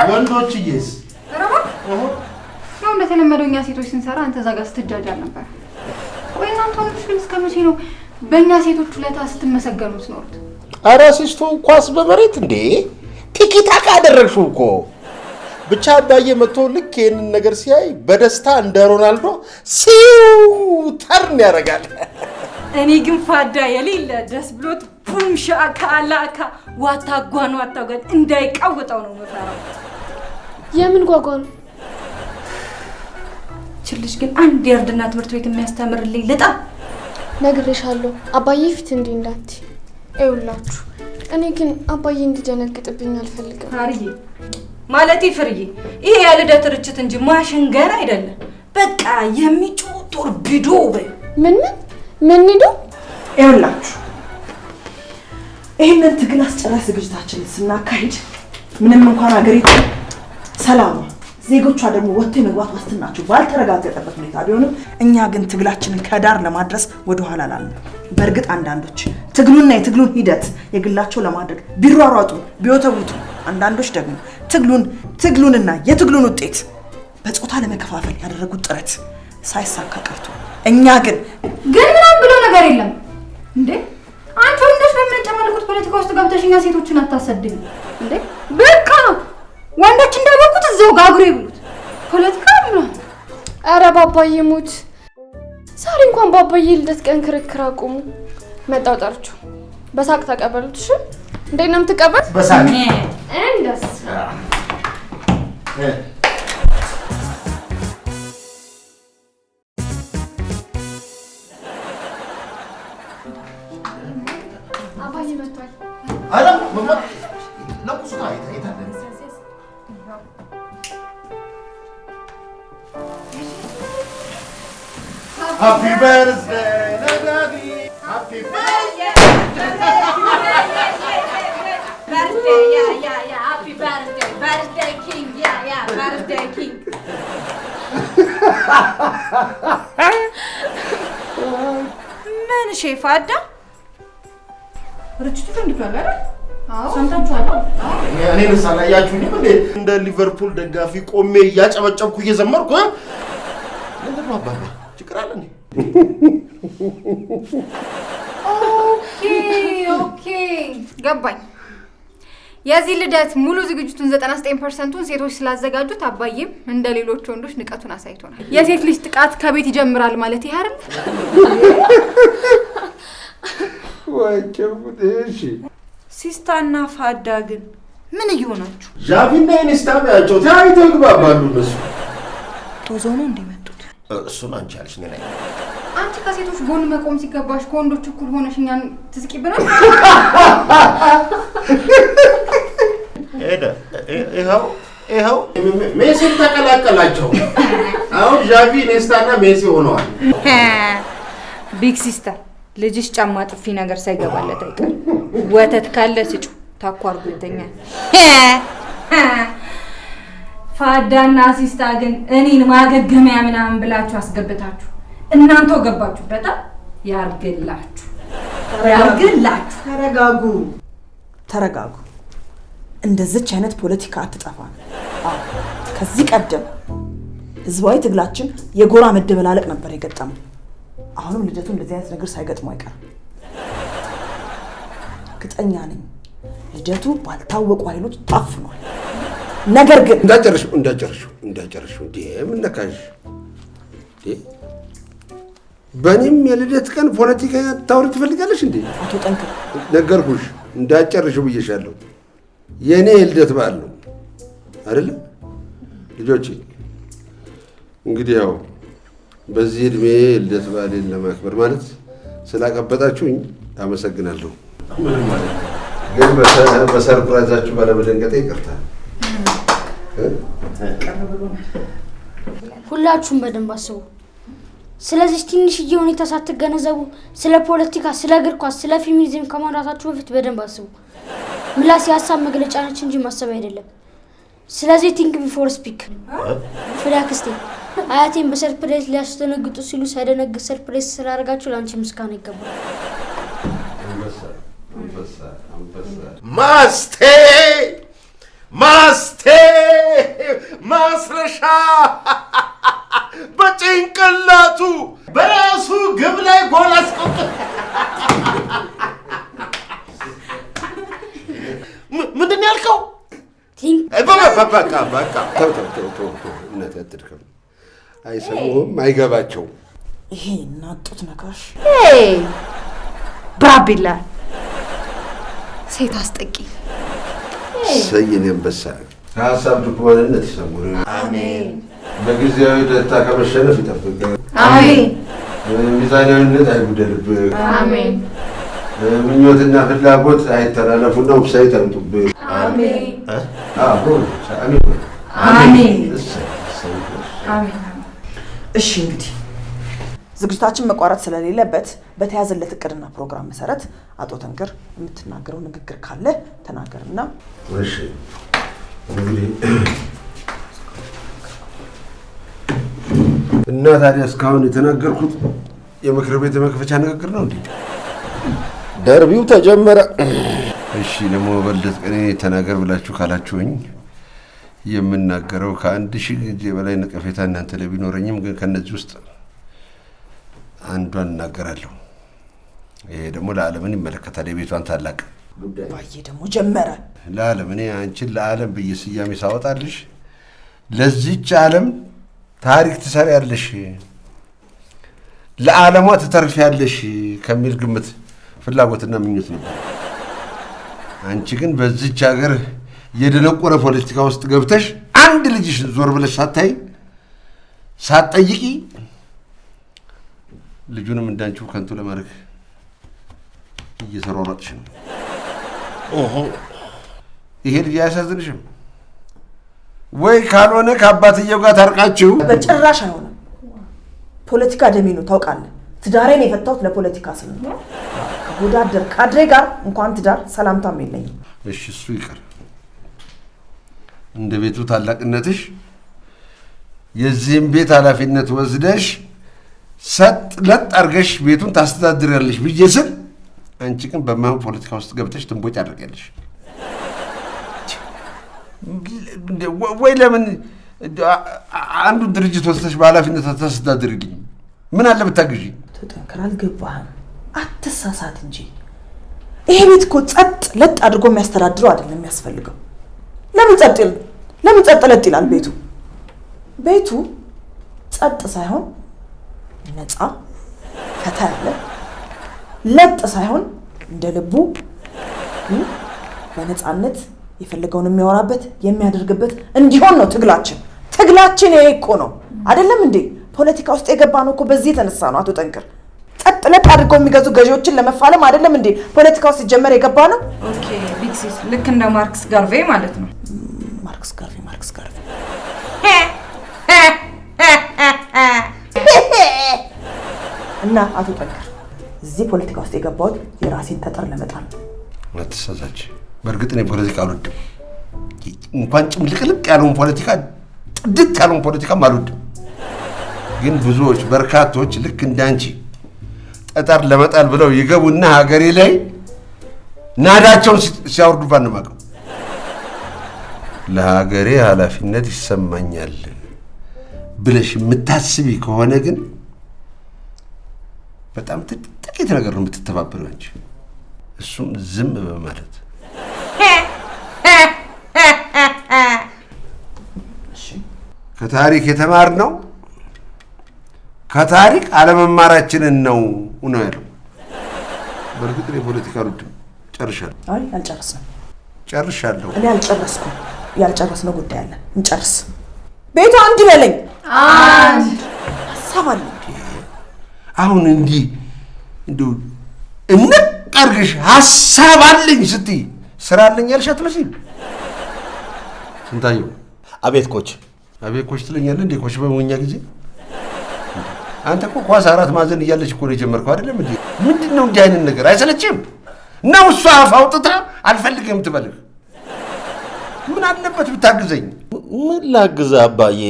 ወንዶችዬስ ያው እንደተለመደው እኛ ሴቶች ስንሰራ አንተ እዛ ጋር ስትጃጃል ነበር። ወይ እናንተ ወንዶች ግን እስከ መቼ ነው በእኛ ሴቶች ሁለታ ስትመሰገኑ ትኖሩት? ኧረ ሲስቱ ኳስ በመሬት እንዴ ቲኪታካ አደረግሽው እኮ። ብቻ አባዬ መጥቶ ልክ ይሄንን ነገር ሲያይ በደስታ እንደ ሮናልዶ ተርን ያደርጋል። እኔ ግን ፋዳ የሌለ ደስ ብሎት ቡምሻ ካላካ ዋታጓን እንዳይቃወጣው ነው መፈራው። የምን ጓጓን? ችልሽ ግን አንድ የእርድና ትምህርት ቤት የሚያስተምርልኝ ልጣ ነግሬሻለሁ። አባዬ ፊት እንዲህ እንዳትይ። አይውላችሁ እኔ ግን አባዬ እንዲደነግጥብኝ አልፈልግም። አርዬ ማለቴ ፍርዬ ይሄ ያልደት ርችት እንጂ ማሽንገር አይደለም። በቃ የሚጮህ ቢዶ በይ። ምን ሄዶ አይውላችሁ ይሄንን ትግል አስጨራሽ ዝግጅታችንን ስናካሂድ ምንም እንኳን አገሪቱ ሰላም ዜጎቿ ደግሞ ወጥቶ መግባት ዋስትናቸው ባልተረጋገጠበት ሁኔታ ቢሆንም እኛ ግን ትግላችንን ከዳር ለማድረስ ወደ ኋላ አላልንም። በእርግጥ አንዳንዶች ትግሉና የትግሉን ሂደት የግላቸው ለማድረግ ቢሯሯጡ ቢወተውቱ፣ አንዳንዶች ደግሞ ትግሉንና የትግሉን ውጤት በጾታ ለመከፋፈል ያደረጉት ጥረት ሳይሳካ ቀርቶ እኛ ግን ምንም ብሎ ነገር የለም እንዴ። አንቺ ወንዶች በሚያጨማልቁት ፖለቲካ ውስጥ ገብተሽኛ ሴቶችን አታሰድኝ እንዴ። በቃ ወንዶች እንደበቁት እዛው ጋግሮ ይብሉት ፖለቲካ ነው። ኧረ ባባዬ ሙት። ዛሬ እንኳን ባባዬ ልደት ቀን ክርክር አቁሙ። መጣው ጠርቹ በሳቅ ተቀበሉት። እሺ እንዴት ነው የምትቀበል? በሳቅ እንደስ አባዬ መጥቷል። አላ ማማ ለቁሱታ አይታለ Happy birthday, Daddy. Happy birthday. Birthday, yeah. Happy birthday. Birthday king, yeah. Birthday king. ምን ሼፍ አዳ ርችቱ ፈንድቷል አይደል? አዎ ሰምታችኋል። እኔ ለሳላያችሁኝ እንደ ሊቨርፑል ደጋፊ ቆሜ እያጨበጨብኩ እየዘመርኩ ምንድን ነው አባባ ችግር አለ እንዴ? ኦኬ ገባኝ። የዚህ ልደት ሙሉ ዝግጅቱን 99%ቱን ሴቶች ስላዘጋጁት አባዬም እንደ ሌሎች ወንዶች ንቀቱን አሳይቶናል። የሴት ልጅ ጥቃት ከቤት ይጀምራል ማለት ይሄ አይደል? ወጭቡሽ ሲስታና ፋዳ ግን ምን እየሆናችሁ? ጃቪና ኢንስታቢያቸው ታይተው ይግባባሉ እነሱ። ቶዞ ነው እንደመጡት። እሱን አንቺ አልሽ ነኝ። አንቺ ከሴቶች ጎን መቆም ሲገባሽ ከወንዶች እኩል ሆነሽ እኛን ትስቂብናል። ይኸው ሜሲ ተቀላቀላቸው። አሁን ጃቪ ኢንስታና ሜሲ ሆነዋል። ቢግ ሲስተር ልጅሽ ጫማ ጥፊ ነገር ሳይገባለት አይቀር። ወተት ካለ ስጩ ታቋርጉ ይተኛል። ፋዳና ሲስታ ግን እኔን ማገገሚያ ምናምን ብላችሁ አስገብታችሁ እናንተው ገባችሁበት። ያርግላችሁ። ተረጋጉ። እንደዚች አይነት ፖለቲካ አትጠፋ። ከዚህ ቀደም ህዝባዊ ትግላችን የጎራ መደበላለቅ ነበር የገጠመው። አሁንም ልደቱ እንደዚህ አይነት ነገር ሳይገጥሙ አይቀርም። እርግጠኛ ነኝ ልደቱ ባልታወቁ ኃይሎች ታፍኗል። ነገር ግን እንዳጨርሹ እንዴ ምን ነካሽ? በእኔም የልደት ቀን ፖለቲካ ታውሪ ትፈልጋለሽ እንዴ? አቶ ጠንክር ነገርኩሽ፣ እንዳጨርሹ ብዬሻለሁ። የኔ የልደት በዓል ነው አይደለም ልጆቼ? እንግዲህ ያው በዚህ እድሜ የልደት በዓሌን ለማክበር ማለት ስላቀበጣችሁኝ አመሰግናለሁ። ምንም ማለት ግን በሰርፕራይዛችሁ ባለመደንገጤ ይቅርታ። ሁላችሁም በደንብ አስቡ። ስለዚህ ትንሽዬ ሁኔታ ሳትገነዘቡ ስለ ፖለቲካ፣ ስለ እግር ኳስ፣ ስለ ፌሚኒዝም ከማውራታችሁ በፊት በደንብ አስቡ። ምላስ የሀሳብ መግለጫ ነች እንጂ ማሰብ አይደለም። ስለዚህ ቲንክ ቢፎር ስፒክ። ፍላክስቴ አያቴን በሰርፕራይዝ ሊያስደነግጡ ሲሉ ሳይደነግጥ ሰርፕራይዝ ስላደረጋችሁ ለአንቺ ምስጋና ይገባል። ማስቴ ማስቴ ማስረሻ በጭንቅላቱ በራሱ ግብ ላይ ጎል አስቆጠ። ምንድን ነው ያልከው? በቃ ተው እውነት ያትድከም። አይሰሙህም፣ አይገባቸውም። ይሄ እናጡት ነካሽ ብራቢላ ሴት አስጠቂ ሰይን አንበሳ ከሀሳብ ድኩማንነት ይሰሙር። አሜን። በጊዜያዊ ደስታ ከመሸነፍ ይጠብቅህ። አሜን። ሚዛናዊነት አይጉደልብህ። አሜን። ምኞትና ፍላጎት አይተላለፉና ውብሳይት አይምጡብህ። አሜን። አሜን። እሺ እንግዲህ ዝግጅታችን መቋረጥ ስለሌለበት በተያዘለት እቅድና ፕሮግራም መሰረት አቶ ተንክር የምትናገረው ንግግር ካለ ተናገርና። እሺ እንግዲህ እና ታዲያ እስካሁን የተናገርኩት የምክር ቤት የመክፈቻ ንግግር ነው እንዴ? ደርቢው ተጀመረ። እሺ ደግሞ በልደት ቀኔ ተናገር ብላችሁ ካላችሁኝ የምናገረው ከ1000 ጊዜ በላይ ነቀፌታ እናንተ ላይ ቢኖረኝም ግን ከነዚህ ውስጥ አንዷን እናገራለሁ። ይሄ ደግሞ ለዓለምን ይመለከታል። የቤቷን ታላቅ ጉዳይ ባዬ ደግሞ ጀመረ። ለዓለም እኔ አንቺን ለዓለም ብዬ ስያሜ ሳወጣልሽ ለዚህች ዓለም ታሪክ ትሰሪያለሽ፣ ለዓለሟ ትተርፊያለሽ ከሚል ግምት ፍላጎትና ምኞት ነበር። አንቺ ግን በዚህች ሀገር የደነቆረ ፖለቲካ ውስጥ ገብተሽ አንድ ልጅሽ ዞር ብለሽ ሳትጠይቂ ልጁንም እንዳንቺው ከንቱ ለማድረግ እየተሯሯጥሽ ነው። ይሄ ልጅ አያሳዝንሽም ወይ? ካልሆነ ከአባትየው ጋር ታርቃችሁ። በጭራሽ አይሆንም። ፖለቲካ ደሜ ነው ታውቃለህ። ትዳሬን የፈታሁት ለፖለቲካ ስል ነው። ከወዳደር ካድሬ ጋር እንኳን ትዳር ሰላምታም የለኝም። እሺ እሱ ይቀር። እንደ ቤቱ ታላቅነትሽ የዚህም ቤት ኃላፊነት ወስደሽ ሰጥ ለጥ አድርገሽ ቤቱን ታስተዳድሪያለሽ ብዬ ስል አንቺ ግን በማይሆን ፖለቲካ ውስጥ ገብተሽ ትንቦጭ አድርጊያለሽ። ወይ ለምን አንዱን ድርጅት ወስደሽ በኃላፊነት ታስተዳድሪልኝ? ምን አለ ብታግዢ? ተጠንክር። አልገባህም? አትሳሳት እንጂ ይሄ ቤት እኮ ጸጥ ለጥ አድርጎ የሚያስተዳድረው አይደለም የሚያስፈልገው። ለምን ጸጥ ለጥ ይላል ቤቱ? ቤቱ ጸጥ ሳይሆን ነፃ ፈታ ያለ፣ ለጥ ሳይሆን እንደ ልቡ በነፃነት የፈለገውን የሚያወራበት የሚያደርግበት እንዲሆን ነው ትግላችን ይሄ እኮ ነው። አይደለም እንዴ? ፖለቲካ ውስጥ የገባ ነው እኮ በዚህ የተነሳ ነው። አቶ ጠንክር ጸጥ ለጥ አድርገው የሚገዙ ገዢዎችን ለመፋለም አይደለም እንዴ ፖለቲካ ውስጥ ሲጀመር የገባ ነው። ኦኬ ቢክሲስ ልክ እንደ ማርክስ ጋርቬ ማለት ነው። ማርክስ ጋርቬ እና አቶ ጠንክር እዚህ ፖለቲካ ውስጥ የገባሁት የራሴን ጠጠር ለመጣል ነው። አትሳሳች። በእርግጥ እኔ ፖለቲካ አልወድም። እንኳን ጭምልቅልቅ ያለውን ፖለቲካ ጥድት ያለውን ፖለቲካም አልወድም። ግን ብዙዎች በርካቶች ልክ እንዳንቺ ጠጠር ለመጣል ብለው ይገቡና ሀገሬ ላይ ናዳቸውን ሲያወርዱባት ነው የማውቀው። ለሀገሬ ኃላፊነት ይሰማኛል ብለሽ የምታስቢ ከሆነ ግን በጣም ጥቂት ነገር ነው የምትተባበረው እንጂ እሱም ዝም በማለት። ከታሪክ የተማርነው ከታሪክ አለመማራችንን ነው ያለው። በእርግጥ የፖለቲካ አልወድም። ጨርሻለሁ። አይ አልጨረስንም። ጨርሻለሁ። እኔ አልጨረስኩም። ያልጨረስነው ጉዳይ አለ፣ እንጨርስ። ቤቱ አንድ በለኝ። አንድ ሀሳብ አለ። አሁን እንዲህ እንደው እንቀርግሽ ሀሳብ አለኝ ስትይ ስራ አለኝ ያልሻት መስል ስንታየው። አቤት ኮች። አቤት ኮች ትለኛለህ እንዴ? ኮች በሞኛ ጊዜ አንተ እኮ ኳስ 4 ማዕዘን እያለች እኮ ነው የጀመርከው አይደለም እንዴ? ምንድነው እንዲህ አይነት ነገር አይሰለችም? ነው እሷ አፍ አውጥታ አልፈልግም ትበልህ። ምን አለበት ብታግዘኝ? ምን ላግዝህ አባዬ?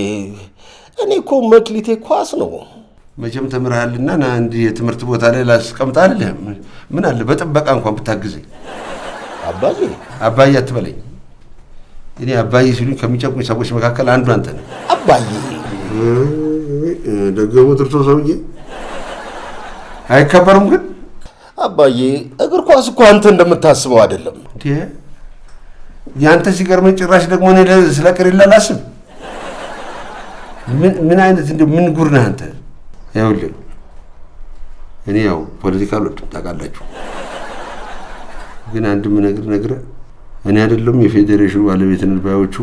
እኔ እኮ መክሊቴ ኳስ ነው። መቼም ተምረሃልና ና እንዲህ የትምህርት ቦታ ላይ ላስቀምጥ አይደለም። ምን አለ በጥበቃ እንኳን ብታግዘኝ? አባዬ አባዬ አትበለኝ። እኔ አባዬ ሲሉኝ ከሚጨቁኝ ሰዎች መካከል አንዱ አንተ ነህ። አባዬ ደገሙ ትርቶ ሰውዬ አይከበርም ግን አባዬ እግር ኳስ እኮ አንተ እንደምታስበው አይደለም እንዴ። ያንተ ሲገርመኝ ጭራሽ ደግሞ እኔ ስለ ቅሪላ ላስብ። ምን አይነት እንደ ምን ጉር ነህ አንተ? ይኸውልህ እኔ ያው ፖለቲካ አልወድም ታውቃላችሁ። ግን አንድ ነገር እኔ አይደለም የፌዴሬሽኑ ባለቤት ባዮቹ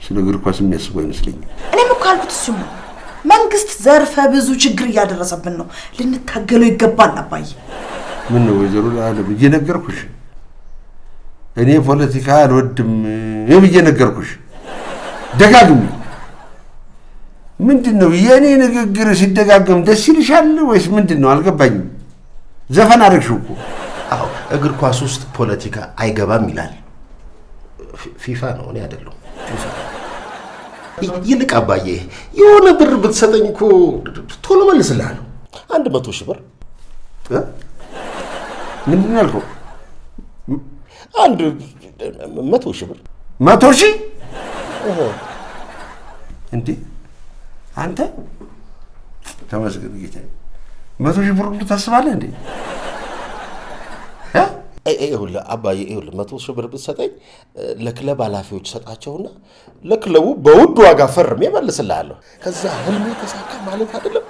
ስለ እግር ኳስ የሚያስቡ አይመስለኝም። እኔም እኮ አልኩት እሱ ነው። መንግስት ዘርፈ ብዙ ችግር እያደረሰብን ነው፣ ልንታገለው ይገባል። አባዬ ምን ነው ወይዘሮ ለዓለም እየነገርኩሽ እኔ ፖለቲካ አልወድም እየነገርኩሽ ደጋግሜ። ምንድነው የኔ ንግግር ሲደጋገም ደስ ይልሻል ወይስ ምንድነው? አልገባኝም። ዘፈን አደረግሽው እኮ። አዎ እግር ኳስ ውስጥ ፖለቲካ አይገባም ይላል ፊፋ ነው፣ እኔ አይደለሁም። ፊፋ ይልቅ አባዬ የሆነ ብር ብትሰጠኝ እኮ ቶሎ መልስልሃለሁ። 100,000 ብር። ምንድን ነው ያልከው? 100,000 ብር። 100,000 እንዴ? አንተ ተመስገን ጌታዬ። 100,000 ብር ታስባለህ እንዴ? ይኸውልህ አባዬ፣ ይኸውልህ 100,000 ብር ብትሰጠኝ ለክለብ ኃላፊዎች ሰጣቸውና ለክለቡ በውድ ዋጋ ፈርሜ እመልስልሃለሁ። ከዛ ህልሜ ተሳካ ማለት አይደለም።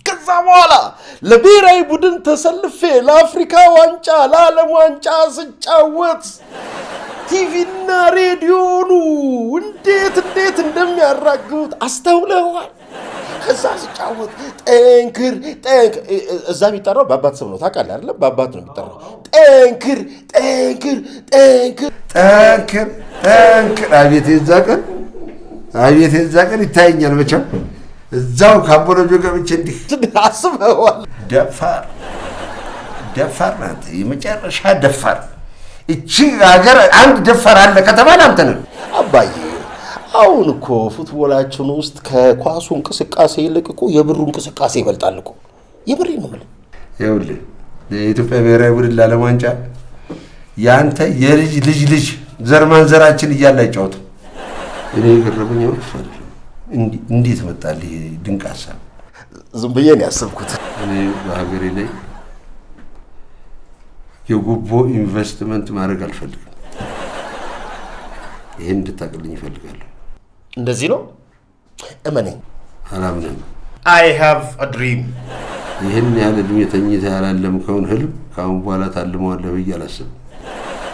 ከዛ በኋላ ለብሔራዊ ቡድን ተሰልፌ ለአፍሪካ ዋንጫ ለዓለም ዋንጫ ስጫወት ቲቪና ሬዲዮኑ እንዴት እንደሚያራግቡት አስተውለዋል። ከዛ ስጫወት ጠንክር እዛ የሚጠራው በአባት ስም ነው ታውቃለህ አይደለም? በአባት ነው የሚጠራው። ጠንክር። አቤት የዛ ቀን ይታየኛል መቼም እዛው ካምቦሎጆ ገብቼ እንዲህ አስበዋል። ደፋር ናት፣ የመጨረሻ ደፋር። እቺ ሀገር አንድ ደፋር አለ ከተባለ አንተ ነህ አባዬ። አሁን እኮ ፉትቦላችን ውስጥ ከኳሱ እንቅስቃሴ ይልቅ እኮ የብሩ እንቅስቃሴ ይበልጣል እኮ። የብሬን ነው የምልህ። ይኸውልህ የኢትዮጵያ ብሔራዊ ቡድን ለዓለም ዋንጫ ያንተ የልጅ ዘር ማንዘራችን እያለ አይጫወትም። እኔ የገረመኝ እንዴት መጣልህ ይሄ ድንቅ ሀሳብ? ዝም ብዬ ነው ያሰብኩት። እኔ በሀገሬ ላይ የጉቦ ኢንቨስትመንት ማድረግ አልፈልግም። ይሄን እንድታቅልኝ እፈልጋለሁ። እንደዚህ ነው እመነኝ። አላምንም። I have a dream። ይህን ያህል እድሜ ተኝተህ ያላለምከውን ህልም ከአሁን በኋላ ታልመዋለህ ብዬ አላስብም።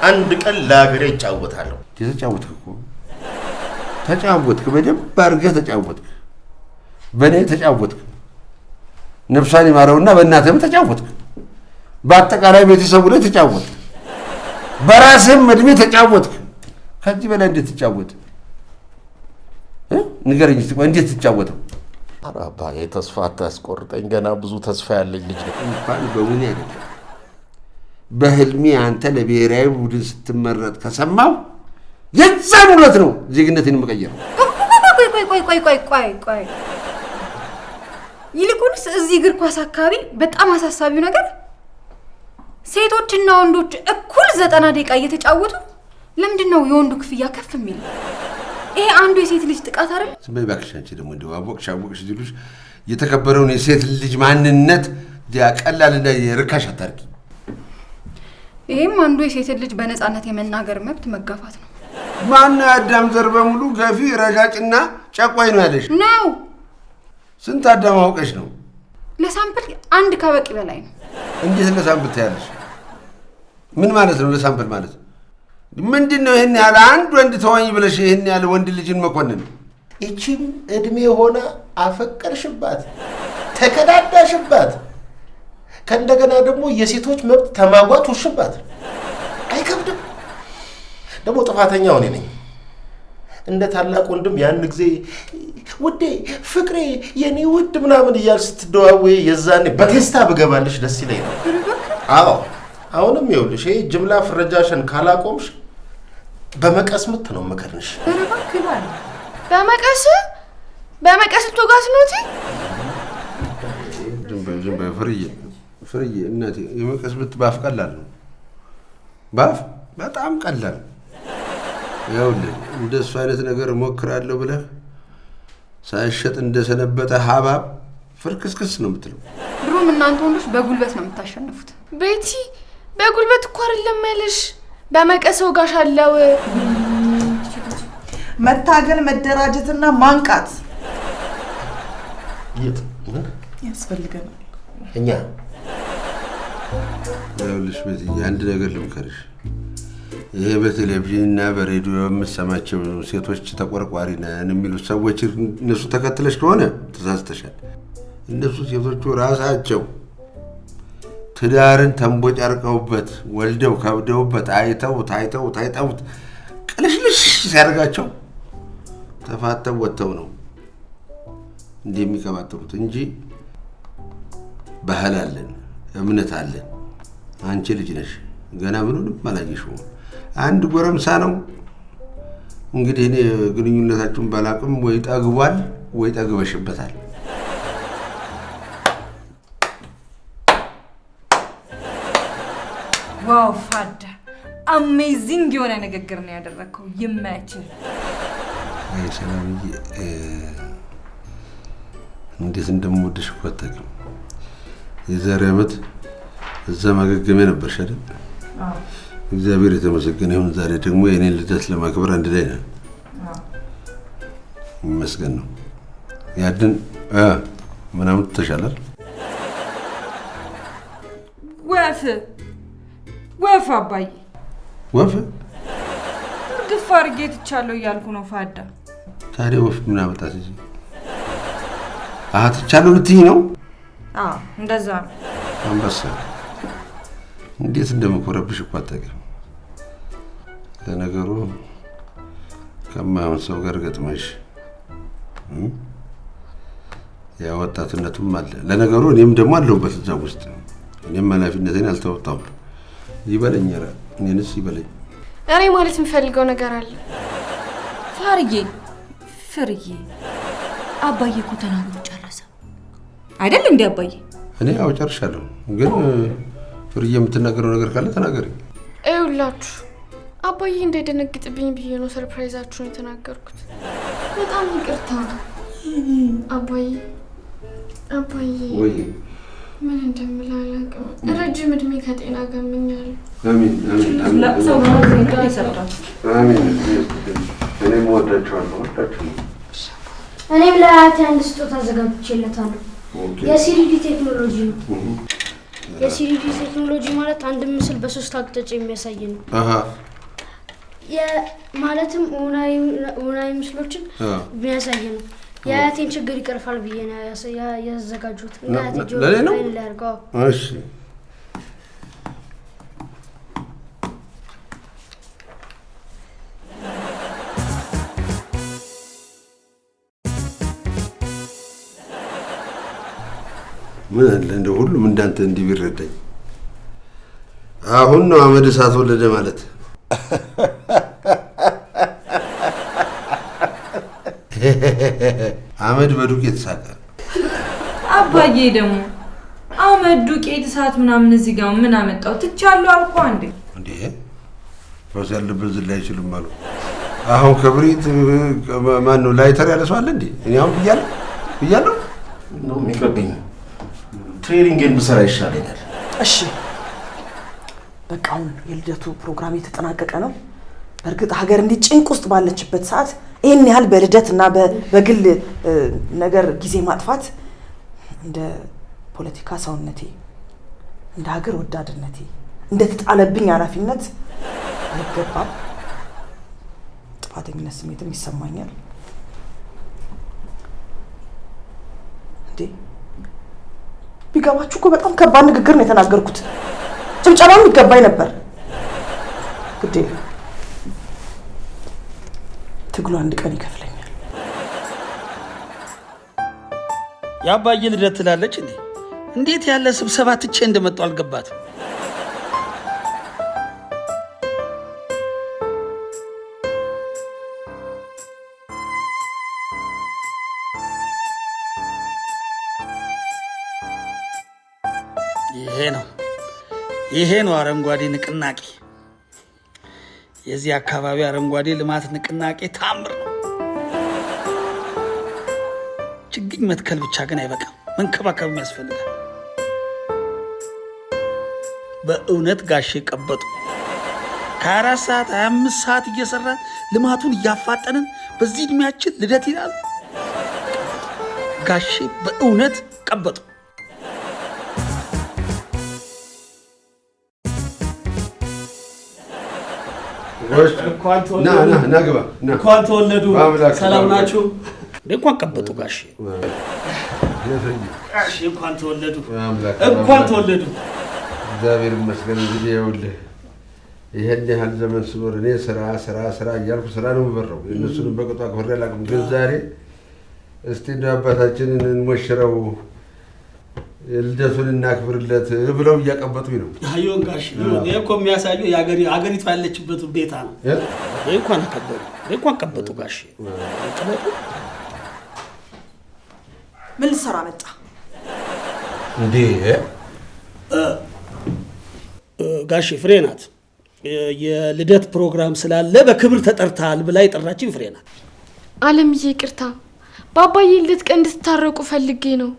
አንድ ቀን ለሀገሬ እጫወታለሁ። ተጫወትክ እኮ ተጫወትክ፣ በደንብ አድርገህ ተጫወትክ፣ በእኔ ተጫወትክ፣ ነፍሷን ይማረውና በእናትህም ተጫወትክ፣ በአጠቃላይ ቤተሰቡ ላይ ተጫወትክ፣ በራስህም እድሜ ተጫወትክ። ከዚህ በላይ እንዴት ትጫወት? ንገረኝ እስኪ እንዴት ትጫወተው? ኧረ አባዬ ተስፋ አታስቆርጠኝ። ገና ብዙ ተስፋ ያለኝ ልጅ ነኝ። እንኳን በሙኔ አይደለም በህልሜ አንተ ለብሔራዊ ቡድን ስትመረጥ ከሰማው የዛን ዕለት ነው ዜግነትን የምቀየረው። ቆይ ይልቁንስ እዚህ እግር ኳስ አካባቢ በጣም አሳሳቢው ነገር ሴቶችና ወንዶች እኩል 90 ደቂቃ እየተጫወቱ ለምንድን ነው የወንዱ ክፍያ ከፍ የሚለው? ይሄ አንዱ የሴት ልጅ ጥቃት አይደል? ዝም በይ እባክሽ። አንቺ ደግሞ እንደው አወቅሽ ሲሉሽ የተከበረውን የሴት ልጅ ማንነት ቀላልና የርካሽ አታርቂ። ይሄም አንዱ የሴት ልጅ በነፃነት የመናገር መብት መጋፋት ነው። ማነው የአዳም ዘር በሙሉ ገፊ ረጋጭና ጨቋኝ ነው ያለሽ? ነው። ስንት አዳም አውቀሽ ነው? ለሳምፕል አንድ ከበቂ በላይ ነው። እንዴት ለሳምፕል ታያለሽ? ምን ማለት ነው ለሳምፕል ማለት? ምንድነው ይሄን ያለ አንድ ወንድ ተወኝ ብለሽ ይሄን ያለ ወንድ ልጅን መኮንን? እቺም እድሜ ሆነ አፈቀርሽባት፣ ተከዳዳሽባት፣ ከእንደገና ደግሞ የሴቶች መብት ተማጓት ውሽባት። አይከብድም? ደግሞ ጥፋተኛው እኔ ነኝ። እንደ ታላቅ ወንድም ያን ጊዜ ውዴ፣ ፍቅሬ፣ የኔ ውድ ምናምን እያል ስትደዋወይ የዛኔ በቴስታ ብገባልሽ ደስ ይለኝ ነው። አዎ አሁንም ይኸውልሽ ይሄ ጅምላ ፍረጃሽን ካላቆምሽ በመቀስ ምት ነው መከርንሽ። በመቀስ ልትወጋት ነው እንጂ ዝም በይ ፍርዬ እናቴ። የመቀስ ምት ባፍ ቀላል ነው። ባፍ በጣም ቀላል። ይኸውልህ እንደሱ አይነት ነገር እሞክራለሁ ብለህ ሳይሸጥ እንደሰነበተ ሀባብ ፍርክስክስ ነው የምትለው። ድሮም እናንተ ወንዶች በጉልበት ነው የምታሸንፉት። ቤቲ በጉልበት እኮ አይደለም ያለሽ፣ በመቀስ ወጋሻለሁ። መታገል፣ መደራጀትና ማንቃት ያስፈልገናል። እኛ ይኸውልሽ ቤትዬ አንድ ነገር ልምከርሽ። ይሄ በቴሌቪዥንና በሬዲዮ የምትሰማቸው ሴቶች ተቆርቋሪ ነን የሚሉት ሰዎች እነሱ ተከትለሽ ከሆነ ተሳስተሻል። እነሱ ሴቶቹ ራሳቸው ትዳርን ተንቦጫርቀውበት ወልደው ከብደውበት ታይተውት ቅልሽልሽ ሲያደርጋቸው ተፋተው ወጥተው ነው እንዲህ የሚቀባጥሩት እንጂ ባህል አለን፣ እምነት አለን። አንቺ ልጅ ነሽ፣ ገና ምኑንም አላየሽውም። አንድ ጎረምሳ ነው እንግዲህ። እኔ ግንኙነታችሁን ባላቅም ወይ ጠግቧል ወይ ጠግበሽበታል። ዋው ፋዳ አሜዚንግ የሆነ ንግግር ነው ያደረከው። ይመችህ። አይ ሰላምዬ እንዴት እንደምወድሽ እኮ አታውቂም። የዛሬ ዓመት እዛ ማገገሚያ ነበርሽ አይደል? እግዚአብሔር የተመሰገነ ይሁን። ዛሬ ደግሞ የኔን ልደት ለማክበር አንድ ላይ ነን። ይመስገን ነው። ያድን ምናምን ተሻላል። ወፍ አባዬ ወፍ ግፍ አድርጌ ትቻለሁ እያልኩ ነው ፋዳ። ታዲያ ወፍ ምን አመጣት እዚህ? ትቻለሁ ልትይኝ ነው? እንደዛ ነው። አንበሳ እንዴት እንደምኮረብሽ እኮ አታውቂም። ለነገሩ ከማያውን ሰው ጋር ገጥመሽ ያ ወጣትነቱም አለ። ለነገሩ እኔም ደግሞ አለሁበት እዛ ውስጥ። እኔም ኃላፊነቴን አልተወጣሁም። ይበለኝ፣ ኧረ እኔንስ ይበለኝ። እኔ ማለት የምፈልገው ነገር አለ። ፍርዬ አባዬ እኮ ተናግሮ ጨረሰ አይደል እንዴ? አባዬ እኔ ያው ጨርሻለሁ፣ ግን ፍርዬ የምትናገረው ነገር ካለ ተናገሪ። ይኸውላችሁ አባዬ እንዳይደነግጥብኝ ብዬ ነው ሰርፕራይዛችሁን የተናገርኩት። በጣም ይቅርታ አባዬ። ወይ ምን እንደምል አላውቅም። ረጅም እድሜ ከጤና ጋር እመኛለሁ። አሜን አሜን ለሰው ነው ይሰጣል። አሜን። እኔም ወዳችኋለሁ። እኔም ለአያቴ አንድ ስጦታ አዘጋጅቼለታለሁ። የሲሪዲ ቴክኖሎጂ ነው። የሲሪዲ ቴክኖሎጂ ማለት አንድ ምስል በሶስት አቅጣጫ የሚያሳይ ነው። ማለትም ኡናዊ ምስሎችን የሚያሳይ ነው። የአያቴን ችግር ይቀርፋል ብዬ ነው ያዘጋጁት። እናቴ ጆሮ ላይ ያርጋው። እሺ ምን አለ እንደው ሁሉም እንዳንተ እንዲህ ቢረዳኝ። አሁን ነው አመድ እሳት ወለደ ማለት። አመድ በዱቄት ሳቀ። አባዬ ደግሞ አመድ ዱቄት እሳት ምናምን እዚህ ጋር ምን አመጣው? ትቻለሁ አልኩ አንዴ። እንዴ ፈስ ያለበት ዝላ አይችልም አሉ። አሁን ክብሪት ማን ነው ላይተር ያለ ሰው አለ እንዴ? እኔ አሁን ብያለሁ ነው የሚቀበኝ። ትሬኒንግን ብሰራ ይሻለኛል። እሺ በቃ አሁን የልደቱ ፕሮግራም የተጠናቀቀ ነው። በእርግጥ ሀገር እንዲህ ጭንቅ ውስጥ ባለችበት ሰዓት ይህን ያህል በልደትና በግል ነገር ጊዜ ማጥፋት እንደ ፖለቲካ ሰውነቴ፣ እንደ ሀገር ወዳድነቴ፣ እንደ ተጣለብኝ ኃላፊነት አይገባም። ጥፋተኝነት ስሜትም ይሰማኛል። እንዴ ቢገባችሁ እኮ በጣም ከባድ ንግግር ነው የተናገርኩት። ጭብጨባም ይገባኝ ነበር። ግዴ ትግሉ አንድ ቀን ይከፍለኛል። የአባዬ ልደት ትላለች እንዴ? እንዴት ያለ ስብሰባ ትቼ እንደመጣሁ አልገባትም። ይሄ ነው አረንጓዴ ንቅናቄ። የዚህ አካባቢ አረንጓዴ ልማት ንቅናቄ ታምር ነው። ችግኝ መትከል ብቻ ግን አይበቃም፣ መንከባከብም ያስፈልጋል። በእውነት ጋሼ ቀበጡ ከ4 ሰዓት 25 ሰዓት እየሰራን ልማቱን እያፋጠንን በዚህ እድሜያችን ልደት ይላል። ጋሼ በእውነት ቀበጡ። እንኳን ተወለዱ። ሰላም ናችሁ? እንኳን ቀበጡ ጋሼ። እንኳን ተወለዱ። እንኳን ተወለዱ። እግዚአብሔር ይመስገን። እንግዲህ ይኸውልህ ይሄን ያህል ዘመን ስኖር እኔ ስራ እያልኩ ስራ ነው የምበረው። የእነሱንም በቅጡ አክብሬ አላውቅም። ግን ዛሬ እስቲ እንደው አባታችንን እንሞሽረው የልደቱን እናክብርለት ብለው እያቀበጡኝ ነው። አየሁን ጋሽ፣ ይሄ እኮ የሚያሳየው አገሪቷ ያለችበት ሁኔታ ነው። እንኳን ቀበጡ ጋሽ። ምን ልትሰራ መጣ እንዴ? ጋሽ ፍሬ ናት። የልደት ፕሮግራም ስላለ በክብር ተጠርታል ብላ የጠራችን ፍሬ ናት። አለምዬ ይቅርታ፣ በአባዬ ልደት ቀን እንድትታረቁ ፈልጌ ነው።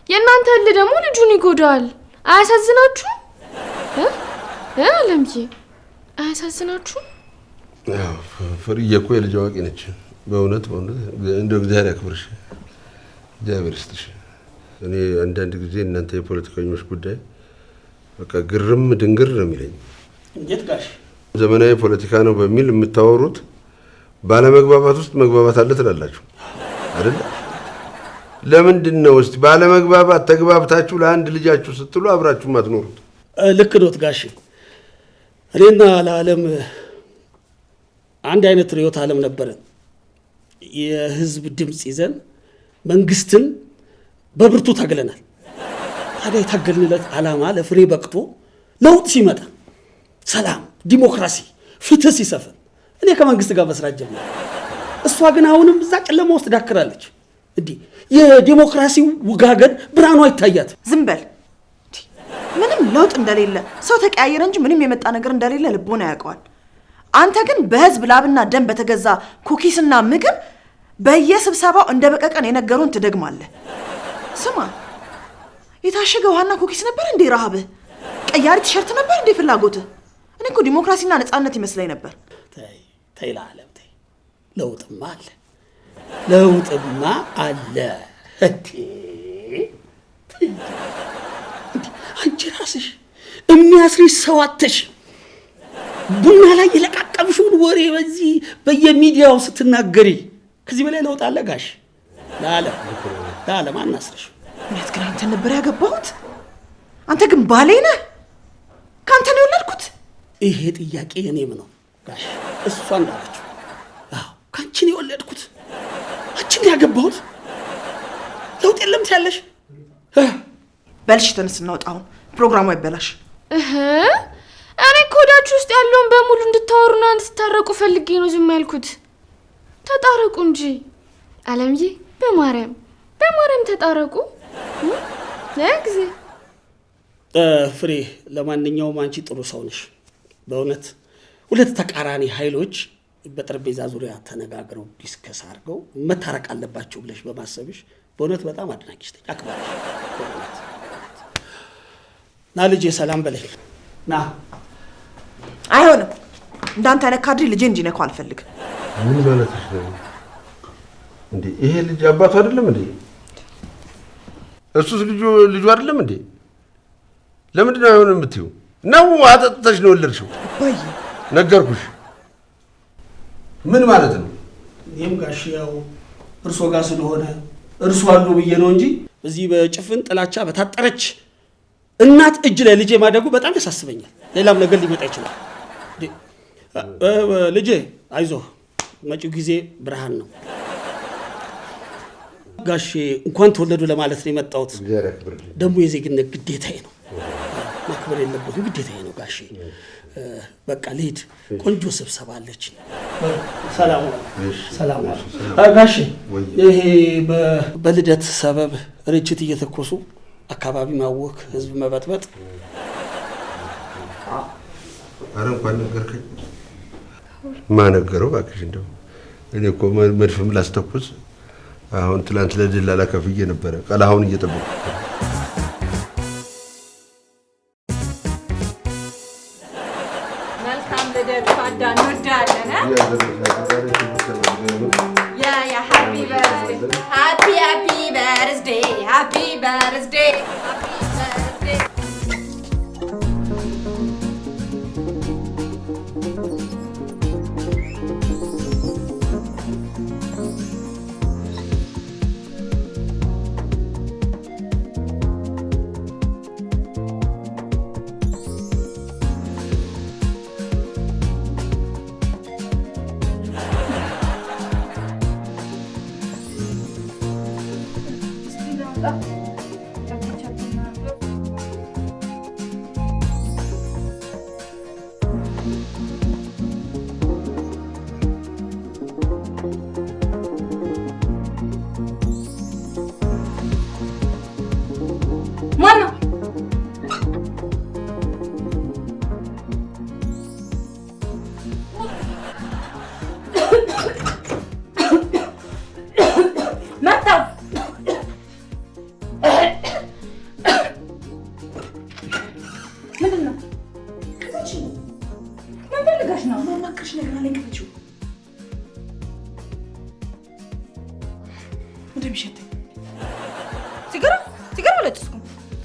የእናንተ እልህ ደግሞ ልጁን ይጎዳዋል። አያሳዝናችሁ? አለምዬ አያሳዝናችሁ? ፍርዬ እኮ የልጅ አዋቂ ነች። በእውነት እንደው እግዚአብሔር ያክብርሽ፣ እግዚአብሔር ይስጥሽ። እኔ አንዳንድ ጊዜ እናንተ የፖለቲከኞች ጉዳይ በቃ ግርም ድንግር ነው የሚለኝ። እንዴት ጋሽ? ዘመናዊ ፖለቲካ ነው በሚል የምታወሩት ባለመግባባት ውስጥ መግባባት አለ ትላላችሁ አይደል? ለምንድን ነው እስቲ ባለመግባባት ተግባብታችሁ ለአንድ ልጃችሁ ስትሉ አብራችሁ ማትኖሩት? ልክ ዶት ጋሽ። እኔና ለዓለም አንድ አይነት ርዕዮተ ዓለም ነበረን። የህዝብ ድምፅ ይዘን መንግስትን በብርቱ ታግለናል። ታዲያ የታገልንለት ዓላማ ለፍሬ በቅቶ ለውጥ ሲመጣ ሰላም፣ ዲሞክራሲ፣ ፍትህ ሲሰፍን እኔ ከመንግስት ጋር መስራት ጀመረ። እሷ ግን አሁንም እዛ ጨለማ ውስጥ ዳክራለች። እንዲህ የዲሞክራሲ ውጋገን ብርሃኗ ይታያት። ዝም በል። ምንም ለውጥ እንደሌለ ሰው ተቀያየረ እንጂ ምንም የመጣ ነገር እንደሌለ ልቦና ያውቀዋል። አንተ ግን በህዝብ ላብና ደም በተገዛ ኩኪስና ምግብ በየስብሰባው እንደ በቀቀን የነገሩን ትደግማለህ። ስማ፣ የታሸገ ውሃና ኩኪስ ነበር እንዴ ረሃብህ? ቀያሪ ቲሸርት ነበር እንዴ ፍላጎትህ? እኔ እኮ ዲሞክራሲና ነፃነት ይመስለኝ ነበር። ተይ ለዓለም ተይ። ለውጥማ አለ፣ ለውጥማ አለ። አንቺ ራስሽ የሚያስርሽ ሰው አተሽ ቡና ላይ የለቃቀምሽውን ወሬ በዚህ በየሚዲያው ስትናገሪ ከዚህ በላይ ለውጥ አለ ጋሽ? ለዓለም አናስርሽ። እውነት ግን አንተ ነበር ያገባሁት? አንተ ግን ባሌ ነህ? ከአንተ ነው የወለድኩት? ይሄ ጥያቄ የኔም ነው ጋሽ። እሷ እንዳለችው አዎ፣ ከአንቺ ነው የወለድኩት፣ አንቺ ነው ያገባሁት። ለውጥ የለም ትያለሽ? በልሽ ተነስ፣ እናውጣ። አሁን ፕሮግራሙ አይበላሽ። እኔ እኮ ሆዳችሁ ውስጥ ያለውን በሙሉ እንድታወሩና እንድትታረቁ ፈልጌ ነው ዝም ያልኩት። ተጣረቁ እንጂ አለምዬ፣ በማርያም ተጣረቁ። ለጊዜ ፍሬ፣ ለማንኛውም አንቺ ጥሩ ሰው ነሽ በእውነት። ሁለት ተቃራኒ ኃይሎች በጠረጴዛ ዙሪያ ተነጋግረው ዲስከስ አድርገው መታረቅ አለባቸው ብለሽ በማሰብሽ በእውነት በጣም አድናቂሽ ነኝ፣ አክባሪሽ በእውነት። ና ልጄ ሰላም በለኝ ና። አይሆንም፣ እንዳንተ አይነት ካድሬ ልጄ እንዲነካው አልፈልግም። ምን ማለትሽ ነው እንዴ? ይሄ ልጅ አባቱ አይደለም እንዴ? እሱስ ልጁ አይደለም እንዴ? ለምንድን ነው አይሆንም የምትይው? ነው አጠጥተሽ ነው ወለድሽው? ባይ ነገርኩሽ። ምን ማለት ነው? እኔም ጋሽ ያው እርሶ ጋር ስለሆነ እርሱ አሉ ብዬ ነው እንጂ እዚህ በጭፍን ጥላቻ በታጠረች እናት እጅ ላይ ልጄ ማደጉ በጣም ያሳስበኛል። ሌላም ነገር ሊመጣ ይችላል። ልጄ አይዞህ፣ መጪው ጊዜ ብርሃን ነው። ጋሼ እንኳን ተወለዱ ለማለት ነው የመጣሁት። ደግሞ የዜግነት ግዴታዬ ነው፣ ማክበር የለበትም ግዴታዬ ነው ጋሼ። በቃ ልሂድ፣ ቆንጆ ስብሰባ አለች። ሰላም ጋሼ። ይሄ በልደት ሰበብ ርችት እየተኮሱ አካባቢ ማወክ፣ ህዝብ መበጥበጥ። አረ እንኳን ነገርከኝ። ማነገረው እባክሽ እንደው እኔ እኮ መድፍም ላስተኩስ አሁን ትላንት ለድላላ ከፍዬ ነበረ ቀላሁን እየጠበቁ መልካም ልደት ፋዳ እንወዳለን ያ ሃፒ በርዝዴይ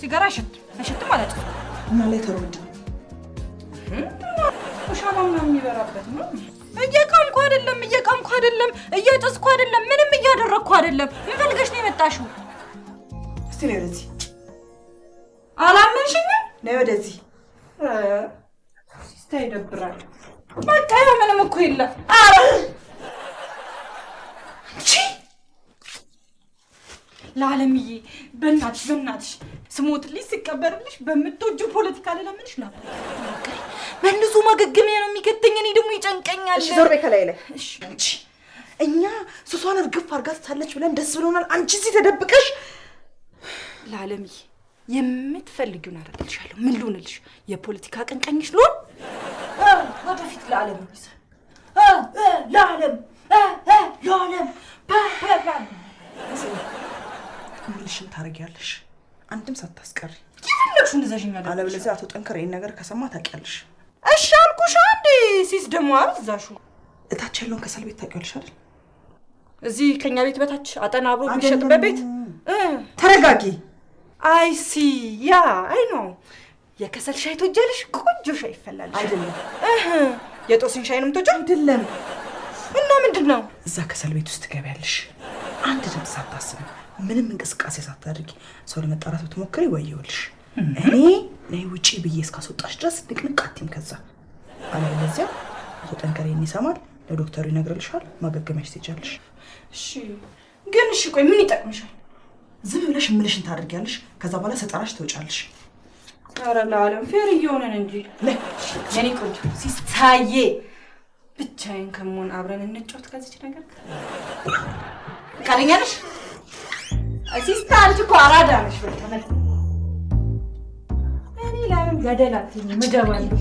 ሲጋራ አይሸትም ማለት ነው። እና ላይ ተሮድ ሻማ ምናምን የሚበራበት ነው። እየቃምኩ አይደለም፣ እየጨስኩ አይደለም፣ ምንም እያደረግኩ አይደለም። ምን ፈልገሽ ነው የመጣሽው? እስቲ ነይ ወደዚህ። አላመንሽኝም? ነይ ወደዚህ። ሲስታ ይደብራል። በቃ ያው ምንም እኮ የለም። ለዓለምዬ በእናትሽ ስሞትልሽ ሲቀበርልሽ በምትወጂው ፖለቲካ ለምንሽ ነው መልሶ ማገገሚያ ነው የሚከተኝ። እኔ ደግሞ ይጨንቀኛል። እሺ ዞር በይ ከላይ ላይ። እሺ አንቺ እኛ ሱሷን እርግፍ አድርጋ ትታለች ብለን ደስ ብሎናል። አንቺ እዚህ ተደብቀሽ ለዓለምዬ የምትፈልጊውን አደርግልሻለሁ። ምን ልሆንልሽ? የፖለቲካ ቀንቀኝሽ ልሆን? ወደፊት ለዓለም ይሰ ለዓለም ምንሽን ታረጊያለሽ? አንድም ሳታስቀሪ ይፈልግሽውን ዘሽኛ አለበለዚያ አቶ ጠንከር ይሄን ነገር ከሰማ ታውቂያለሽ። እሺ አልኩሽ። አንዴ ሲስ ደግሞ አብዛሹ እታች ያለውን ከሰል ቤት ታውቂያለሽ አይደል? እዚህ ከኛ ቤት በታች አጠና አብሮ የሚሸጥበት ቤት። ተረጋጊ። አይሲ ያ አይ ነው የከሰል ሻይ ትወጃለሽ? ቆንጆ ሻይ ይፈላል አይደለም? የጦስን ሻይ ነው የምትወጂው? አይደለም። እና ምንድን ነው? እዛ ከሰል ቤት ውስጥ ትገቢያለሽ። አንድ ድምፅ ሳታስቢ ምንም እንቅስቃሴ ሳታደርጊ ሰው ለመጣራት ብትሞክሪ ወየውልሽ። እኔ ነይ ውጪ ብዬ እስካስወጣሽ ድረስ ንቅንቅ አትይም። ከዛ አለበለዚያ አቶ ጠንከር ይሰማል፣ ለዶክተሩ ይነግርልሻል፣ ማገገሚያሽ ትሄጃለሽ። እሺ ግን እሺ ቆይ ምን ይጠቅምሻል? ዝም ብለሽ ምንሽን ታደርጊያለሽ። ከዛ በኋላ ሰጣራሽ ትወጫለሽ። ኧረ ለዓለም ፌር እየሆነን እንጂ የኔ ቆንጆ ሲስታዬ ብቻዬን ከመሆን አብረን እንጫወት ከዚች ነገር ፈቃደኛ ነሽ? ሲስታ አንቺ እኮ አራዳ ነሽ። በቃ ማለት እኔ ለምን ገደል አትይኝም? እገባለሁ።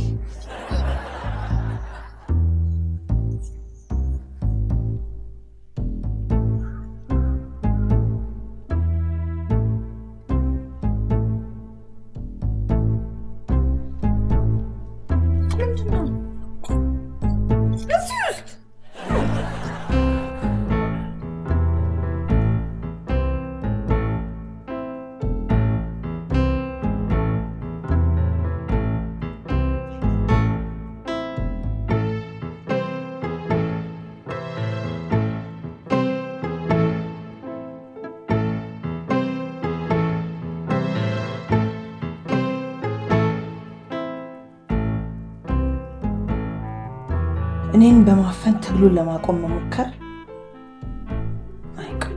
እኔን በማፈን ትግሉን ለማቆም መሞከር አይቀር።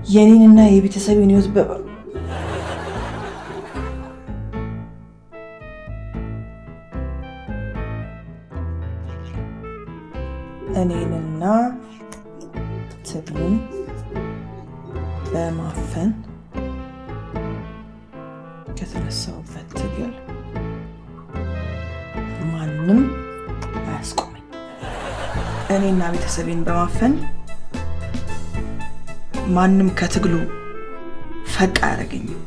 የኔንና የቤተሰቤን ህይወት እኔንና ትግሉን በማፈን ከተነሳውበት ትግል ማንም አያስቆመኝ። እኔና ቤተሰቤን በማፈን ማንም ከትግሉ ፈቅ አያደርገኝም።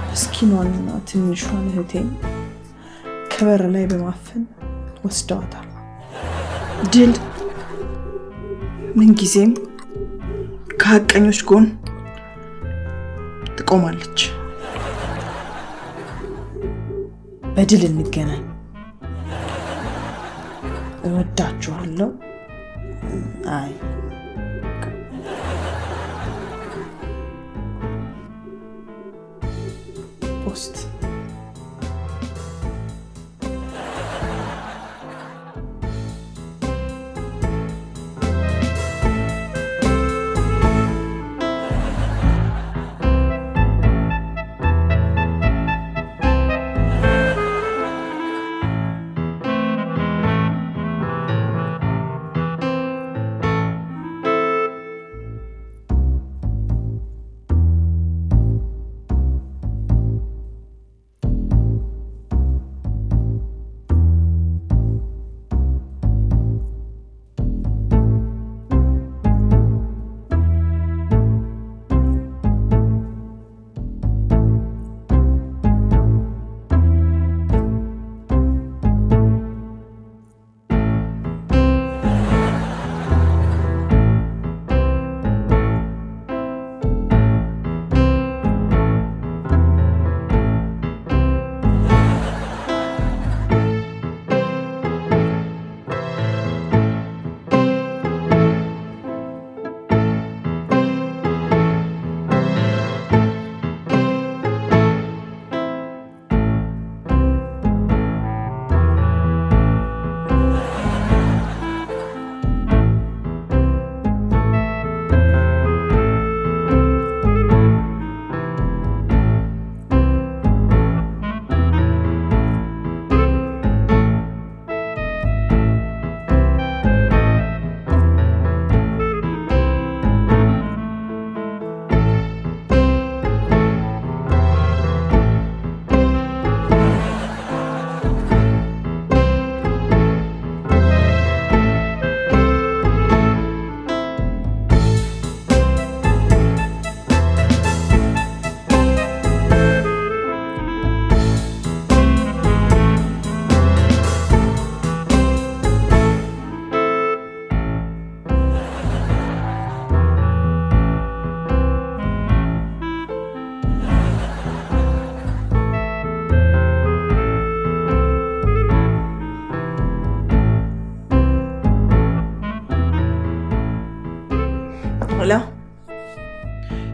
ምስኪኗንና ትንሿን እህቴን ከበር ላይ በማፈን ወስደዋታል። ድል ምንጊዜም ከሀቀኞች ጎን ትቆማለች። በድል እንገናኝ። እወዳችኋለሁ። አይ ፖስት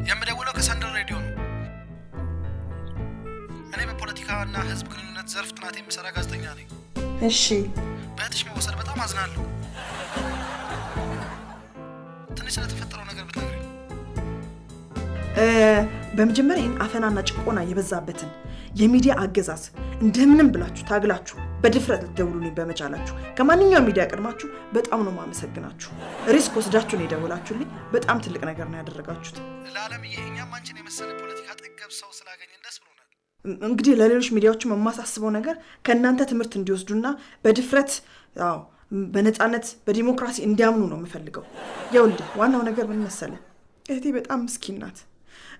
የምደውለው ከሰንደር ሬዲዮ ነው። እኔ በፖለቲካና ህዝብ ግንኙነት ዘርፍ ጥናት የምሰራ ጋዜጠኛ ነኝ። እሺ። በእህትሽ መወሰድ በጣም አዝናለሁ። ትንሽ ስለተፈጠረው ነገር ብትነግሪኝ። በመጀመሪያ ይህን አፈናና ጭቆና የበዛበትን የሚዲያ አገዛዝ እንደምንም ብላችሁ ታግላችሁ በድፍረት ልትደውሉልኝ በመቻላችሁ ከማንኛውም ሚዲያ ቀድማችሁ በጣም ነው ማመሰግናችሁ። ሪስክ ወስዳችሁ ነው የደወላችሁልኝ። በጣም ትልቅ ነገር ነው ያደረጋችሁት። ለዓለምዬ እኛም አንቺን የመሰለ ፖለቲካ ጠገብ ሰው ስላገኘን ደስ ብሎናል። እንግዲህ ለሌሎች ሚዲያዎችም የማሳስበው ነገር ከእናንተ ትምህርት እንዲወስዱና በድፍረት በነፃነት በዲሞክራሲ እንዲያምኑ ነው የምፈልገው። ይኸውልህ ዋናው ነገር ምን መሰለህ፣ እህቴ በጣም ምስኪን ናት።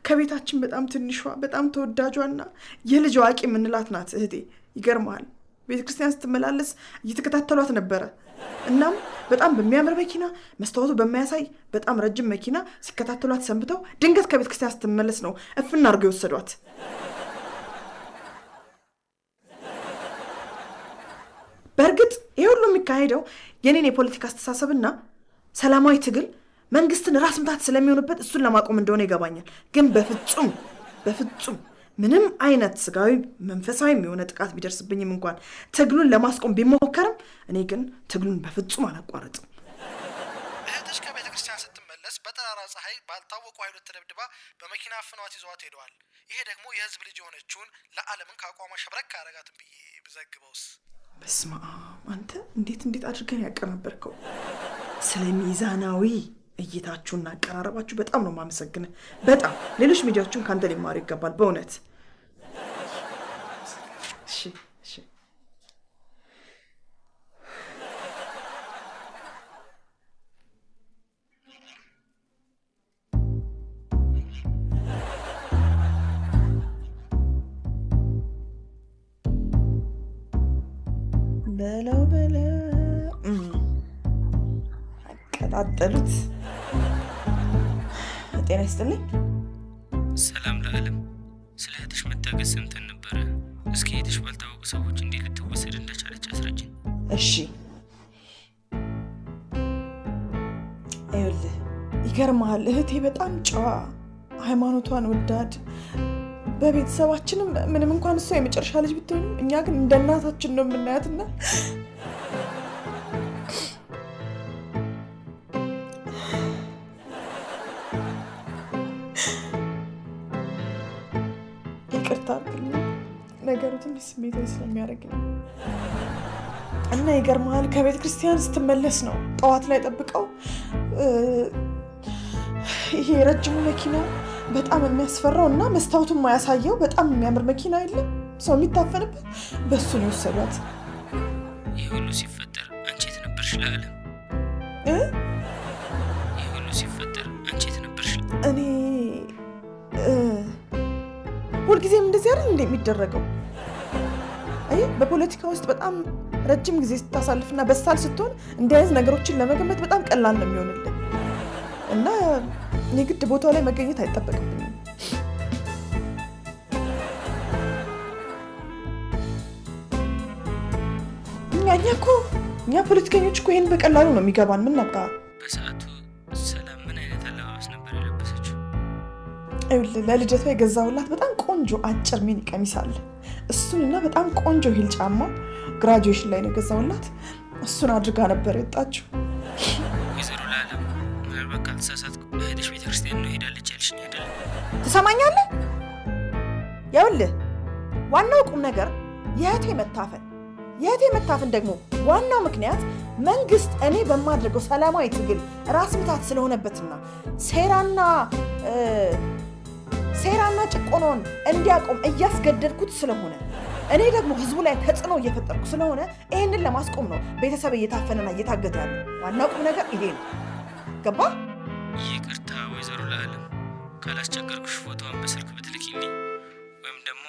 ከቤታችን በጣም ትንሿ በጣም ተወዳጇና የልጅ አዋቂ የምንላት ናት እህቴ። ይገርማል፣ ቤተክርስቲያን ስትመላለስ እየተከታተሏት ነበረ። እናም በጣም በሚያምር መኪና መስታወቱ በማያሳይ በጣም ረጅም መኪና ሲከታተሏት ሰንብተው ድንገት ከቤተክርስቲያን ስትመለስ ነው እፍና አድርገው የወሰዷት። በእርግጥ ይሄ ሁሉ የሚካሄደው የኔን የፖለቲካ አስተሳሰብና ሰላማዊ ትግል መንግስትን ራስ ምታት ስለሚሆንበት እሱን ለማቆም እንደሆነ ይገባኛል። ግን በፍጹም ምንም አይነት ስጋዊ መንፈሳዊ የሆነ ጥቃት ቢደርስብኝም እንኳን ትግሉን ለማስቆም ቢሞከርም እኔ ግን ትግሉን በፍጹም አላቋርጥም። እህትሽ ከቤተክርስቲያን ስትመለስ በጠራራ ፀሐይ ባልታወቁ ኃይሎች ተደብድባ በመኪና አፍኗት ይዘዋት ሄደዋል። ይሄ ደግሞ የህዝብ ልጅ የሆነችውን ለዓለምን ከአቋሟ ሸብረክ አረጋትን ብዬ ብዘግበውስ? በስመ አብ! አንተ እንዴት አድርገን ያቀናበርከው! ስለ ሚዛናዊ እይታችሁና አቀራረባችሁ በጣም ነው የማመሰግነው። በጣም ሌሎች ሚዲያዎችም ካንተ ሊማሩ ይገባል በእውነት። እሺ እሺ በለው አቀጣጠሉት። ጤና ይስጥልኝ። ሰላም ለዓለም። ስለ እህትሽ መታገስ ሰምተን ነበረ። እስኪ እህትሽ ባልታወቁ ሰዎች እንዴት ልትወሰድ እንደቻለች አስረጅኝ። እሺ ይኸውልህ፣ ይገርምሃል እህቴ በጣም ጨዋ፣ ሃይማኖቷን ወዳድ፣ በቤተሰባችንም ምንም እንኳን እሷ የመጨረሻ ልጅ ብትሆንም እኛ ግን እንደ እናታችን ነው የምናያትና ይቅርታ ነገሩ ትንሽ ስሜታዊ ስለሚያደርግ ነው። እና ይገርምሃል ከቤተ ክርስቲያን ስትመለስ ነው ጠዋት ላይ ጠብቀው ይሄ ረጅሙ መኪና በጣም የሚያስፈራው እና መስታወቱን ማያሳየው በጣም የሚያምር መኪና የለም ሰው የሚታፈንበት፣ በሱ ነው የወሰዷት። ይህ ሁሉ ሲፈጠር አንቺ የት ነበርሽ ለዓለም? ይህ ሁሉ ሲፈጠር አንቺ የት ነበርሽ? እኔ ሁልጊዜም እንደዚህ አይደል እንደሚደረገው? አይ በፖለቲካ ውስጥ በጣም ረጅም ጊዜ ስታሳልፍና በሳል ስትሆን እንዲህ አይነት ነገሮችን ለመገመት በጣም ቀላል ነው የሚሆንልህ እና የግድ ቦታው ላይ መገኘት አይጠበቅብኝም። እኛ ፖለቲከኞች እኮ ይሄን በቀላሉ ነው የሚገባን። ምን ነካ? በሰዓቱ ሰላም ምን አይነት አለባበስ ነበር የለበሰችው? ለልደቷ የገዛሁላት በጣም ቆንጆ አጭር ሚኒ ቀሚስ አለ። እሱንና በጣም ቆንጆ ሂል ጫማ ግራጁዌሽን ላይ ነው የገዛሁላት። እሱን አድርጋ ነበር የወጣችው። ወይዘሮ ለዓለም ምናልባት ካልተሳሳትኩ እህትሽ ቤተክርስቲያን ነው ሄዳለች ያልሽኝ አይደል? ትሰማኛለህ? ይኸውልህ ዋናው ቁም ነገር የእህቴ መታፈን ደግሞ ዋናው ምክንያት መንግስት እኔ በማድረገው ሰላማዊ ትግል ራስ ምታት ስለሆነበትና ሴራና ጭቆናውን እንዲያቆም እያስገደድኩት ስለሆነ እኔ ደግሞ ህዝቡ ላይ ተጽዕኖ እየፈጠርኩ ስለሆነ ይሄንን ለማስቆም ነው ቤተሰብ እየታፈነና እየታገተ ያለ። ዋናው ቁም ነገር ይሄ ነው። ገባ? ይቅርታ ወይዘሮ ለዓለም ካላስቸገርኩሽ ፎቶዋን በስልክ ብትልኪልኝ ወይም ደግሞ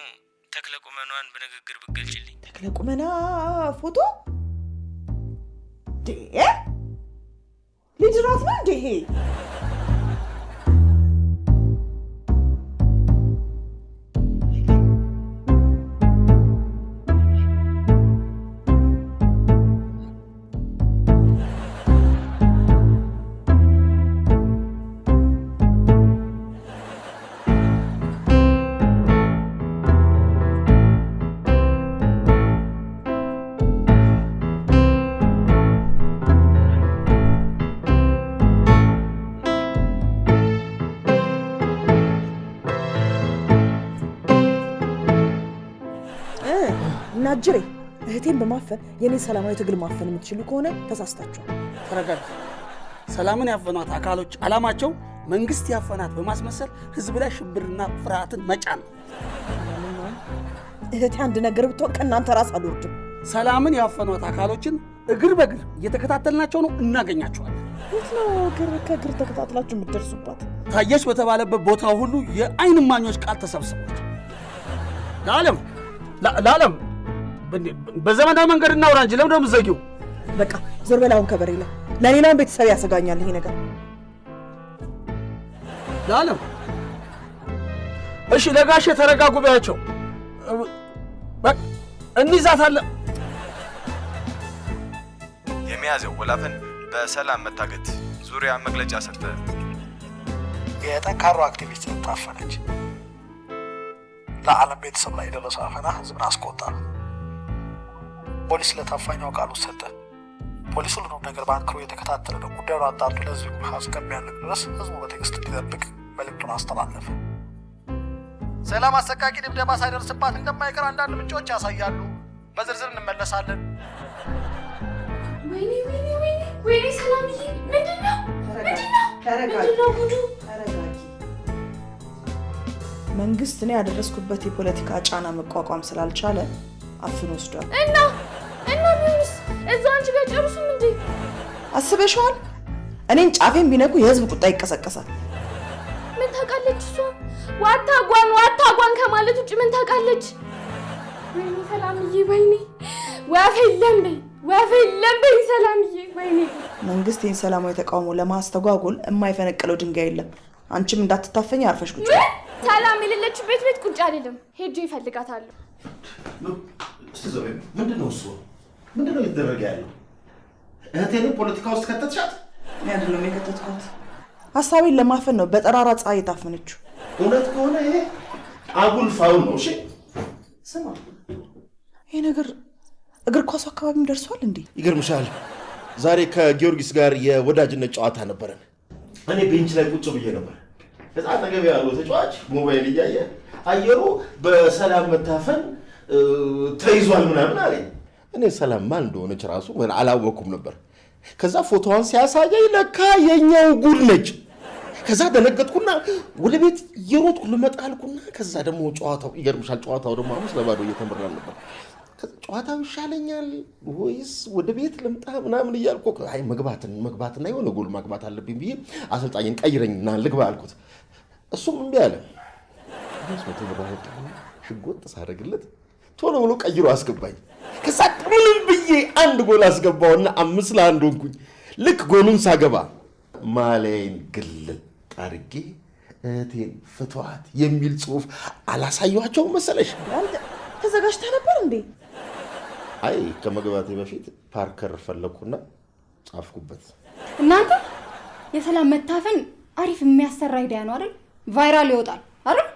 ተክለ ቁመኗን በንግግር ብትገልጪልኝ። ተክለ ቁመና ፎቶ ልጅራት ነው እንዴ ይሄ? ናጅሬ እህቴን በማፈን የኔ ሰላማዊ ትግል ማፈን የምትችሉ ከሆነ ተሳስታችኋል። ተረጋጋ። ሰላምን ያፈኗት አካሎች ዓላማቸው መንግስት ያፈናት በማስመሰል ህዝብ ላይ ሽብርና ፍርሃትን መጫን ነው። እህቴ አንድ ነገር ብትሆን ከእናንተ ራስ አልወርድም። ሰላምን ያፈኗት አካሎችን እግር በእግር እየተከታተልናቸው ነው፣ እናገኛቸዋለን። የት ነው እግር ከእግር ተከታትላችሁ የምትደርሱባት? ታየች በተባለበት ቦታ ሁሉ የአይን እማኞች ቃል ተሰብስቧል። ለዓለም በዘመናዊ መንገድ እናውራ እንጂ ለምን ነው የምትዘጊው? በቃ ዞር በል አሁን ከበሬ ላይ ለሌላም ቤተሰብ ያሰጋኛል ይሄ ነገር። ለዓለም እሺ ለጋሼ ተረጋጉ በያቸው። እንይዛታለን። የሚያዘው ወላፈን በሰላም መታገት ዙሪያ መግለጫ ሰጠ። የጠንካራ አክቲቪስት ታፈነች። ለዓለም ቤተሰብ ላይ የደረሰ አፈና ህዝብን አስቆጣ። ፖሊስ ለታፋኛው ቃሉ ሰጠ። ፖሊስ ሁሉንም ነገር በአንክሮ የተከታተለ ነው። ጉዳዩን አጣርቶ ለህዝቡ እስከሚያልቅ ድረስ ህዝቡ በትዕግስት እንዲጠብቅ መልእክቱን አስተላለፈ። ሰላም አሰቃቂ ድብደባ ሳይደርስባት እንደማይቀር አንዳንድ ምንጮች ያሳያሉ። በዝርዝር እንመለሳለን። ወይኔ ሰላምዬ፣ ምንድን ነው? መንግስት እኔ ያደረስኩበት የፖለቲካ ጫና መቋቋም ስላልቻለ አፍኖ ወስዷል። እና ቢሆንስ እዛው አንቺ ጋር ጨርሱም እንዴ? አስበሽዋል? እኔን ጫፌን ቢነኩ የህዝብ ቁጣ ይቀሰቀሳል። ምን ታውቃለች እሷ? ዋታጓን ከማለት ውጭ ምን ታውቃለች? ወይኔ ሰላምዬ፣ ወይኔ ወፍ የለም በይ ሰላምዬ፣ ወይኔ። መንግስት ይህን ሰላማዊ ተቃውሞ ለማስተጓጎል የማይፈነቅለው ድንጋይ የለም። አንቺም እንዳትታፈኝ አርፈሽ ቁጭ። ሰላም የሌለችበት ቤት ቁጭ አይደለም፣ ሄጄ እፈልጋታለሁ። ምንድነው እሱ? ምንድነው እየተደረገ ያለው? እህቴን ፖለቲካ ውስጥ ከተትሻት? እኔ አይደለም የከተትኳት፣ ሀሳቤን ለማፈን ነው በጠራራ ፀሐይ የታፈነችው። እውነት ከሆነ ይሄ አጉል ፋውል ነው። እሺ ስማ፣ ይሄ ነገር እግር ኳሱ አካባቢም ደርሷል እንዴ? ይገርምሻል፣ ዛሬ ከጊዮርጊስ ጋር የወዳጅነት ጨዋታ ነበረን። እኔ ቤንች ላይ ቁጭ ብዬ ነበር። እዛ አጠገብ ያለው ተጫዋች ሞባይል እያየ አየሩ በሰላም መታፈን ተይዟል ምናምን አለኝ። እኔ ሰላም ማን እንደሆነች ራሱ አላወኩም ነበር። ከዛ ፎቶዋን ሲያሳየኝ ለካ የኛው ጉድ ነች። ከዛ ደነገጥኩና ወደ ቤት እየሮጥኩ ልመጣ አልኩና ከዛ ደግሞ ጨዋታው ይገርምሻል፣ ጨዋታው ደግሞ 5-0 እየተመራን ነበር። ጨዋታው ይሻለኛል ወይስ ወደ ቤት ልምጣ ምናምን እያልኩ አይ መግባትና የሆነ ጎል ማግባት አለብኝ ብዬ አሰልጣኝን ቀይረኝና ልግባ አልኩት። እሱም እምቢ አለ። 500 ብር አወጣሁና ሽጎጥ ሳደርግለት ቶሎ ብሎ ቀይሮ አስገባኝ። ከዛ ምንም ብዬ አንድ ጎል አስገባውና 5-1 ሆንኩኝ። ልክ ጎሉን ሳገባ ማሊያዬን ግልጥ አድርጌ እህቴን ፍቷት የሚል ጽሑፍ አላሳየኋቸውም መሰለሽ? ተዘጋጅተህ ነበር እንዴ? አይ ከመግባቴ በፊት ፓርከር ፈለኩና ጻፍኩበት። እናንተ የሰላም መታፈን አሪፍ የሚያሰራ አይዲያ ነው አይደል? ቫይራል ይወጣል አይደል?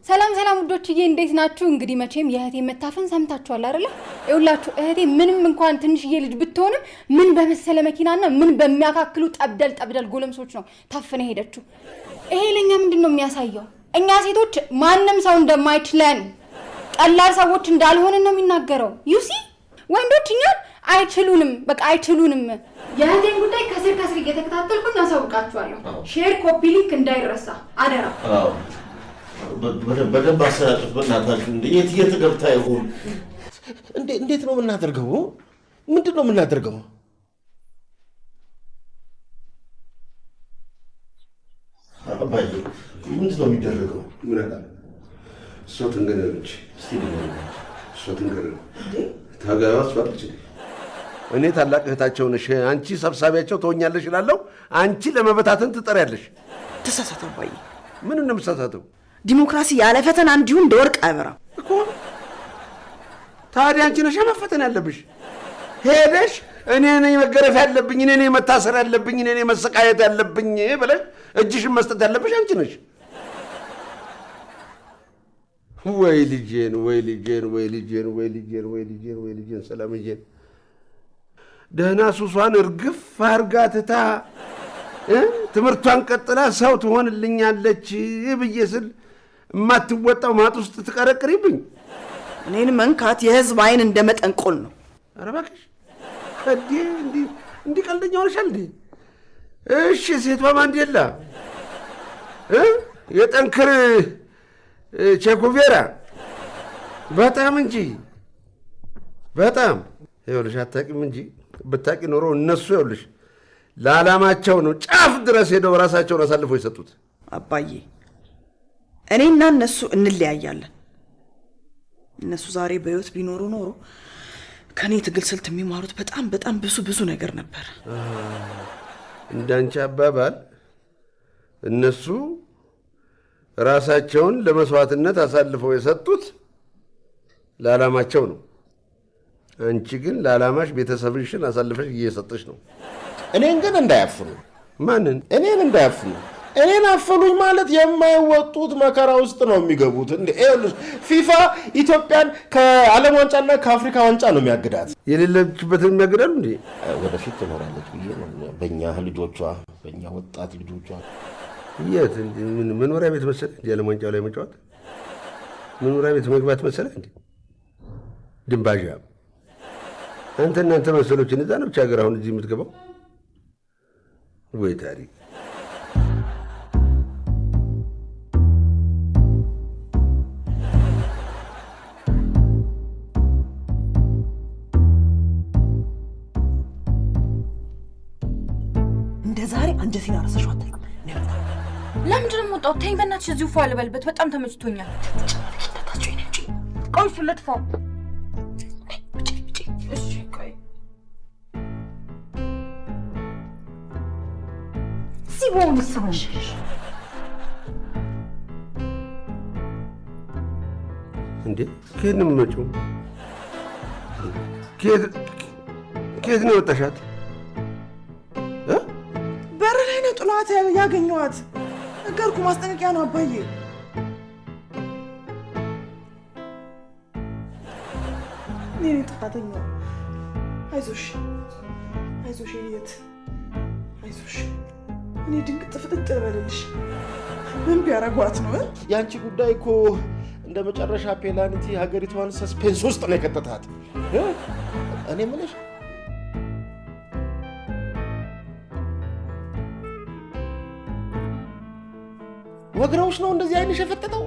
ሰላም ውዶችዬ፣ እንዴት ናችሁ? እንግዲህ መቼም የእህቴ መታፈን ሰምታችኋል አይደል? ይኸውላችሁ እህቴ ምንም እንኳን ትንሽዬ ልጅ ብትሆንም ምን በመሰለ መኪናና ምን በሚያካክሉ ጠብደል ጎለምሶች ነው ታፍነ ሄደችው። ይሄ ለኛ ምንድነው የሚያሳየው? እኛ ሴቶች ማንም ሰው እንደማይችለን ቀላል ሰዎች እንዳልሆንን ነው የሚናገረው። ዩሲ ወንዶች እኛን አይችሉንም፣ በቃ አይችሉንም። የእህቴን ጉዳይ ከስር እየተከታተልኩኝ አሳውቃችኋለሁ። ሼር፣ ኮፒ ሊንክ እንዳይረሳ አደራ። በደንብ አሰራጭት በእናታችሁ። የት ገብታ ይሆን? እንዴት ነው የምናደርገው? ምንድን ነው የምናደርገው? አባዬ ምንድን ነው የሚደረገው? ምን አለ እሷ ትንገረች። እስቲ እሷ ትንገረች። ታጋዋስ ባልች እኔ ታላቅ እህታቸው ነሽ፣ አንቺ ሰብሳቢያቸው ትሆኛለሽ እላለሁ። አንቺ ለመበታተን ትጠሪያለሽ። ተሳሳተ አባዬ። ምን ነው የምትሳሳተው? ዲሞክራሲ ያለ ፈተና እንዲሁ እንደ ወርቅ አይበራም እኮ። ታዲያ አንቺ ነሽ መፈተን ያለብሽ። ሄደሽ እኔ ነኝ መገረፍ ያለብኝ፣ እኔ ነኝ መታሰር ያለብኝ፣ እኔ ነኝ መሰቃየት ያለብኝ ብለሽ እጅሽን መስጠት ያለብሽ አንቺ ነሽ። ወይ ልጄን ሰላምዬን ደህና ሱሷን እርግፍ አርጋ ትታ ትምህርቷን ቀጥላ ሰው ትሆንልኛለች ብዬ ስል የማትወጣው ማጥ ውስጥ ትቀረቅሪብኝ። እኔን መንካት የህዝብ አይን እንደመጠንቆል ነው። ኧረ እባክሽ እንዲህ ቀልደኛ ሆነሻል እንዴ? እሺ ሴቷ ማንዴላ የጠንክር ቼኩቬራ በጣም እንጂ በጣም ይኸውልሽ፣ አታውቂም እንጂ ብታውቂ ኖሮ እነሱ ይኸውልሽ ለዓላማቸው ነው ጫፍ ድረስ ሄደው ራሳቸውን አሳልፈው የሰጡት። አባዬ እኔና እነሱ እንለያያለን። እነሱ ዛሬ በህይወት ቢኖሩ ኖሮ ከኔ ትግል ስልት የሚማሩት በጣም ብዙ ነገር ነበር። እንዳንቺ አባባል እነሱ ራሳቸውን ለመስዋዕትነት አሳልፈው የሰጡት ለዓላማቸው ነው። አንቺ ግን ለዓላማሽ ቤተሰብሽን አሳልፈሽ እየሰጠሽ ነው። እኔን ግን እንዳያፍኑ። ማንን? እኔን እንዳያፍኑ። እኔን አፈኑኝ ማለት የማይወጡት መከራ ውስጥ ነው የሚገቡት። ፊፋ ኢትዮጵያን ከዓለም ዋንጫና ከአፍሪካ ዋንጫ ነው የሚያግዳት። የሌለችበትን የሚያግዳሉ እንዴ? ወደፊት ትኖራለች ብዬ ነው። በእኛ ልጆቿ፣ በእኛ ወጣት ልጆቿ። የት መኖሪያ ቤት መሰለ እንዲ ዓለም ዋንጫው ላይ መጫወት? መኖሪያ ቤት መግባት መሰለ እንዲ? ድንባዣ እናንተ መሰሎችን እዛ ነው ብቻ ሀገር አሁን እዚህ የምትገባው ወይ ታሪክ እንደ ዛሬ አንጀቴን አረሰሽው አታውቅም። ለምንድን ነው የምወጣው? ተይኝ በእናትሽ፣ እዚሁ ፏ ልበልበት። በጣም ተመችቶኛል። ቆይ እሱን ልጥፋው። እሺ ቆይ ሲቦን ሲቦን እንዴ ከየት ነው የምመጪው? ከየት ነው የወጣሻት? በር ላይ ነው ጥሏት ያገኘኋት። ነገርኩ፣ ማስጠንቀቂያ ነው አባዬ። እኔ ነኝ ጥፋተኛዋ። አይዞሽ አይዞሽ የት አይዞሽ። እኔ ድንግጥ ፍጥጥ ልበልልሽ። ምን ቢያረጓት ነው? የአንቺ ጉዳይ እኮ እንደ መጨረሻ ፔናልቲ ሀገሪቷን ሰስፔንስ ውስጥ ነው የከተታት። እኔ የምልሽ ወግረውሽ ነው እንደዚህ አይንሽ የፈጠጠው?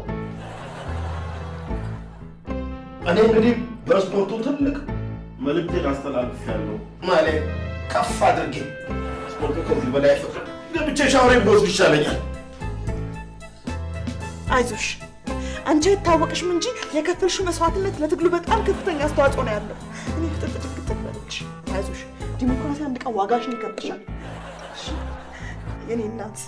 እኔ እንግዲህ በስፖርቱ ትልቅ መልእክቴን አስተላልፌያለሁ። ማለት ከፍ አድርጌ ስፖርቱ ከዚህ በላይ አይፈቅድም። ገብቼ ሻወሬን ብወስድ ይሻለኛል። አይዞሽ አንቺ አይታወቅሽም እንጂ የከፈልሽው መስዋዕትነት ለትግሉ በጣም ከፍተኛ አስተዋጽኦ ነው ያለው። እኔ ፍጥጥ ድንግጥ ልበልልሽ። አይዞሽ ዲሞክራሲ አንድ ቀን ዋጋሽን ይከፍልሻል። የኔ እናት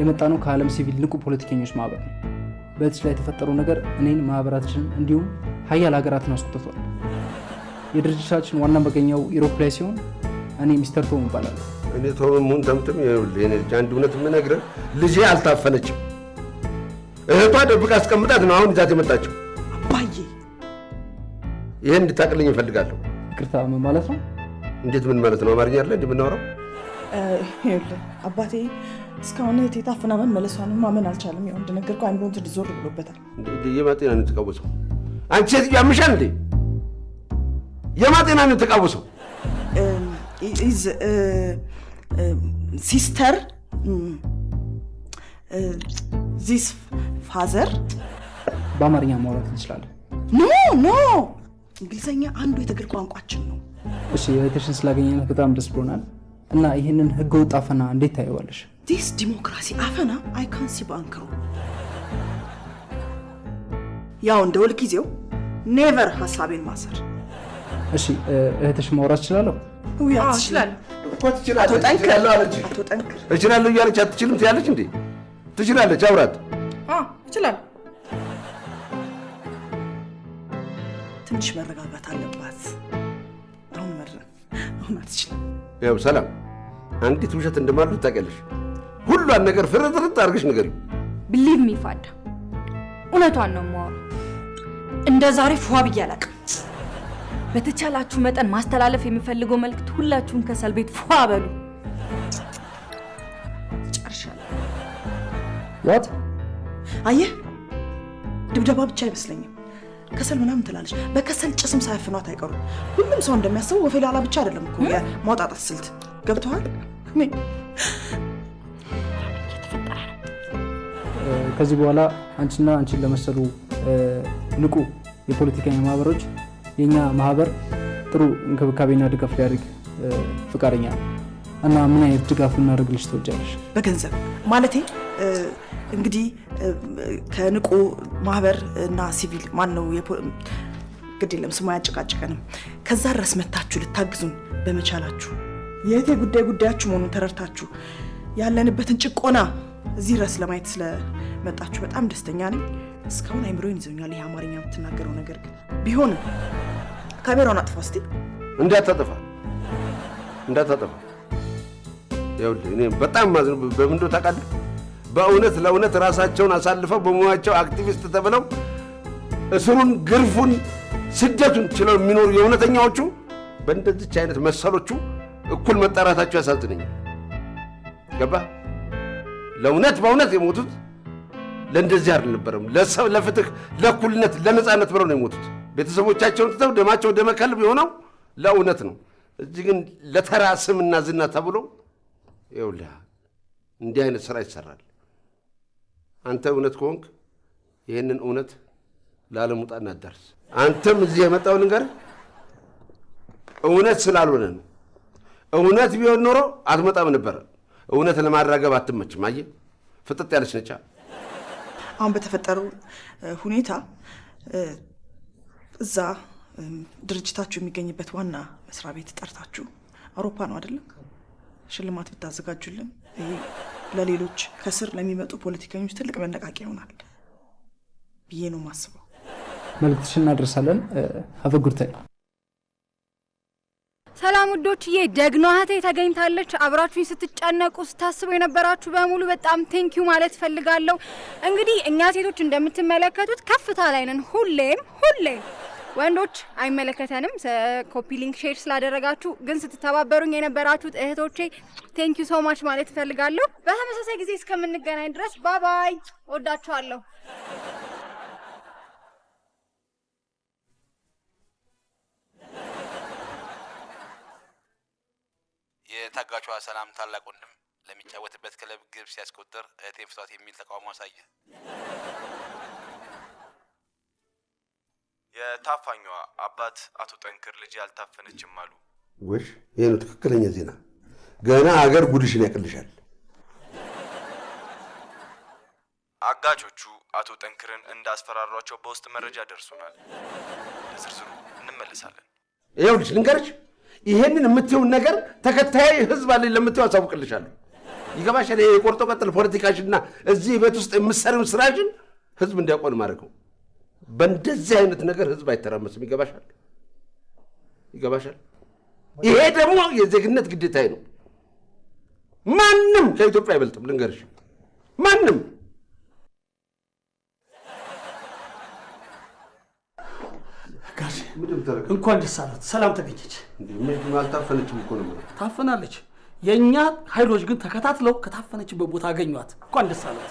የመጣነው ከዓለም ሲቪል ንቁ ፖለቲከኞች ማህበር ነው። በዚህ ላይ የተፈጠረው ነገር እኔን ማህበራችን እንዲሁም ሀያል ሀገራትን አስቆጥቷል። የድርጅታችን ዋና መገኛው ኢሮፕ ላይ ሲሆን እኔ ሚስተር ቶም እባላለሁ። እኔ ቶም ሙን ተምትም ይኸውልህ አንድ እውነት የምነግርህ ልጄ አልታፈነችም። እህቷ ደብቃ አስቀምጣት ነው አሁን ይዛት የመጣችው። አባዬ ይሄን እንድታቅልኝ እፈልጋለሁ። ይቅርታ ምን ማለት ነው? እንዴት ምን ማለት ነው? አማርኛ አይደል እንደምናወራው? ይኸውልህ አባቴ እስካሁን እህቴ ታፍና መመለሷን ማመን አልቻለም። ያው እንደነገርኩህ አይምሮን ትንሽ ዞር ብሎበታል። የማጤና ነው የተቃወሰው? አንቺ ሴትዮ ያምሻል እንዴ? የማጤና ነው የተቃወሰው? ሲስተር ዚስ ፋዘር። በአማርኛ ማውራት እንችላለን? ኖ ኖ፣ እንግሊዝኛ አንዱ የትግል ቋንቋችን ነው። እሺ እህትሽን ስላገኘናት በጣም ደስ ብሎናል። እና ይህንን ህገወጥ አፈና እንዴት ታየዋለሽ? ዲስ ዲሞክራሲ አፈና አይ ካን ሲ ባንክሮ። ያው እንደ ሁል ጊዜው ኔቨር ሀሳቤን ማሰር። እሺ እህትሽ ማውራት ትችላለሁ? ትችላለህ እኮ ትችላለህ። እችላለሁ አለች። አቶ ጠንክር እችላለሁ እያለች አትችልም ትያለች እንዴ? ትችላለች። አውራት። እችላለሁ። ትንሽ መረጋጋት አለባት። አሁን አትችልም። ያው ሰላም፣ አንዲት ውሸት እንደማለት ታውቂያለሽ። ሁሏን ነገር ፍርጥርጥ አድርገሽ ንገሪው። ብሊቭ ሚ ፋዳ፣ እውነቷን ነው የማወራው። እንደ ዛሬ ፏ ብዬ አላውቅም። በተቻላችሁ መጠን ማስተላለፍ የሚፈልገው መልእክት ሁላችሁም ከሰል ቤት ፏ በሉ። ጨርሻለሁ። ዋት? አየህ፣ ድብደባ ብቻ አይመስለኝም። ከሰል ምናምን ትላለች። በከሰል ጭስም ሳያፍኗት አይቀሩም። ሁሉም ሰው እንደሚያስበው ወፌላላ ብቻ አይደለም እኮ የማውጣጣት ስልት። ገብቶሃል? ከዚህ በኋላ አንቺና አንቺን ለመሰሉ ንቁ የፖለቲከኛ ማህበሮች የኛ ማህበር ጥሩ እንክብካቤና ድጋፍ ሊያደርግ ፍቃደኛ ነው። እና ምን አይነት ድጋፍ እናደርግልሽ ትወጃለሽ? በገንዘብ ማለቴ እንግዲህ ከንቁ ማህበር እና ሲቪል ማን ነው ግድ የለም ስሙ አያጨቃጭቀንም። ከዛ ድረስ መታችሁ ልታግዙን በመቻላችሁ የእህቴ ጉዳያችሁ መሆኑን ተረድታችሁ ያለንበትን ጭቆና እዚህ ድረስ ለማየት ስለመጣችሁ በጣም ደስተኛ ነኝ። እስካሁን አይምሮዬን ይዞኛል ይሄ አማርኛ የምትናገረው ነገር ግን ቢሆንም ካሜራውን አጥፋ እስቲ። እንዳታጠፋ። ይኸውልህ እኔ በጣም ማዝነው በምን እንደው ታውቃለህ? በእውነት ለእውነት ራሳቸውን አሳልፈው በሙያቸው አክቲቪስት ተብለው እስሩን፣ ግርፉን፣ ስደቱን ችለው የሚኖሩ የእውነተኛዎቹ በእንደዚች አይነት መሰሎቹ እኩል መጣራታቸው ያሳዝነኛል። ገባ? ለእውነት በእውነት የሞቱት ለእንደዚህ አልነበረም። ለፍትህ፣ ለእኩልነት፣ ለነፃነት ብለው ነው የሞቱት። ቤተሰቦቻቸውን ትተው ደማቸው ደመ ከልብ የሆነው ለእውነት ነው። እዚህ ግን ለተራ ስምና ዝና ተብሎ ይኸውልህ እንዲህ አይነት ስራ ይሰራል። አንተ እውነት ከሆንክ ይህንን እውነት ለዓለም ውጣ እናዳርስ። አንተም እዚህ የመጣው ልንገርህ እውነት ስላልሆነ ነው። እውነት ቢሆን ኖሮ አትመጣም ነበር። እውነት ለማራገብ አትመችም። አየህ ፍጥጥ ያለች ነቻ። አሁን በተፈጠረው ሁኔታ እዛ ድርጅታችሁ የሚገኝበት ዋና መስሪያ ቤት ጠርታችሁ አውሮፓ ነው አይደለም ሽልማት ብታዘጋጁልን ይሄ ለሌሎች ከስር ለሚመጡ ፖለቲከኞች ትልቅ መነቃቂያ ይሆናል ብዬ ነው የማስበው። መልእክትሽን እናደርሳለን። አፈጉርታይ ሰላም ውዶችዬ፣ ደግኖ እህቴ ተገኝታለች። አብራችሁኝ ስትጨነቁ ስታስቡ የነበራችሁ በሙሉ በጣም ቴንኪዩ ማለት ፈልጋለሁ። እንግዲህ እኛ ሴቶች እንደምትመለከቱት ከፍታ ላይ ነን። ሁሌም ወንዶች አይመለከተንም። ኮፒ ሊንክ ሼር ስላደረጋችሁ ግን ስትተባበሩኝ የነበራችሁት እህቶቼ ቴንኪዩ ሶ ማች ማለት ፈልጋለሁ። በተመሳሳይ ጊዜ እስከምንገናኝ ድረስ ባባይ፣ ወዳችኋለሁ። የታጋቿ ሰላም ታላቅ ወንድም ለሚጫወትበት ክለብ ግብ ሲያስቆጥር እህቴን ፍቷት የሚል ተቃውሞ አሳየ። የታፋኟ አባት አቶ ጠንክር ልጅ አልታፈነችም አሉ። ወሽ ይሄ ነው ትክክለኛ ዜና። ገና ሀገር ጉድሽን ያቅልሻል። አጋቾቹ አቶ ጠንክርን እንዳስፈራሯቸው በውስጥ መረጃ ደርሶናል። ለዝርዝሩ እንመለሳለን። ይኸውልሽ ልንገርሽ፣ ይሄንን የምትይውን ነገር ተከታይ ህዝብ አለኝ ለምትይው አሳውቅልሻለሁ። ይገባሻል? ይሄ የቆርጦ ቀጥል ፖለቲካሽንና እዚህ ቤት ውስጥ የምትሰሪውን ስራሽን ህዝብ እንዲያውቀው ማድረገው። በእንደዚህ አይነት ነገር ህዝብ አይተራመስም። ይገባሻል? ይሄ ደግሞ የዜግነት ግዴታዬ ነው። ማንም ከኢትዮጵያ አይበልጥም። ልንገርሽ፣ ማንም ጋሽ እንኳን ደስ አለት። ሰላም ተገኘች። አልታፈነችም እኮ ነው። ታፈናለች። የእኛ ኃይሎች ግን ተከታትለው ከታፈነችበት ቦታ አገኟት። እንኳን ደስ አለት።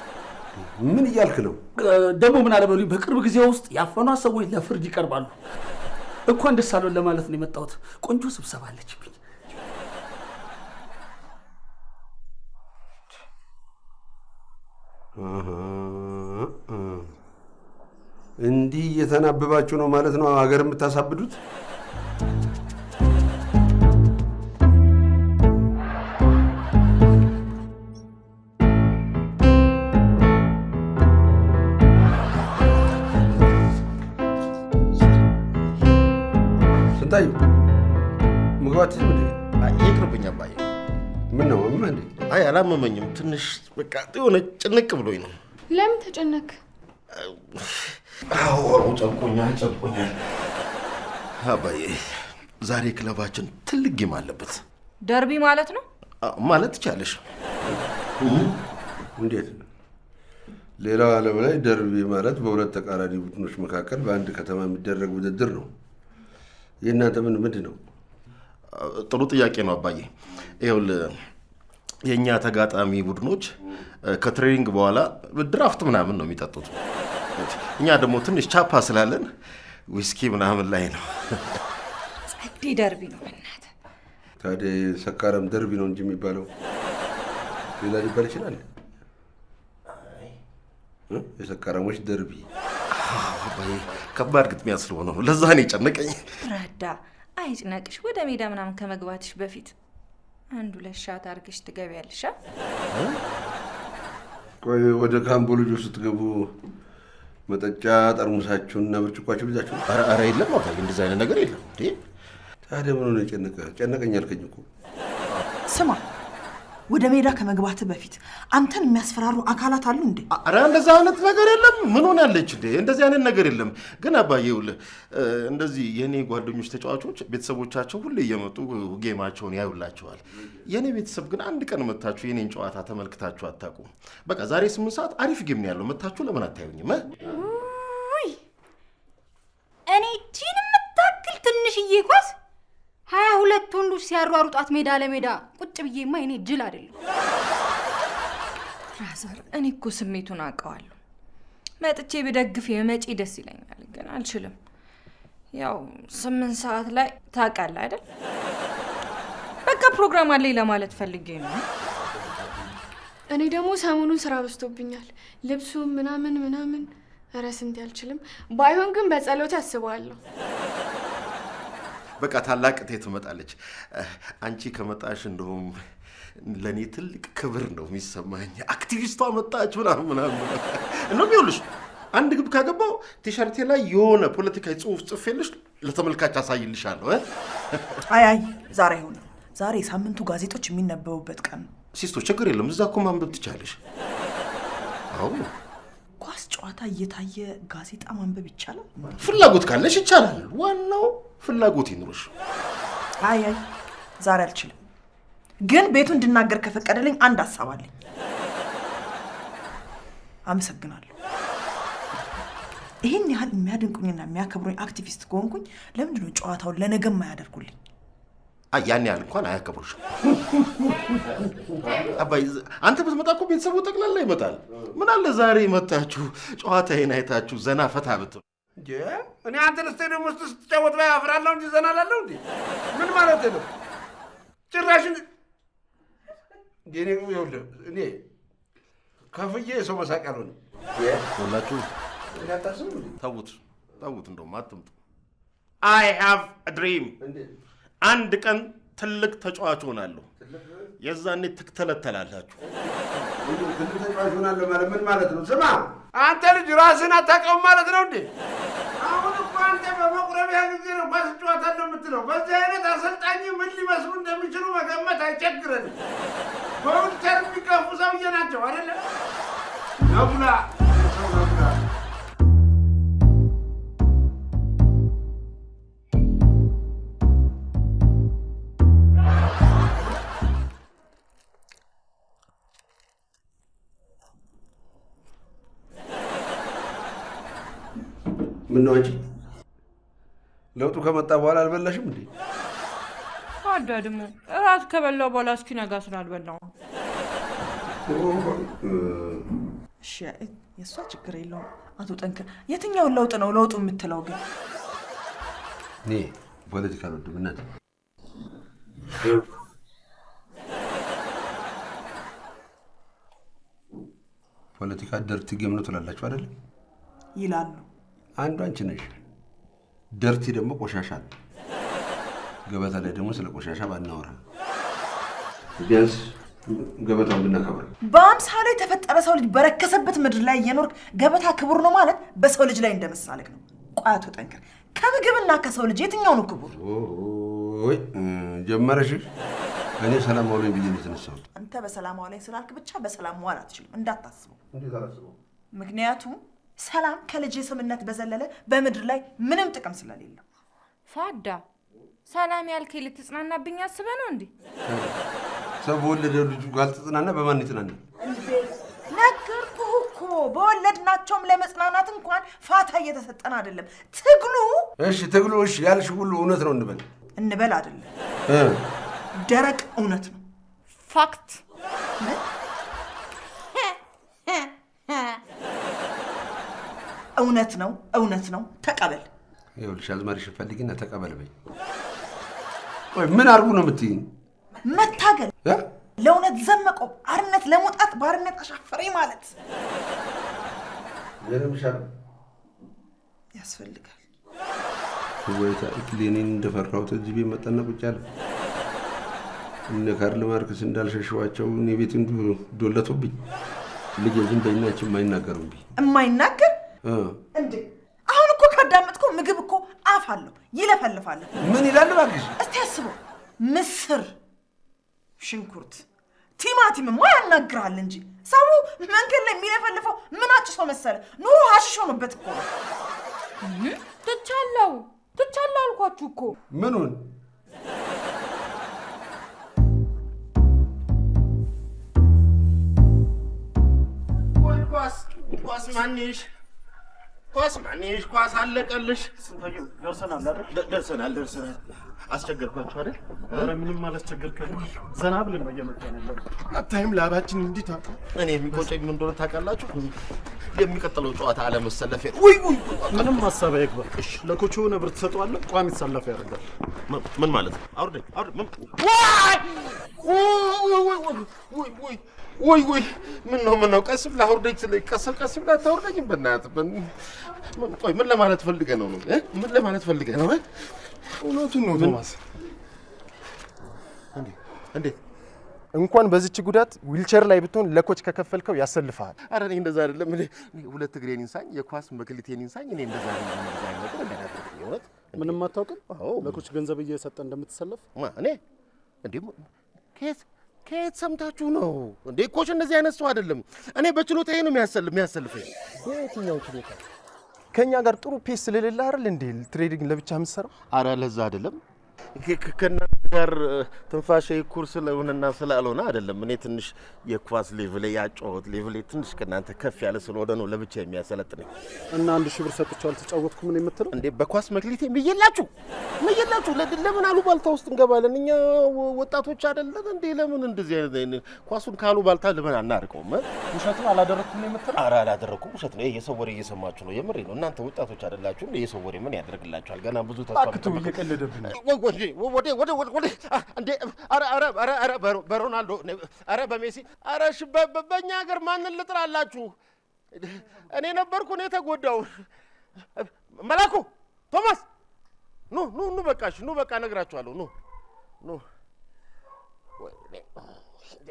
ምን እያልክ ነው? ደግሞ ምን አለ በሉኝ፣ በቅርብ ጊዜ ውስጥ ያፈኗት ሰዎች ለፍርድ ይቀርባሉ። እንኳን ደስ አለን ለማለት ነው የመጣሁት። ቆንጆ ስብሰባ አለችብኝ። እንዲህ እየተናበባችሁ ነው ማለት ነው ሀገር የምታሳብዱት? ስንታዩ ምግባት ይቅርብኝ አባዬ። ምን ነው እንዴ? አይ አላመመኝም። ትንሽ በቃ የሆነ ጭንቅ ብሎኝ ነው። ለምን ተጨነክ? አዎ ጨንቆኛል። አባዬ ዛሬ ክለባችን ትልቅ ጌም አለበት። ደርቢ ማለት ነው ማለት ትቻለሽ። እንዴት? ሌላው ዓለም ላይ ደርቢ ማለት በሁለት ተቃራኒ ቡድኖች መካከል በአንድ ከተማ የሚደረግ ውድድር ነው። የእናንተ ምንድን ነው? ጥሩ ጥያቄ ነው አባዬ። ይኸውልህ የእኛ ተጋጣሚ ቡድኖች ከትሬኒንግ በኋላ ድራፍት ምናምን ነው የሚጠጡት። እኛ ደግሞ ትንሽ ቻፓ ስላለን ዊስኪ ምናምን ላይ ነው። ጸዴ ደርቢ ነው በእናትህ። ታዲያ ሰካራም ደርቢ ነው እንጂ የሚባለው ሌላ ሊባል ይችላል? የሰካራሞች ደርቢ አባዬ ከባድ ግጥሚያ ስለሆነ ነው። ለዛ ነው የጨነቀኝ። ረዳ አይጭነቅሽ። ወደ ሜዳ ምናምን ከመግባትሽ በፊት አንዱ ለሻት አድርገሽ ትገቢያለሽ። ቆይ ወደ ካምቦ ልጆች ስትገቡ መጠጫ ጠርሙሳችሁንና ብርጭቋችሁ ይዛችሁ? ኧረ የለም አባዬ፣ እንደዚህ አይነት ነገር የለም። ታዲያ ምን ሆነ? ጨነቀኝ አልከኝ እኮ። ስማ፣ ወደ ሜዳ ከመግባት በፊት አንተን የሚያስፈራሩ አካላት አሉ እንዴ? ኧረ እንደዛ አይነት ነገር የለም። ምን ሆናለች እንዴ? እንደዚህ አይነት ነገር የለም። ግን አባዬ ይኸውልህ እንደዚህ የኔ ጓደኞች ተጫዋቾች ቤተሰቦቻቸው ሁሌ እየመጡ ጌማቸውን ያዩላቸዋል። የኔ ቤተሰብ ግን አንድ ቀን መታችሁ የኔን ጨዋታ ተመልክታችሁ አታውቁም። በቃ ዛሬ 8 ሰዓት አሪፍ ጌም ነው ያለው። መታችሁ ለምን አታዩኝም? እኔ ቺን የምታክል ትንሽዬ ኳስ 20 ሲያሯሩጣት ሜዳ ለሜዳ ቁጭ ብዬማ እኔ ጅል አይደለም። ብራዘር እኔ እኮ ስሜቱን አውቀዋለሁ። መጥቼ ብደግፍ የመጪ ደስ ይለኛል፣ ግን አልችልም። ያው 8 ሰዓት ላይ ታውቃለህ አይደል? በቃ ፕሮግራም አለኝ ለማለት ፈልጌ ነው። እኔ ደግሞ ሰሞኑን ስራ በዝቶብኛል። ልብሱ ምናምን ኧረ ስንት አልችልም። ባይሆን ግን በጸሎት ያስባለሁ። በቃ ታላቅ እቴ ትመጣለች። አንቺ ከመጣሽ እንደውም ለኔ ትልቅ ክብር ነው የሚሰማኝ። አክቲቪስቷ መጣች ምናምን ነው የሚውልሽ። አንድ ግብ ካገባው ቲሸርቴ ላይ የሆነ ፖለቲካዊ ጽሑፍ ጽፌልሽ ለተመልካች አሳይልሻለሁ። አይ ዛሬ አይሆንም። ዛሬ ሳምንቱ ጋዜጦች የሚነበቡበት ቀን ነው። ሲስቶ ችግር የለም፣ እዛ እኮ ማንበብ ትቻለሽ። አዎ ኳስ ጨዋታ እየታየ ጋዜጣ ማንበብ ይቻላል። ፍላጎት ካለሽ ይቻላል። ዋናው ፍላጎት ይኑርሽ። አይ ዛሬ አልችልም፣ ግን ቤቱ እንድናገር ከፈቀደልኝ አንድ ሀሳብ አለኝ። አመሰግናለሁ። ይሄን ያህል የሚያደንቁኝና የሚያከብሩኝ አክቲቪስት ከሆንኩኝ ለምንድን ነው ጨዋታውን ለነገም አያደርጉልኝ? ያን ያህል እንኳን አያከብሩሽ። አባይ አንተ ብትመጣ እኮ ቤተሰቡ ጠቅላላ ይመጣል። ምን አለ ዛሬ መጣችሁ ጨዋታዬን አይታችሁ ዘና ፈታ ብትሉ። እኔ አንተን ስቴዲየም ውስጥ ስትጫወት ላይ አፍራለሁ እንጂ ዘና እላለሁ እንዴ? ምን ማለት ነው? ጭራሽ እኔ ከፍዬ የሰው መሳቅ አልሆንም። ሁላችሁ ተውት፣ እንደውም አትምጡ። አይ ሃቭ አ ድሪም። አንድ ቀን ትልቅ ተጫዋች ሆናለሁ። የዛኔ ትክተለተላላችሁ። ትልቅ ተጫዋች ሆናለሁ ማለት ምን ማለት ነው? ስማ አንተ ልጅ ራስህን አታውቀውም ማለት ነው እንዴ? አሁን እኮ አንተ በመቁረቢያ ጊዜ ነው ኳስ ጨዋታለሁ የምትለው። በዚህ አይነት አሰልጣኝ ምን ሊመስሉ እንደሚችሉ መገመት አይቸግረንም። በዊልቸር የሚገፉ ሰውዬ ናቸው አይደለ? ነቡላ ምን ነው አንቺ ለውጡ ከመጣ በኋላ አልበላሽም እንዴ? አዳ ደግሞ እራት ከበላው በኋላ እስኪነጋ ስላልበላው። እሺ የእሷ ችግር የለውም። አቶ ጠንክር የትኛውን ለውጥ ነው ለውጡ የምትለው? ግን እኔ ፖለቲካ አልወድም እናቴ። ፖለቲካ ደርቲ ጌም ነው ትላላችሁ አይደል? ይላሉ። አንዱ አንቺ ነሽ። ደርቲ ደግሞ ቆሻሻ ነው። ገበታ ላይ ደግሞ ስለ ቆሻሻ ባናወራ ቢያንስ ገበታውን ብናከብር። በአምሳሉ የተፈጠረ ሰው ልጅ በረከሰበት ምድር ላይ እየኖርክ ገበታ ክቡር ነው ማለት በሰው ልጅ ላይ እንደመሳለቅ ነው። ቆይ አቶ ጠንክር ከምግብና ከሰው ልጅ የትኛው ነው ክቡር? ወይ ጀመረሽ። እኔ ሰላም ዋለኝ ብዬ ነው የተነሳሁት። አንተ በሰላም ዋለኝ ስላልክ ብቻ በሰላም መዋል አትችልም፣ እንዳታስበው። እንዴት አላስበው? ምክንያቱም ሰላም ከልጅ ስምነት በዘለለ በምድር ላይ ምንም ጥቅም ስለሌለው። ፋዳ ሰላም ያልከኝ ልትጽናናብኝ አስበህ ነው እንዴ? ሰው በወለደው ልጁ ካልተጽናና በማን ይጽናናል? ነገርኩህ እኮ በወለድናቸውም ለመጽናናት እንኳን ፋታ እየተሰጠን አይደለም። ትግሉ ትግሉ ያልሽ ሁሉ እውነት ነው እንበል አይደለም፣ ደረቅ እውነት ነው። ፋክት እውነት ነው። ተቀበል። ይኸውልሽ አዝማሪሽን ፈልጊና ተቀበል በይ። ወይ ምን አርጉ ነው የምትይኝ? መታገል ለእውነት ዘመቆም አርነት ለመውጣት ባርነት አሻፈረኝ ማለት ለምሻል ያስፈልጋል። ወይ ታሪክ ሌኒን እንደፈራሁት እዚህ ቤት መጣና ቁጭ አለ። እነ ካርል ማርክስ እንዳልሸሸዋቸው እኔ ቤት ዶለቱብኝ። ልጄ ዝም በይናችን የማይናገር እንዴ? አሁን እኮ ካዳመጥከው ምግብ እኮ አፍ አለው ይለፈልፋል። ምን ይላል እባክሽ? እስቲ አስበው። ምስር፣ ሽንኩርት፣ ቲማቲምማ ያናግራል እንጂ ሰው መንገድ ላይ የሚለፈልፈው ምን አጭሶ መሰለ? ኑሮ ሀሽሽ ሆኖበት እኮ ነው። ትቻለው አልኳችሁ እኮ። ምኑን? ኳስ ማንሽ ኳስ አለቀልሽ። ደርሰናል። አስቸገርኳችሁ አይደል? ኧረ ምንም አላስቸገርከንም። ዘና ብለን ነው እየመጣን ያለነው። አታይም ላባችን እንዲህ እኔ የሚቆጨኝ ምን እንደሆነ ታውቃላችሁ? የሚቀጥለው ጨዋታ አለመሰለፌ። ውይ ምንም ሀሳብ አይግባ። ለኮቹ የሆነ ብር ትሰጠዋለህ፣ ቋሚ ተሰላፊ ያደርጋል። ምን ማለት ነው? አውርደኝ። ወይ ምን ነው ቀስ ብለህ አውርደኝ ስለኝ ቀስ ብለህ አታውርደኝም? በእናትህ ቆይ ምን ለማለት ፈልገህ ነው? ምን ለማለት ፈልገህ ነው? እውነቱን ነው ቶማስ። እንዴት እንኳን በዚች ጉዳት ዊልቸር ላይ ብትሆን ለኮች ከከፈልከው ያሰልፍሃል። ኧረ እኔ እንደዛ አይደለም። እኔ ሁለት እግሬን ይንሳኝ የኳስ መክሊቴን ይንሳኝ። እኔ እንደዛ አይደለም። ምንም አታውቅም? ለኮች ገንዘብ እየሰጠ እንደምትሰለፍ እኔ እንዴ ከየት ሰምታችሁ ነው እንዴ? ኮች እንደዚህ አይነት ሰው አይደለም። እኔ በችሎታዬ ነው የሚያሰልፈኝ። የትኛው ችሎታ? ከኛ ጋር ጥሩ ፔስ ስለሌለ አይደል እንዴ ትሬዲንግ ለብቻ የምትሰራው? ኧረ ለዛ አይደለም። ከእናንተ ጋር ትንፋሽ ኩር ስለሆነና ስላልሆነ አይደለም። እኔ ትንሽ የኳስ ሌቭሌ ያጫወት ሌቭሌ ትንሽ ከእናንተ ከፍ ያለ ስለሆነ ነው ለብቻ የሚያሰለጥነኝ። እና 1000 ብር ሰጥቼው አልተጫወትኩም ምን የምትለው እንዴ? በኳስ መክሊቴ ምየላችሁ ለምን አሉባልታ ውስጥ እንገባለን? እኛ ወጣቶች አይደለን እንዴ? ለምን እንደዚህ አይነት ኳሱን ካሉባልታ ለምን አናርቀውም? ውሸት ነው አላደረኩም ነው የምትለው? ኧረ አላደረኩም፣ ውሸት ነው። የሰው ወሬ እየሰማችሁ ነው። የምሬ ነው። እናንተ ወጣቶች አይደላችሁ እንዴ? የሰው ወሬ ምን ያደርግላችኋል? ገና ብዙ ተስፋ እየቀለደብኝ በሮናልዶ ኧረ በሜሲ ኧረ እሺ በእኛ ሀገር ማንን ልጥራላችሁ? እኔ ነበርኩ እኔ ተጎዳው። መላኩ ቶማስ ኑ በቃሽ ኑ በቃ እነግራችኋለሁ። ኑ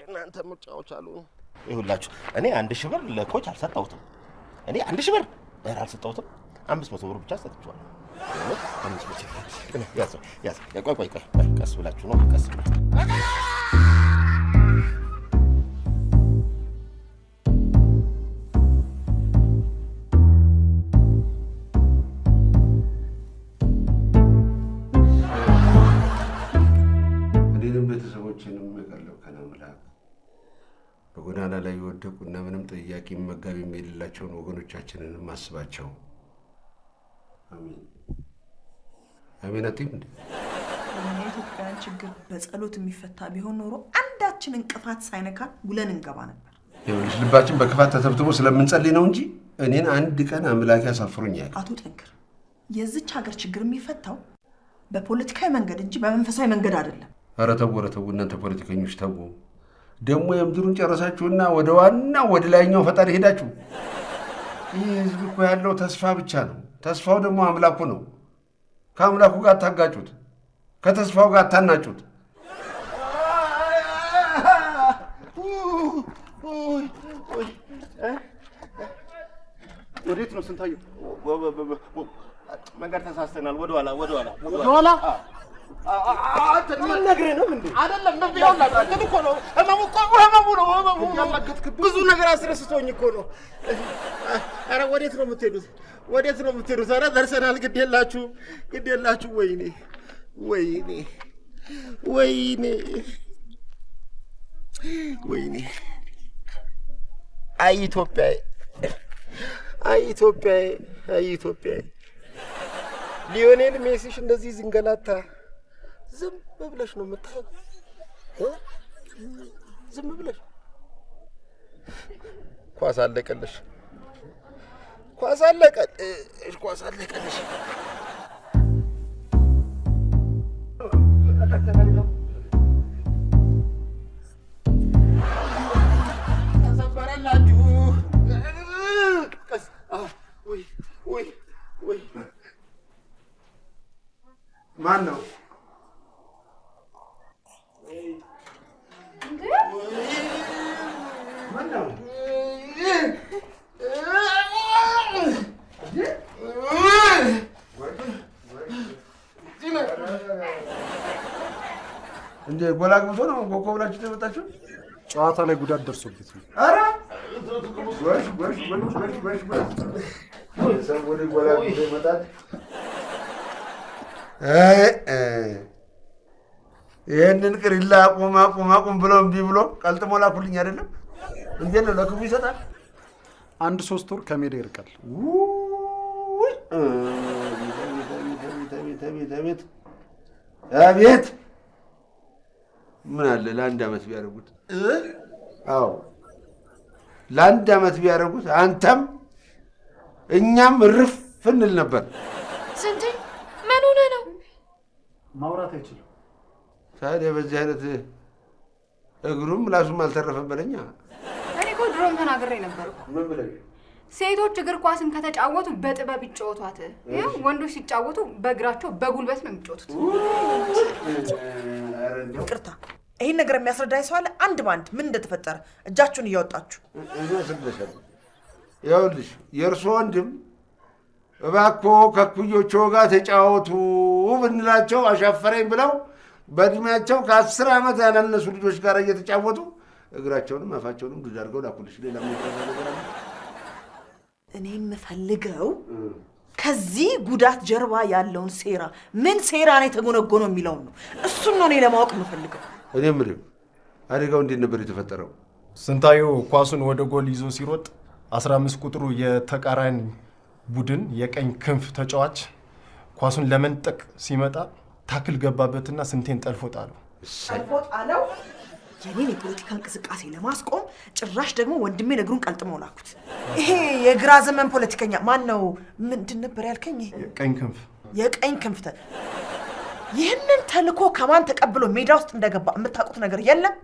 እናንተ ምርጫዎች አሉ። ይኸውላችሁ እኔ 1000 ብር ለኮች አልሰጠሁትም። እኔ 1000 ብር አልሰጠሁትም። 500 ብር ብቻ ሰጥቼዋለሁ። ቆይ ቀስ ብላችሁ ነው ቀስ ብላችሁ እኔንም ቤተሰቦችንም የቀለብከን አምላክ በጎዳና ላይ የወደቁና ምንም ጠያቂ መጋቢ የሌላቸውን ወገኖቻችንንም አስባቸው። አሜን አሜን። አትይም እንዴ? የኢትዮጵያን ችግር በጸሎት የሚፈታ ቢሆን ኖሮ አንዳችን እንቅፋት ሳይነካ ውለን እንገባ ነበር። ይኸውልሽ ልባችን በክፋት ተተብትቦ ስለምንጸልይ ነው እንጂ እኔን አንድ ቀን አምላክ ያሳፍሩኝ ያውቃል። አቶ ጠንክር፣ የዚች ሀገር ችግር የሚፈታው በፖለቲካዊ መንገድ እንጂ በመንፈሳዊ መንገድ አይደለም። ኧረ ተው እናንተ ፖለቲከኞች ተው። ደግሞ የምድሩን ጨረሳችሁና ወደ ዋናው ወደ ላይኛው ፈጣሪ ሄዳችሁ። ይህ ህዝብ እኮ ያለው ተስፋ ብቻ ነው። ተስፋው ደግሞ አምላኩ ነው። ከአምላኩ ጋር አታጋጩት፣ ከተስፋው ጋር አታናጩት። ወዴት ነው ስንታየው? መንገድ ተሳስተናል። ወደኋላ አትነግረንም እንዴ? አይደለም ግን እኮ ነው ህመሙ ነው። ብዙ ነገር አስረስቶኝ እኮ ነው። ኧረ ወዴት ነው የምትሄዱት? ኧረ ደርሰናል። ግድ የላችሁ። ወይኔ አይ ኢትዮጵያዬ ሊዮኔል ሜሲሽ እንደዚህ ዝንገላታ ዝም ብለሽ ነው የምታየው? ዝም ብለሽ ኳስ አለቀልሽ። ተሰበረላችሁ። ወይ ማን ነው? እንዴ ጎላ ግብቶ ነው ኮከብ ብላችሁ የመጣችሁ? ጨዋታ ላይ ጉዳት ደርሶበት ነው። ኧረ ሰው ወደ ጎላ ግብቶ ይመጣል። ይህንን ቅሪላ አቁም ብሎ እምቢ ብሎ ቀልጥሞ ላኩልኝ አይደለም። እንዴት ነው ለክፉ ይሰጣል? 1-3 ወር ከሜዳ ይርቃል። ቤት አቤት ምን አለ ለአንድ ዓመት ቢያደርጉት? አዎ ለአንድ ዓመት ቢያደርጉት አንተም እኛም እርፍ እንል ነበር። ስንቴ ምን ሆነ ነው? ማውራት አይችልም። ታዲያ በዚህ አይነት እግሩም ምላሱም አልተረፈም በለኛ። እኔ እኮ ድሮም ተናግሬ ነበር እኮ። ምን ብለሽ? ሴቶች እግር ኳስን ከተጫወቱ በጥበብ ይጫወቷት፣ ወንዶች ሲጫወቱ በእግራቸው በጉልበት ነው የሚጫወቱት። ይቅርታ፣ ይሄን ነገር የሚያስረዳኝ ሰው አለ? አንድ ባንድ ምን እንደተፈጠረ እጃችሁን እያወጣችሁ ይኸውልሽ፣ የእርሶ ወንድም እባክዎ ከኩዮቹ ጋር ተጫወቱ ብንላቸው አሻፈረኝ ብለው በእድሜያቸው ከ10 ዓመት ያላነሱ ልጆች ጋር እየተጫወቱ እግራቸውንም አፋቸውንም ዱድ አድርገው ላኩልሽ። ሌላ ነገር አለ? እኔ የምፈልገው ከዚህ ጉዳት ጀርባ ያለውን ሴራ፣ ምን ሴራ ነው የተጎነጎነው የሚለውን ነው። እሱን ነው እኔ ለማወቅ የምፈልገው። እኔ የምልህ አደጋው እንዴት ነበር የተፈጠረው? ስንታየው ኳሱን ወደ ጎል ይዞ ሲሮጥ 15 ቁጥሩ የተቃራኒ ቡድን የቀኝ ክንፍ ተጫዋች ኳሱን ለመንጠቅ ሲመጣ ታክል ገባበትና ስንቴን ጠልፎ ጣለው። ጠልፎ ጣለው? የኔን የፖለቲካ እንቅስቃሴ ለማስቆም ጭራሽ ደግሞ ወንድሜ እግሩን ቀልጥመው ላኩት። ይሄ የግራ ዘመን ፖለቲከኛ ማን ነው? ምንድን ነበር ያልከኝ? የቀኝ ክንፍ። የቀኝ ክንፍ ይህንን ተልኮ ከማን ተቀብሎ ሜዳ ውስጥ እንደገባ የምታውቁት ነገር የለም?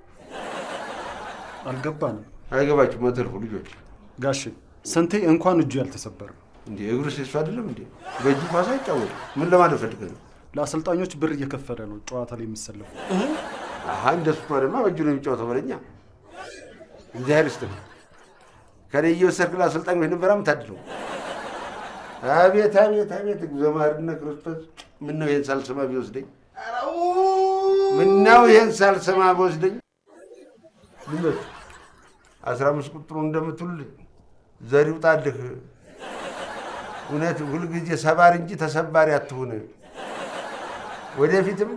አልገባንም። አይገባችሁ መተርፉ ልጆች። ጋሽ ስንቴ እንኳን እጁ ያልተሰበረ እንዴ እግሩ ሲስፋ አይደለም እንዴ? በእጁ ኳስ አይጫወትም። ምን ለማለት ፈልገህ ነው? ለአሰልጣኞች ብር እየከፈለ ነው ጨዋታ ላይ የሚሰለፉ። እንደሱ ከሆነማ በእጁ ነው የሚጫወተው በለኛ። እግዚአብሔር ይስጥህ። ከኔ እየወሰድክ ለአሰልጣኞች ነበር የምታድለው። አቤት አቤት አቤት እግዚኦ መሐረነ ክርስቶስ። ምነው ይሄን ሳልሰማ ቢወስደኝ? ምነው ይሄን ሳልሰማ ቢወስደኝ? 15 ቁጥሩ እንደምትውልህ ዘር ይውጣልህ። እውነት ሁልጊዜ ሰባሪ እንጂ ተሰባሪ አትሁን። ወደፊትም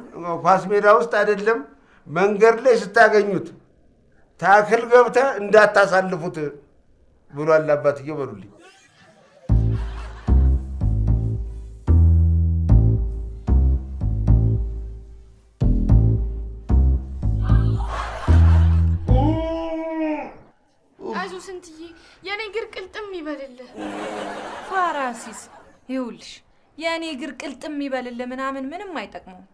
ኳስ ሜዳ ውስጥ አይደለም መንገድ ላይ ስታገኙት ታክል ገብተህ እንዳታሳልፉት ብሏል አባትዬው በሉልኝ። አይዞ ስንትዬ፣ የኔ እግር ቅልጥም ይበልልህ። ፋራሲስ ይኸውልሽ፣ የኔ እግር ቅልጥም ይበልልህ ምናምን ምንም አይጠቅመውም።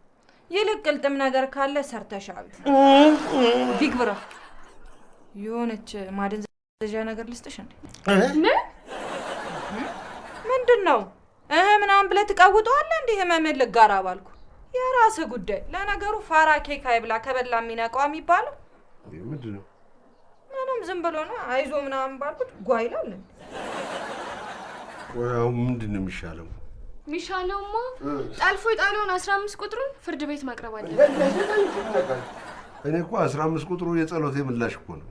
ይልቅ ቅልጥም ነገር ካለ ሰርተሻል። ቢግ ብራ የሆነች ማደንዘዣ ነገር ልስጥሽ እንዴ? ምንድን ነው ምናምን ብለህ ትቀውጠዋለህ እንዴ? ህመምን ልጋራ ባልኩ የራስህ ጉዳይ። ለነገሩ ፋራ ኬክ አይብላ ከበላ የሚነቃው የሚባለው ምንድን ነው? ምንም ዝም ብሎ ነው። አይዞ ምናምን ባልኩት ጓ ይላል። ወራው ምንድን ነው የሚሻለው? ሚሻለውማ ጠልፎ የጣለውን 15 ቁጥሩን ፍርድ ቤት ማቅረብ አለ። እኔ እኮ 15 ቁጥሩ የጸሎቴ ምላሽ እኮ ነው።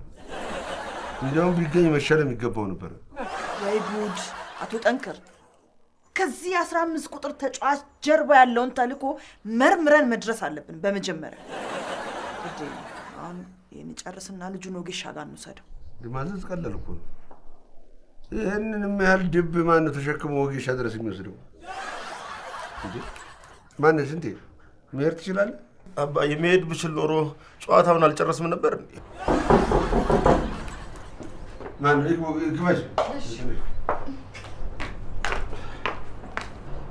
እንዲያውም ቢገኝ መሸለም ይገባው ነበር። ወይ ጉድ! አቶ ጠንክር፣ ከዚህ 15 ቁጥር ተጫዋች ጀርባ ያለውን ተልእኮ መርምረን መድረስ አለብን። በመጀመሪያ አሁን የመጨረስና ልጁን ወጌሻ ጋር እንውሰደው። ማዘዝ ቀላል እኮ ነው። ይህንን ያህል ድብ ማን ተሸክሞ ወጌሻ ድረስ የሚወስደው? ማነሽ እንዴ? መሄድ ትችላለህ? አባዬ መሄድ ብችል ኖሮ ጨዋታውን አልጨረስም ነበር እንዴ?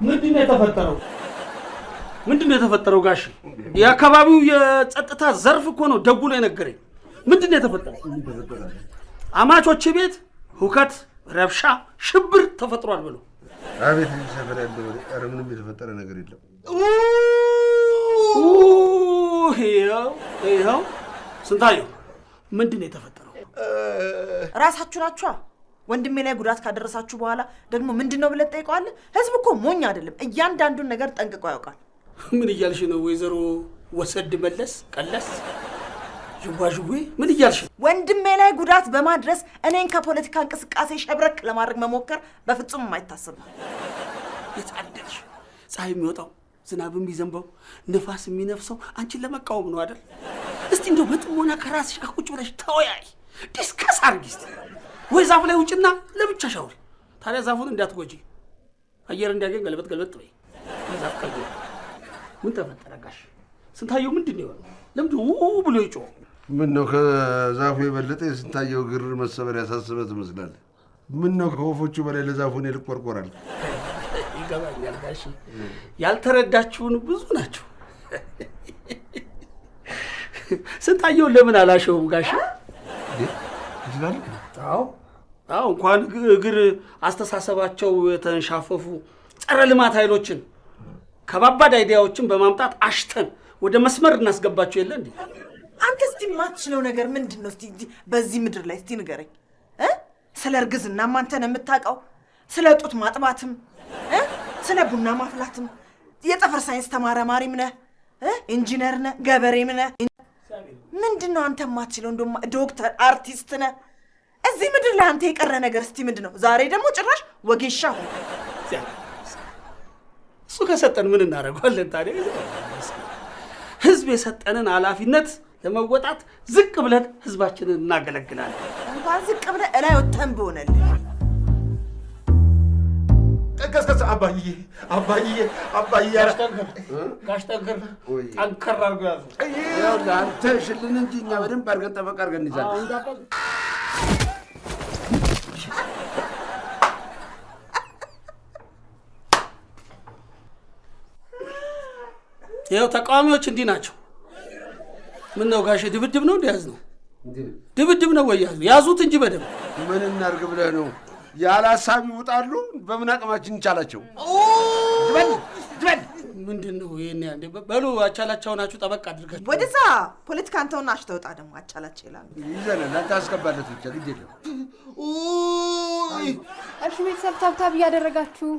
ምንድን ነው የተፈጠረው? ምንድን ነው የተፈጠረው? ጋሽ የአካባቢው የጸጥታ ዘርፍ እኮ ነው ደጉሎ የነገረኝ። ምንድን ነው የተፈጠረው? አማቾች ቤት ሁከት፣ ረብሻ፣ ሽብር ተፈጥሯል ብሎ አቤት እንጂ ሰፈር ያለው ወሬ። ኧረ ምንም የተፈጠረ ነገር የለም። ይኸው ስንታየው፣ ምንድን ነው የተፈጠረው? ራሳችሁ ናችኋ ወንድሜ ላይ ጉዳት ካደረሳችሁ በኋላ ደግሞ ምንድን ነው ብለህ ትጠይቀዋለህ? ህዝብ እኮ ሞኝ አይደለም፣ እያንዳንዱን ነገር ጠንቅቆ ያውቃል። ምን እያልሽ ነው ወይዘሮ ወሰድ መለስ ቀለስ ዥዋዥዌ? ምን እያልሽ ነው? ወንድሜ ላይ ጉዳት በማድረስ እኔን ከፖለቲካ እንቅስቃሴ ሸብረክ ለማድረግ መሞከር በፍጹም የማይታሰብ ነው። የታደልሽ ፀሐይ የሚወጣው ዝናብ የሚዘንበው ንፋስ የሚነፍሰው አንቺን ለመቃወም ነው አይደል? እስቲ እንደው በጥሞና ከራስሽ ጋር ቁጭ ብለሽ ተወያይ፣ ዲስከስ አድርጊ። እስቲ ወይ ዛፍ ላይ ውጭና ለብቻ ሻውሪ። ታዲያ ዛፉን እንዳትጎጂ፣ አየር እንዲያገኝ ገልበጥ ገልበጥ በይ። ዛፍ ቀልድ ምን ተፈጠረ ጋሽ? ስንታየው ምንድን ነው የሆነው? ለምንድን ብሎ ይጮህ? ምን ነው ከዛፉ የበለጠ የስንታየው ግር መሰበር ያሳስበ ትመስላለህ? ምን ነው ከወፎቹ በላይ ለዛፉ እኔ ልቆርቆራል? ይገባኛል ጋሽ፣ ያልተረዳችሁን ብዙ ናቸው። ስንታየውን ለምን አላሸውም ጋሽ? ይችላል። አዎ እንኳን እግር አስተሳሰባቸው የተንሻፈፉ ጸረ ልማት ኃይሎችን ከባባድ አይዲያዎችን በማምጣት አሽተን ወደ መስመር እናስገባቸው የለ እንዴ? አንተ እስቲ የማትችለው ነገር ምንድን ነው? እስቲ በዚህ ምድር ላይ እስቲ ንገረኝ። ስለ እርግዝናም አንተ ነው የምታውቀው፣ ስለ ጡት ማጥባትም፣ ስለ ቡና ማፍላትም። የጠፈር ሳይንስ ተመራማሪም ነህ፣ ኢንጂነር ነህ፣ ገበሬም ነህ። ምንድን ነው አንተ የማትችለው? እንደውም ዶክተር፣ አርቲስት ነህ። እዚህ ምድር ላይ አንተ የቀረ ነገር እስቲ ምንድን ነው? ዛሬ ደግሞ ጭራሽ ወጌሻ ሆነ። እሱ ከሰጠን ምን እናደርገዋለን ታዲያ? ህዝብ የሰጠንን ኃላፊነት ለመወጣት ዝቅ ብለን ህዝባችንን እናገለግላለን። እንኳን ዝቅ ብለን እላይ ወተን በሆነልህ ቀስቀስ አባዬ ጋሽ ጠንከር ጠንከር አድርጎ ያዙ። ያው አንተ ሽልን እንጂ እኛ በደንብ አድርገን ጠበቅ አድርገን እንይዛለን። ይኸው ተቃዋሚዎች እንዲህ ናቸው። ምን ነው ጋሼ ድብድብ ነው እንደያዝ ነው? ድብድብ ነው ወይ ያዙት እንጂ በደንብ ምን እናድርግ ብለህ ነው? ያለ ሀሳብ ይውጣሉ። በምን አቅማችን እንቻላቸው? ምንድን ነው ይሄን ያንዴ? በሉ አቻላቸው ናችሁ፣ ጠበቅ አድርጋችሁ ወደዛ ፖለቲካ አንተውና አሽተውጣ ደግሞ አቻላቸው ይላል። ይዘናል። አንተ አስገባለት ብቻ ልጅ የለም። እሺ ቤተሰብ ታብታብ እያደረጋችሁ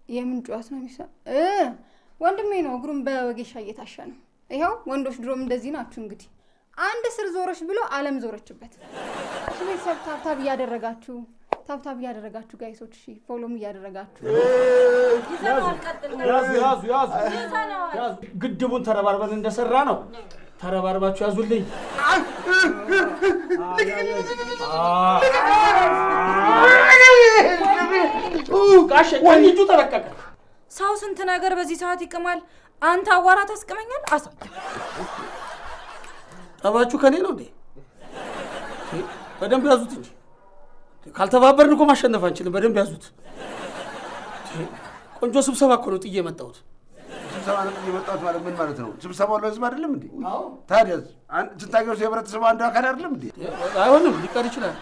የምን ጨዋታ ነው የሚሰራ? ወንድሜ ነው እግሩን በወጌሻ እየታሸ ነው። ይኸው ወንዶች ድሮም እንደዚህ ናችሁ። እንግዲህ አንድ ስር ዞረች ብሎ ዓለም ዞረችበት። እሺ ቤተሰብ ታብታብ እያደረጋችሁ ጋይሶች፣ እሺ ፎሎም እያደረጋችሁ ያዙ። ግድቡን ተረባርበን እንደሰራ ነው። ተረባርባችሁ ያዙልኝ። ጋሼ ወንጁ ተለቀቀ። ሰው ስንት ነገር በዚህ ሰዓት ይቅማል። አንተ አዋራ ታስቅመኛል። ጠባችሁ ከኔ ነው እንዴ? በደንብ ያዙት እንጂ ካልተባበርን እኮ ማሸነፍ አንችልም። በደንብ ያዙት። ቆንጆ ስብሰባ እኮ ነው ጥዬ የመጣሁት። ስብሰባ ነው ጥዬ የመጣሁት ማለት ምን ማለት ነው? ስብሰባው ለህዝብ አይደለም እንዴ? ታዲያ ስንታየው የህብረተሰቡ አንዱ አካል አይደለም እንዴ? አይሆንም፣ ሊቀር ይችላል።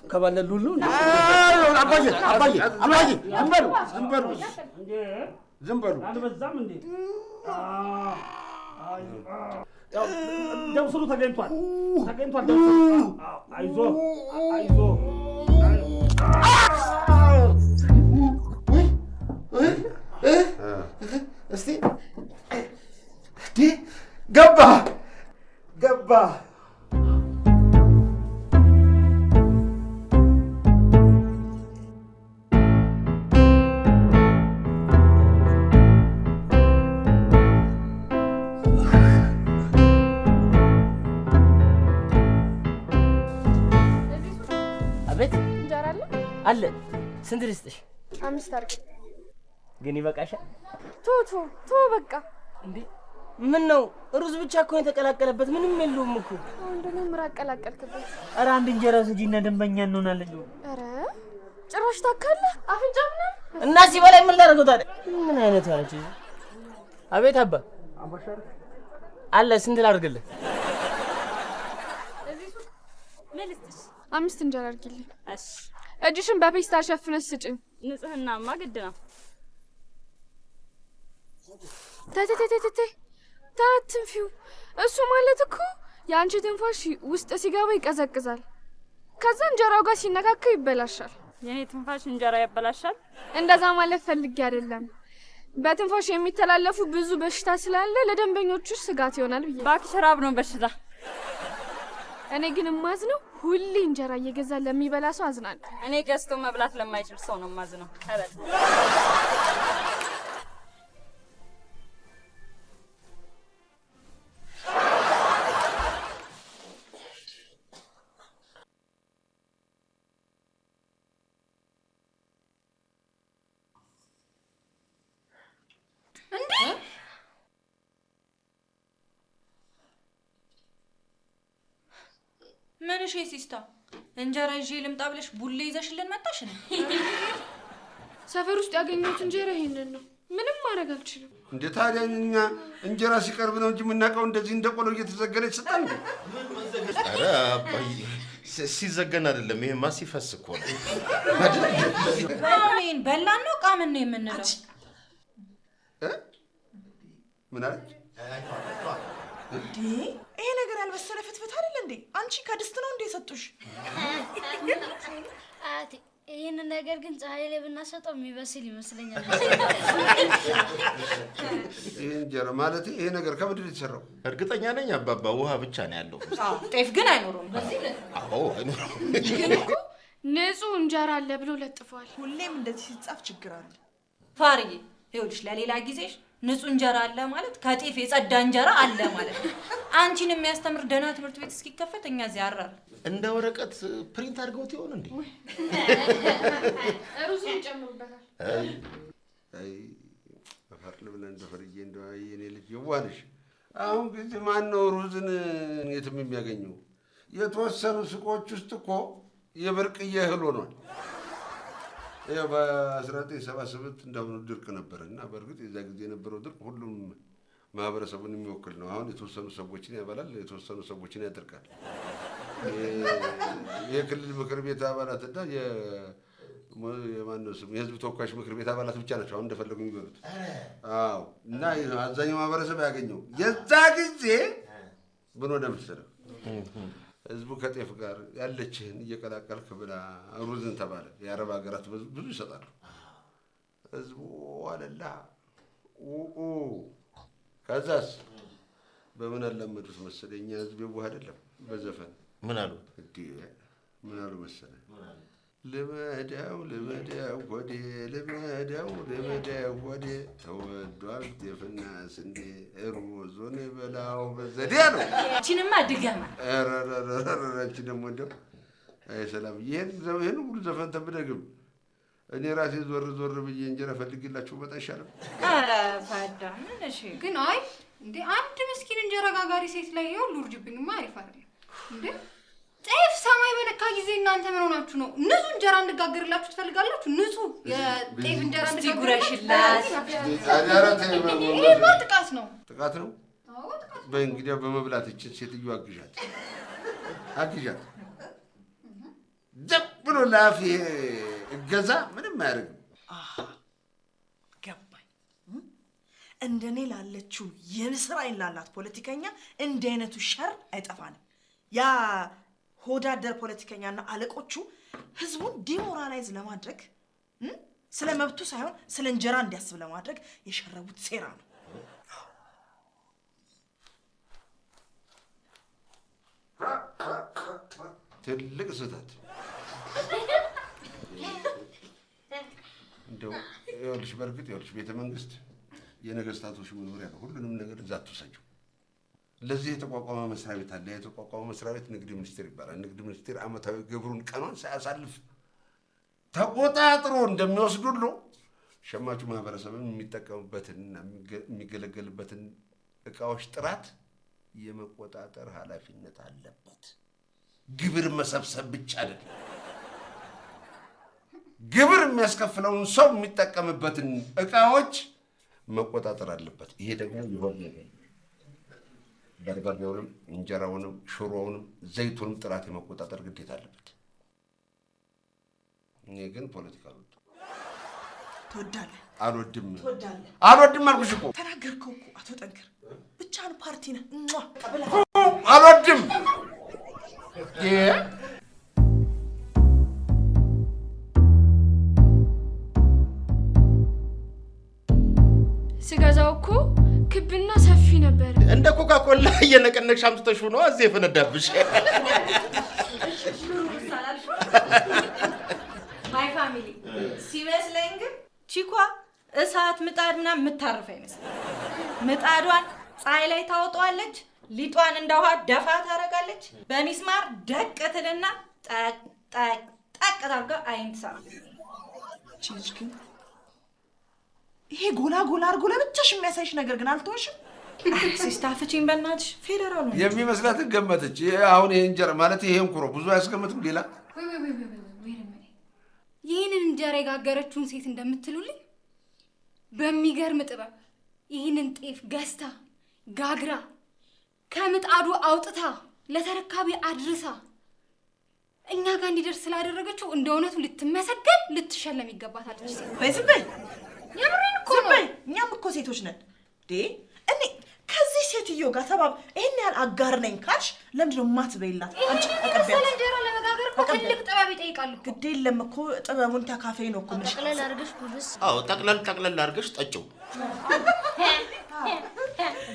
ከባለሉ ነው አባዬ ዝም በሉ። አልበዛም እንዴ? ደምስሩ ተገኝቷል። ደምስሩ። አይዞ እስቲ ገባ አለ። ስንት ልስጥሽ? 5 አድርግ። ግን ይበቃሻል? ቶ በቃ። እንዴ ምን ነው ሩዝ ብቻ እኮ የተቀላቀለበት ምንም የለውም እኮ። እንደኔ ምራቅ ቀላቀልክበት። ኧረ አንድ እንጀራ ስጂና ደንበኛ እንሆናለን። ኧረ ጭራሽ ታካለህ አፍንጫምና እና ሲበላይ ምን ላደርገው ታዲያ? ምን አይነት አለች? አቤት አባ አለ። ስንት ላድርግልህ? መልስሽ 5 እንጀራ አድርጊልኝ። እሺ እጅሽን በፔስታል ሸፍነሽ ስጭኝ። ንጽህናማ ግድ ነው። ታትንፊው። እሱ ማለት እኮ የአንቺ ትንፋሽ ውስጥ ሲገባ ይቀዘቅዛል፣ ከዛ እንጀራው ጋር ሲነካካ ይበላሻል። የኔ ትንፋሽ እንጀራ ያበላሻል? እንደዛ ማለት ፈልጌ አይደለም። በትንፋሽ የሚተላለፉ ብዙ በሽታ ስላለ ለደንበኞቹ ስጋት ይሆናል ብዬ። እባክሽ ራብ ነው በሽታ። እኔ ግን ማዝነው ሁሌ እንጀራ እየገዛ ለሚበላ ሰው አዝናለሁ። እኔ ገዝቶ መብላት ለማይችል ሰው ነው ማዝነው። ቀበል እንዴ ምን እሺ ሲስታ እንጀራ ይዤ ልምጣ ብለሽ ቡሌ ይዘሽልን መጣሽ ነው? ሰፈር ውስጥ ያገኘሁት እንጀራ ይሄንን ነው። ምንም ማድረግ አልችልም። እንዴ ታዲያ እኛ እንጀራ ሲቀርብ ነው እንጂ የምናውቀው እንደዚህ እንደ ቆሎ እየተዘገነች ስጣን እንዴ? ኧረ አባዬ ሲዘገን አይደለም፣ ይሄማ ሲፈስ እኮ ነው። አሜን በላን ነው ቃምን ነው የምንለው። ምን አለች? እንዴ ይሄ ነገር ያልበሰለ ፍትፍት አይደል እንዴ? አንቺ ከድስት ነው እንዴ ሰጡሽ? አያቴ ይሄንን ነገር ግን ፀሐይ ላይ ብናሰጠው የሚበስል ይመስለኛል። ይሄ እንጀራ ማለት ይሄ ነገር ከምንድን ነው የተሰራው? እርግጠኛ ነኝ አባባ ውሃ ብቻ ነው ያለው። ጤፍ ግን አይኖርም። አዎ አይኖርም። ግን እኮ ንጹህ እንጀራ አለ ብሎ ለጥፏል። ሁሌም እንደዚህ ሲጻፍ ችግር አለ። ፋርዬ ይኸውልሽ ለሌላ ጊዜሽ ንጹህ እንጀራ አለ ማለት ከጤፍ የጸዳ እንጀራ አለ ማለት ነው። አንቺን የሚያስተምር ደህና ትምህርት ቤት እስኪከፈት እኛ እዚህ አራር እንደ ወረቀት ፕሪንት አድርገውት ይሆን እንዴ? ሩዝን ይጨምሩበታል። አይ ፈርል ብለን እንደፈርዬ እንደው የኔ ልጅ የዋልሽ አሁን ጊዜ ማን ነው ሩዝን የትም የሚያገኘው? የተወሰኑ ሱቆች ውስጥ እኮ የብርቅዬ እህል ሆኗል። ያው በ1977 እንዳሁኑ ድርቅ ነበረ እና በእርግጥ የዛ ጊዜ የነበረው ድርቅ ሁሉም ማህበረሰቡን የሚወክል ነው። አሁን የተወሰኑ ሰዎችን ያበላል፣ የተወሰኑ ሰዎችን ያደርቃል። የክልል ምክር ቤት አባላትና የማነው ስም የህዝብ ተወካዮች ምክር ቤት አባላት ብቻ ናቸው አሁን እንደፈለጉ የሚበሉት። አዎ እና አብዛኛው ማህበረሰብ ያገኘው የዛ ጊዜ ምን ሆነ መሰለህ? ህዝቡ ከጤፍ ጋር ያለችህን እየቀላቀልክ ብላ ሩዝን ተባለ። የአረብ ሀገራት ብዙ ይሰጣሉ። ህዝቡ አለላ ከዛስ በምን አላመዱት መሰለህ? እኛ ህዝብ የዋህ አይደለም። በዘፈን ምን አሉ? ምን አሉ መሰለህ? ልመደው ልመደው ሆዴ ልመደው ልመደው ሆዴ ተወዷል ጤፍና ስንዴ ሩዙን በላው በዘዴ ነው። እቺንማ ድገማ። አንቺ ደግሞ እንደው አይ ሰላም ይሄን ሁሉ ዘፈን ተብደግም እኔ ራሴ ዞር ዞር ብዬ እንጀራ ፈልግላችሁ በጣም ይሻላል። ኧረ ፈዳ ምን እሺ ግን አይ እንዴ አንድ ምስኪን እንጀራ ጋጋሪ ሴት ላይ ይኸውልህ ውርጅብኝማ አሪፍ አይደለም እንዴ? ጤፍ ሰማይ በነካ ጊዜ እናንተ ምን ሆናችሁ ነው? ንጹህ እንጀራ እንድጋግርላችሁ ትፈልጋላችሁ? ንጹህ የጤፍ እንጀራ እንድጋግርላችሁ? ይሄማ ጥቃት ነው። ጥቃት ነው? አዎ ጥቃት። በእንግዲያ በመብላት እችን ሴትዮ አግዣት። ዝም ብሎ ላፍ እገዛ ምንም አያደርግም። ገባኝ። እንደኔ ላለችው የንስር አይን ላላት ፖለቲከኛ እንዲህ አይነቱ ሸር አይጠፋንም። ያ ሆዳደር ፖለቲከኛና አለቆቹ ህዝቡን ዲሞራላይዝ ለማድረግ ስለ መብቱ ሳይሆን ስለ እንጀራ እንዲያስብ ለማድረግ የሸረቡት ሴራ ነው። ትልቅ ስህተት። እንደው ይኸውልሽ በእርግጥ ይኸውልሽ ቤተ መንግስት የነገስታቶች መኖሪያ ነው። ሁሉንም ነገር እዛ አትወሰጂው። ለዚህ የተቋቋመ መስሪያ ቤት አለ። የተቋቋመ መስሪያ ቤት ንግድ ሚኒስቴር ይባላል። ንግድ ሚኒስቴር ዓመታዊ ግብሩን ቀኗን ሳያሳልፍ ተቆጣጥሮ እንደሚወስድ ሁሉ ሸማቹ ማህበረሰብን የሚጠቀምበትንና የሚገለገልበትን እቃዎች ጥራት የመቆጣጠር ኃላፊነት አለበት። ግብር መሰብሰብ ብቻ አይደለም፣ ግብር የሚያስከፍለውን ሰው የሚጠቀምበትን እቃዎች መቆጣጠር አለበት። ይሄ ደግሞ ይሆን ነገር በርበሬውንም እንጀራውንም ሽሮውንም ዘይቱንም ጥራት የመቆጣጠር ግዴታ አለበት። እኔ ግን ፖለቲካ አልወድም። ትወዳለህ? አልወድም። ትወዳለህ? አልወድም አልኩሽ እኮ። ተናገርከው እኮ አቶ ጠንክር። ብቻህን ፓርቲ ነህ። አልወድም። ስገዛው እኮ ክብና ሰፊ ነበር። እንደ ኮካኮላ እየነቀነቅሽ አምጥተሽ ነው እዚህ የፈነዳብሽ። ማይ ፋሚሊ ሲመስለኝ ግን ቺኳ እሳት ምጣድ ምናምን የምታርፍ አይመስልም። ምጣዷን ፀሐይ ላይ ታወጣዋለች፣ ሊጧን እንደ ውሃ ደፋ ታደርጋለች፣ በሚስማር ደቅ ትልና ጠቅ ጠቅ ጠቅ ታርጋ አይን ትሰራለች። ግን ይሄ ጎላ ጎላ አድርጎ ለብቻሽ የሚያሳይሽ ነገር ግን አልተወሽም? ሲስታፍቺኝ በእናትሽ ፌደራሉ የሚመስላትን ገመተች። አሁን ይሄ እንጀራ ማለት ይሄን ኩሮ ብዙ አያስገምትም ሌላ። ይህንን እንጀራ የጋገረችውን ሴት እንደምትሉልኝ በሚገርም ጥበብ ይህንን ጤፍ ገዝታ ጋግራ ከምጣዱ አውጥታ ለተረካቢ አድርሳ እኛ ጋር እንዲደርስ ስላደረገችው እንደ እውነቱ ልትመሰገን ልትሸለም ይገባታለች። ዝም በይ። የምሬን እኮ ነው። እኛም እኮ ሴቶች ነን። እኔ ከዚህ ሴትዮ ጋር ተባብ ይሄን ያህል አጋር ነኝ ካልሽ ለምንድን ነው የማትበይላት? አንቺ አቀበያት እንጀራ ለመጋገር እኮ ትልቅ ጥበብ ይጠይቃል። ግድ የለም እኮ ጥበቡን ተካፈይ ነው እኮ ምንሽ። ጠቅለል አድርገሽ ጉብስ። አዎ ጠቅለል አድርገሽ ጠጪው።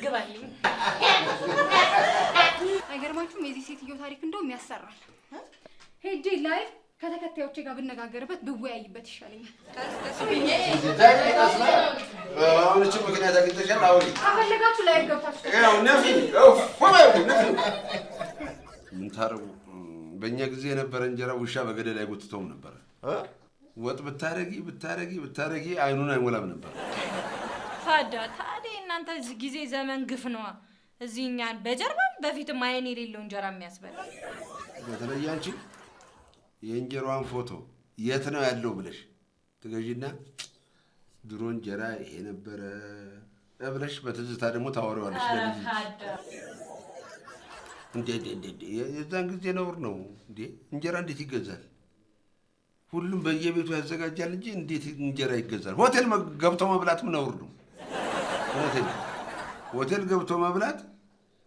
ግባኝ። አይገርማችሁም? የዚህ ሴትዮ ታሪክ እንደውም ያሰራል። ሄጄ ላይቭ ከተከታዮቼ ጋር ብነጋገርበት ብወያይበት ይሻለኛል። አሁን እቺ ምክንያት አግኝተሻል። አሁን ካፈለጋችሁ ላይቭ ገብታችሁ ያው ነፊ ምን ታረጉ? በእኛ ጊዜ የነበረ እንጀራ ውሻ በገደል አይጎትተውም ነበር። ወጥ ብታረጊ አይኑን አይሞላም ነበር። ታዲያ እናንተ ጊዜ ዘመን ግፍ ነዋ። እዚህ እኛን በጀርባም በፊትም አይን የሌለው እንጀራ የሚያስበላ። በተለይ አንቺ የእንጀራዋን ፎቶ የት ነው ያለው ብለሽ ትገዢና ድሮ እንጀራ ይሄ ነበረ ብለሽ በትዝታ ደግሞ ታወሪዋለሽ። እንዴ የዛን ጊዜ ነውር ነው እንዴ? እንጀራ እንዴት ይገዛል? ሁሉም በየቤቱ ያዘጋጃል እንጂ እንዴት እንጀራ ይገዛል? ሆቴል ገብቶ መብላትም ነውር ነው። እውነቴን ሆቴል ገብቶ መብላት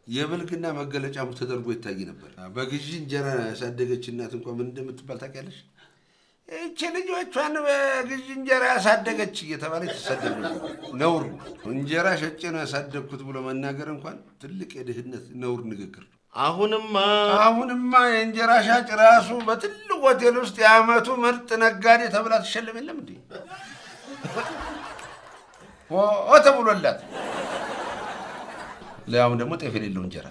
የብልግና መገለጫም ተደርጎ ይታይ ነበር። በግዢ እንጀራ ያሳደገች እናት እንኳን ምን እንደምትባል ታውቂያለሽ? እቺ ልጆቿን በግዢ እንጀራ ያሳደገች እየተባለች ትሰደብ ነበር። ነውር ነው። እንጀራ ሸጬ ነው ያሳደግኩት ብሎ መናገር እንኳን ትልቅ የድህነት ነውር ንግግር ነው። አሁንማ የእንጀራ ሻጭ ራሱ በትልቅ ሆቴል ውስጥ የዓመቱ ምርጥ ነጋዴ ተብላ ትሸለም የለም እንዴ? ተብሎላት ለያውም ደግሞ ጤፍ የሌለው እንጀራ።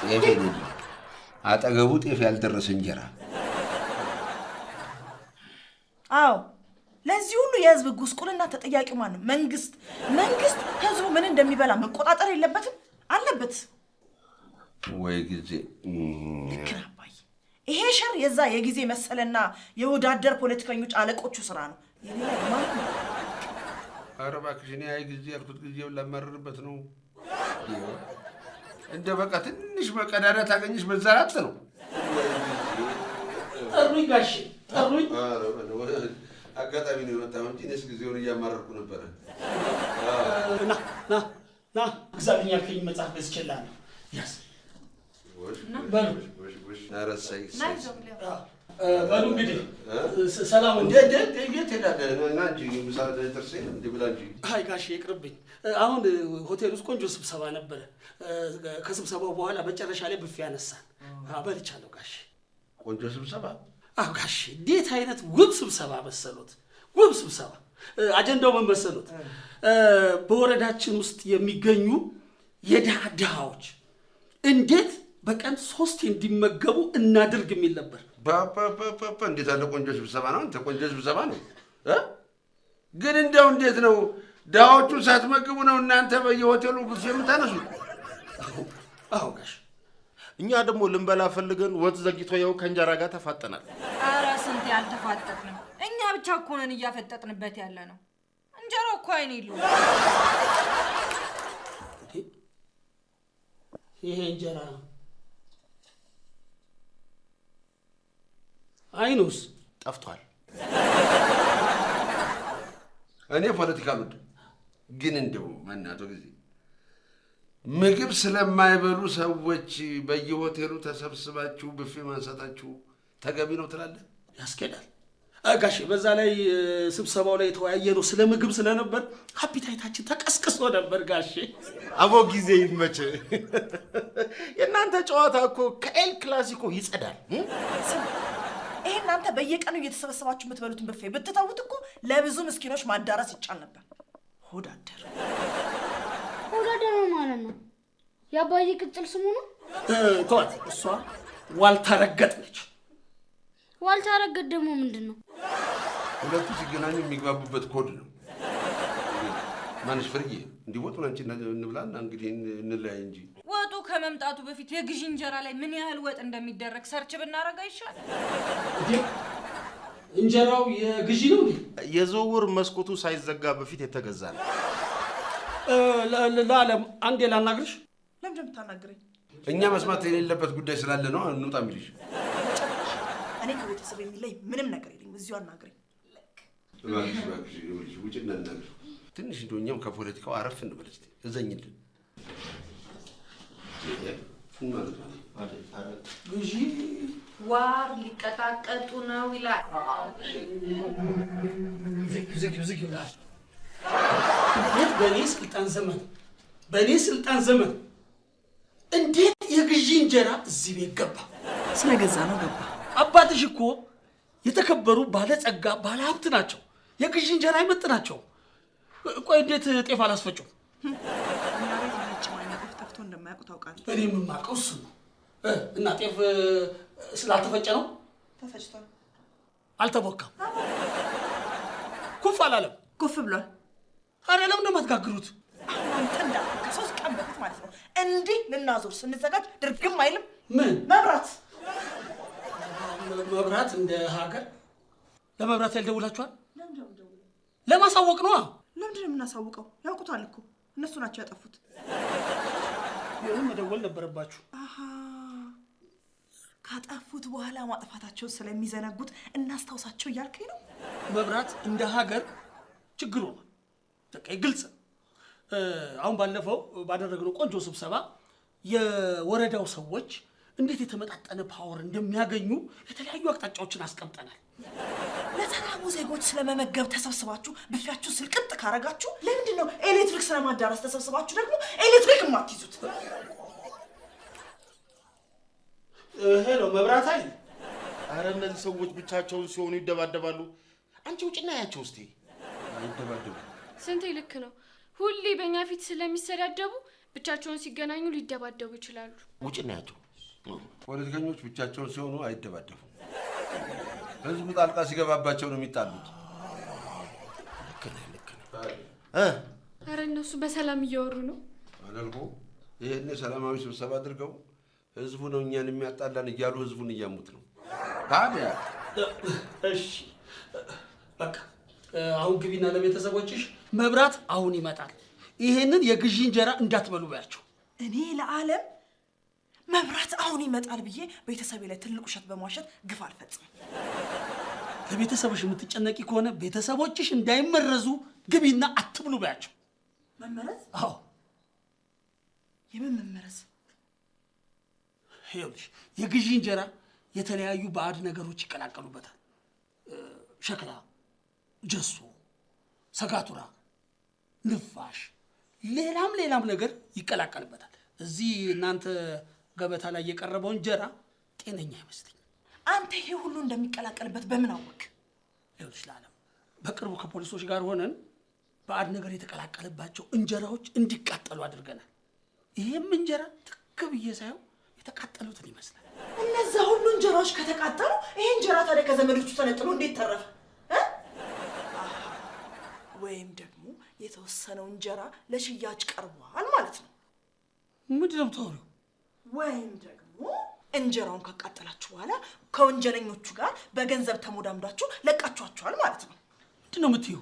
ጤፍ የሌለው አጠገቡ ጤፍ ያልደረሰ እንጀራ። አዎ ለዚህ ሁሉ የህዝብ ጉስቁልና ተጠያቂው ማን ነው? መንግስት ህዝቡ ምን እንደሚበላ መቆጣጠር የለበትም? አለበት። ወይ ጊዜ ልክራባይ ይሄ ሸር የዛ የጊዜ መሰለና የወዳደር ፖለቲከኞች አለቆቹ ስራ ነው። የሌላ ማን ነው? ኧረ እባክሽ እኔ አይ ጊዜ ያልኩት ጊዜውን ላማርርበት ነው። እንደ በቃ ትንሽ መቀዳዳ ታገኝሽ መዛራት ነው። ጠሩኝ ጋሼ ጠሩኝ። አጋጣሚ ነው የመጣው እንጂ እኔስ ጊዜውን እያማረርኩ ነበረ። ና ግዛልኝ ያልከኝ መጽሐፍ ገዝቼልሃለሁ። ያዝ በሉ። በሉ እንግዲህ ሰላም። እንዴት ሄዳለህ? ና እንጂ ምሳ ደርሴ እንደ ብላ እንጂ። አይ ጋሼ ይቅርብኝ። አሁን ሆቴል ውስጥ ቆንጆ ስብሰባ ነበረ። ከስብሰባው በኋላ መጨረሻ ላይ ብፌ ያነሳን በልቻለሁ ጋሼ። ቆንጆ ስብሰባ? አዎ ጋሼ፣ እንዴት አይነት ውብ ስብሰባ መሰሎት! ውብ ስብሰባ። አጀንዳው ምን መሰሎት? በወረዳችን ውስጥ የሚገኙ የድሃዎች እንዴት በቀን 3 እንዲመገቡ እናድርግ የሚል ነበር። እንዴት ያለ ቆንጆ ስብሰባ ነው! አንተ ቆንጆ ስብሰባ ነው። ግን እንደው እንዴት ነው ድሃዎቹን ሳትመግቡ ነው እናንተ በየሆቴሉ ብፌ የምታነሱት? አዎ ጋሽ፣ እኛ ደግሞ ልንበላ ፈልገን ወጥ ዘግይቶ ያው ከእንጀራ ጋር ተፋጠናል። ኧረ ስንት ያልተፋጠጥንም እኛ ብቻ እኮ ነን እያፈጠጥንበት ያለ ነው። እንጀራው እኮ አይን የለውም። ይሄ እንጀራ አይኑስ ጠፍቷል። እኔ ፖለቲካ አልወድም፣ ግን እንደው ማናቶ ጊዜ ምግብ ስለማይበሉ ሰዎች በየሆቴሉ ተሰብስባችሁ ብፌ ማንሳታችሁ ተገቢ ነው ትላለህ? ያስኬዳል ጋሼ። በዛ ላይ ስብሰባው ላይ የተወያየነው ስለ ምግብ ስለነበር አፒታይታችን ተቀስቅሶ ነበር ጋሼ። አቦ ጊዜ ይመች። የእናንተ ጨዋታ እኮ ከኤል ክላሲኮ ይጸዳል። ይሄ እናንተ በየቀኑ እየተሰበሰባችሁ የምትበሉትን ብፌ ብትተውት እኮ ለብዙ ምስኪኖች ማዳረስ ይቻል ነበር። ሆዳደር ማለት ነው። የአባዬ ቅጽል ስሙ ነው። ተዋት፣ እሷ ዋልታ ረገጥ ነች። ዋልታ ረገጥ ደግሞ ምንድን ነው? ሁለቱ ሲገናኙ የሚግባቡበት ኮድ ነው። ማንሽ ፍርዬ እንዲወጡ አንቺ እንብላና እንግዲህ እንለያይ እንጂ ወጡ ከመምጣቱ በፊት የግዢ እንጀራ ላይ ምን ያህል ወጥ እንደሚደረግ ሰርች ብናረጋ ይሻላል። እንጀራው የግዢ ነው እንዴ? የዝውውር መስኮቱ ሳይዘጋ በፊት የተገዛ ነው። ለዓለም አንዴ ላናግርሽ። ለምን የምታናግረኝ? እኛ መስማት የሌለበት ጉዳይ ስላለ ነው። እንውጣ የሚልሽ እኔ ከቤተሰብ የሚለይ ምንም ነገር የለኝም። እዚሁ አናግረኝ። እባክሽ ውጭ እናናግር። ትንሽ እንደው እኛም ከፖለቲካው አረፍ እንበል እስኪ። እዘኝልን ግዢ ዋር ሊቀጣቀጡ ነው ይላል። ዝግ ይላል። በእኔ ስልጣን ዘመን እንዴት የግዢ እንጀራ እዚህ ቤት ገባ? ስለገዛ ነው ገባ። አባትሽ እኮ የተከበሩ ባለጸጋ ባለሀብት ናቸው። የግዢ እንጀራ አይመጥናቸው። ቆይ እንዴት ጤፍ አላስፈጩም? እኛ ቤት ነጭ ማኛ ጤፍ ጠፍቶ እንደማያውቁ ታውቃለህ። እኔ የማውቀው እሱ ነው። እና ጤፍ ስላልተፈጨ ነው? ተፈጭቷል። አልተቦካም። ኩፍ አላለም? ኩፍ ብሏል። ታዲያ ለምን ነው የማትጋግሩት? አንተ እንዳልኩህ ከ3 ቀን በፊት ማለት ነው እንዲህ ልናዞር ስንዘጋጅ ድርግም አይልም። ምን መብራት እንደ ሀገር ለመብራት ያልደውላችኋል? ለማሳወቅ ነው። ለምንድን ነው የምናሳውቀው? ያውቁታል እኮ እነሱ ናቸው ያጠፉት። ይሁን መደወል ነበረባችሁ። ካጠፉት በኋላ ማጥፋታቸው ስለሚዘነጉት እናስታውሳቸው እያልከኝ ነው? መብራት እንደ ሀገር ችግሩ ነው። በቃ ግልጽ። አሁን ባለፈው ባደረግነው ቆንጆ ስብሰባ የወረዳው ሰዎች እንዴት የተመጣጠነ ፓወር እንደሚያገኙ የተለያዩ አቅጣጫዎችን አስቀምጠናል። ለተራቡ ዜጎች ስለመመገብ ተሰብስባችሁ ብፊያችሁ ስልቅጥ ካረጋችሁ ለምንድን ነው ኤሌክትሪክ ስለማዳረስ ተሰብስባችሁ ደግሞ ኤሌክትሪክ የማትይዙት? ሄሎ መብራት አይደል? አረ እነዚህ ሰዎች ብቻቸውን ሲሆኑ ይደባደባሉ። አንቺ ውጭና ያቸው እስቲ። ይደባደቡ። ስንቴ ልክ ነው። ሁሌ በእኛ ፊት ስለሚሰዳደቡ ብቻቸውን ሲገናኙ ሊደባደቡ ይችላሉ። ውጭና ያቸው። ፖለቲከኞች ብቻቸውን ሲሆኑ አይደባደቡም። ህዝቡ ጣልቃ ሲገባባቸው ነው የሚጣሉት። ልክ ነው። አረ እነሱ በሰላም እያወሩ ነው አላልኩ? ይሄኔ ሰላማዊ ስብሰባ አድርገው ህዝቡ ነው እኛን የሚያጣላን እያሉ ህዝቡን እያሙት ነው። ታዲያ እሺ በቃ አሁን ግቢና ለቤተሰቦችሽ መብራት አሁን ይመጣል፣ ይሄንን የግዢ እንጀራ እንዳትበሉ ባያቸው። እኔ ለዓለም መብራት አሁን ይመጣል ብዬ ቤተሰቤ ላይ ትልቅ ውሸት በማዋሸት ግፍ አልፈጽምም። ለቤተሰቦች የምትጨነቂ ከሆነ ቤተሰቦችሽ እንዳይመረዙ ግቢና አትብሉ ባያቸው። መመረዝ? አዎ። የምን መመረዝ? ይኸውልሽ የግዢ እንጀራ የተለያዩ ባዕድ ነገሮች ይቀላቀሉበታል። ሸክላ፣ ጀሶ፣ ሰጋቱራ፣ ንፋሽ፣ ሌላም ነገር ይቀላቀልበታል። እዚህ እናንተ ገበታ ላይ የቀረበው እንጀራ ጤነኛ አይመስልኝ። አንተ ይሄ ሁሉ እንደሚቀላቀልበት በምን አወቅ? ይኸውልሽ ለዓለም በቅርቡ ከፖሊሶች ጋር ሆነን ባዕድ ነገር የተቀላቀለባቸው እንጀራዎች እንዲቃጠሉ አድርገናል። ይሄም እንጀራ ትክ ብዬ ሳየው የተቃጠሉትን ይመስላል። እነዛ ሁሉ እንጀራዎች ከተቃጠሉ ይሄ እንጀራ ታዲያ ከዘመዶቹ ተነጥሎ እንዴት ተረፈ? ወይም ደግሞ የተወሰነው እንጀራ ለሽያጭ ቀርቧል ማለት ነው። ምንድን ነው የምታወሪው? ወይም ደግሞ እንጀራውን ካቃጠላችሁ በኋላ ከወንጀለኞቹ ጋር በገንዘብ ተሞዳምዳችሁ ለቃችኋቸዋል ማለት ነው። ምንድን ነው የምትይው?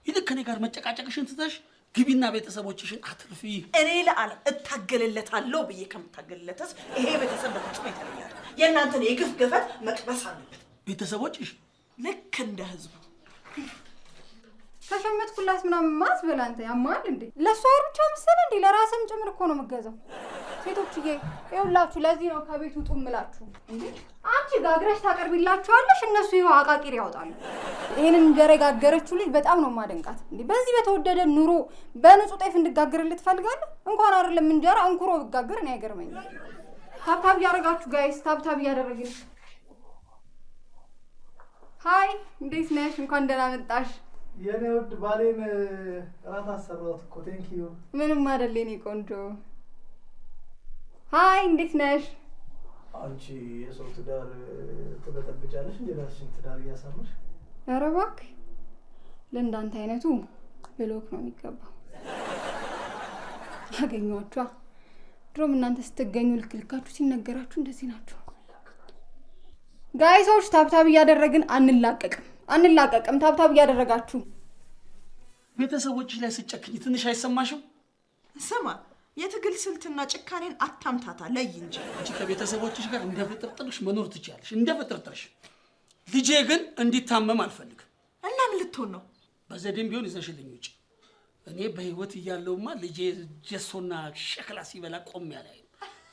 ይልቅ ከኔ ጋር መጨቃጨቅሽን ትተሽ ግቢና ቤተሰቦችሽን አትርፊ። እኔ ለዓለም እታገልለታለሁ ብዬ ከምታገልለትስ ይሄ ቤተሰብ በፍጹም የተለየ አይደለም። የእናንተን የግፍ ገፈት መቅበስ አለበት። ቤተሰቦችሽ ልክ እንደ ህዝቡ ተሸመጥኩላት ምናምን ማስበል አንተ ያማል እንዴ? ለሷ ብቻ መሰለ እንዴ? ለራስም ጭምር እኮ ነው የምገዛው። ሴቶችዬ ይኸውላችሁ፣ ለዚህ ነው ከቤት ውጡ እምላችሁ እንዴ። አንቺ ጋግረሽ ታቀርቢላችኋለሽ፣ እነሱ ይኸው አቃቂር ያወጣሉ። ይሄንን እንጀራ የጋገረችው ልጅ በጣም ነው ማደንቃት እንዴ። በዚህ በተወደደ ኑሮ በንጹህ ጤፍ እንድጋግርልህ ትፈልጋለህ? እንኳን አይደለም እንጀራ እንኩሮ ብጋግር እኔ አይገርመኝም። ታብታብ እያደረጋችሁ ጋይስ፣ ታብታብ እያደረግን። ሃይ እንዴት ነሽ? እንኳን ደህና መጣሽ። የኔ ውድ ባሌን እራት አሰራሁት እኮ። ቴንኪዩ። ምንም አይደል የኔ ቆንጆ። ሃይ እንዴት ነሽ? አንቺ የሰው ትዳር ትበጠብጫለሽ እንዴ? ራስሽን ትዳር እያሳመሽ። ኧረ እባክህ ለእንዳንተ አይነቱ ብሎክ ነው የሚገባው። አገኘኋችሁ። ድሮም እናንተ ስትገኙ ልክልካችሁ ሲነገራችሁ እንደዚህ ናችሁ። ጋይሶች ታብታብ እያደረግን አንላቀቅም። ታብታብ እያደረጋችሁ ቤተሰቦች ላይ ስጨክኝ ትንሽ አይሰማሽም? ስማ የትግል ስልትና ጭካኔን አታምታታ ለይ እንጂ ከቤተሰቦችሽ ጋር እንደፍጥርጥርሽ መኖር ትችያለሽ፣ እንደፍጥርጥርሽ። ልጄ ግን እንዲታመም አልፈልግም። እና ምን ልትሆን ነው? በዘዴም ቢሆን ይዘሽልኝ ውጪ። እኔ በህይወት እያለሁማ ልጄ ጀሶና ሸክላ ሲበላ ቆም ያለ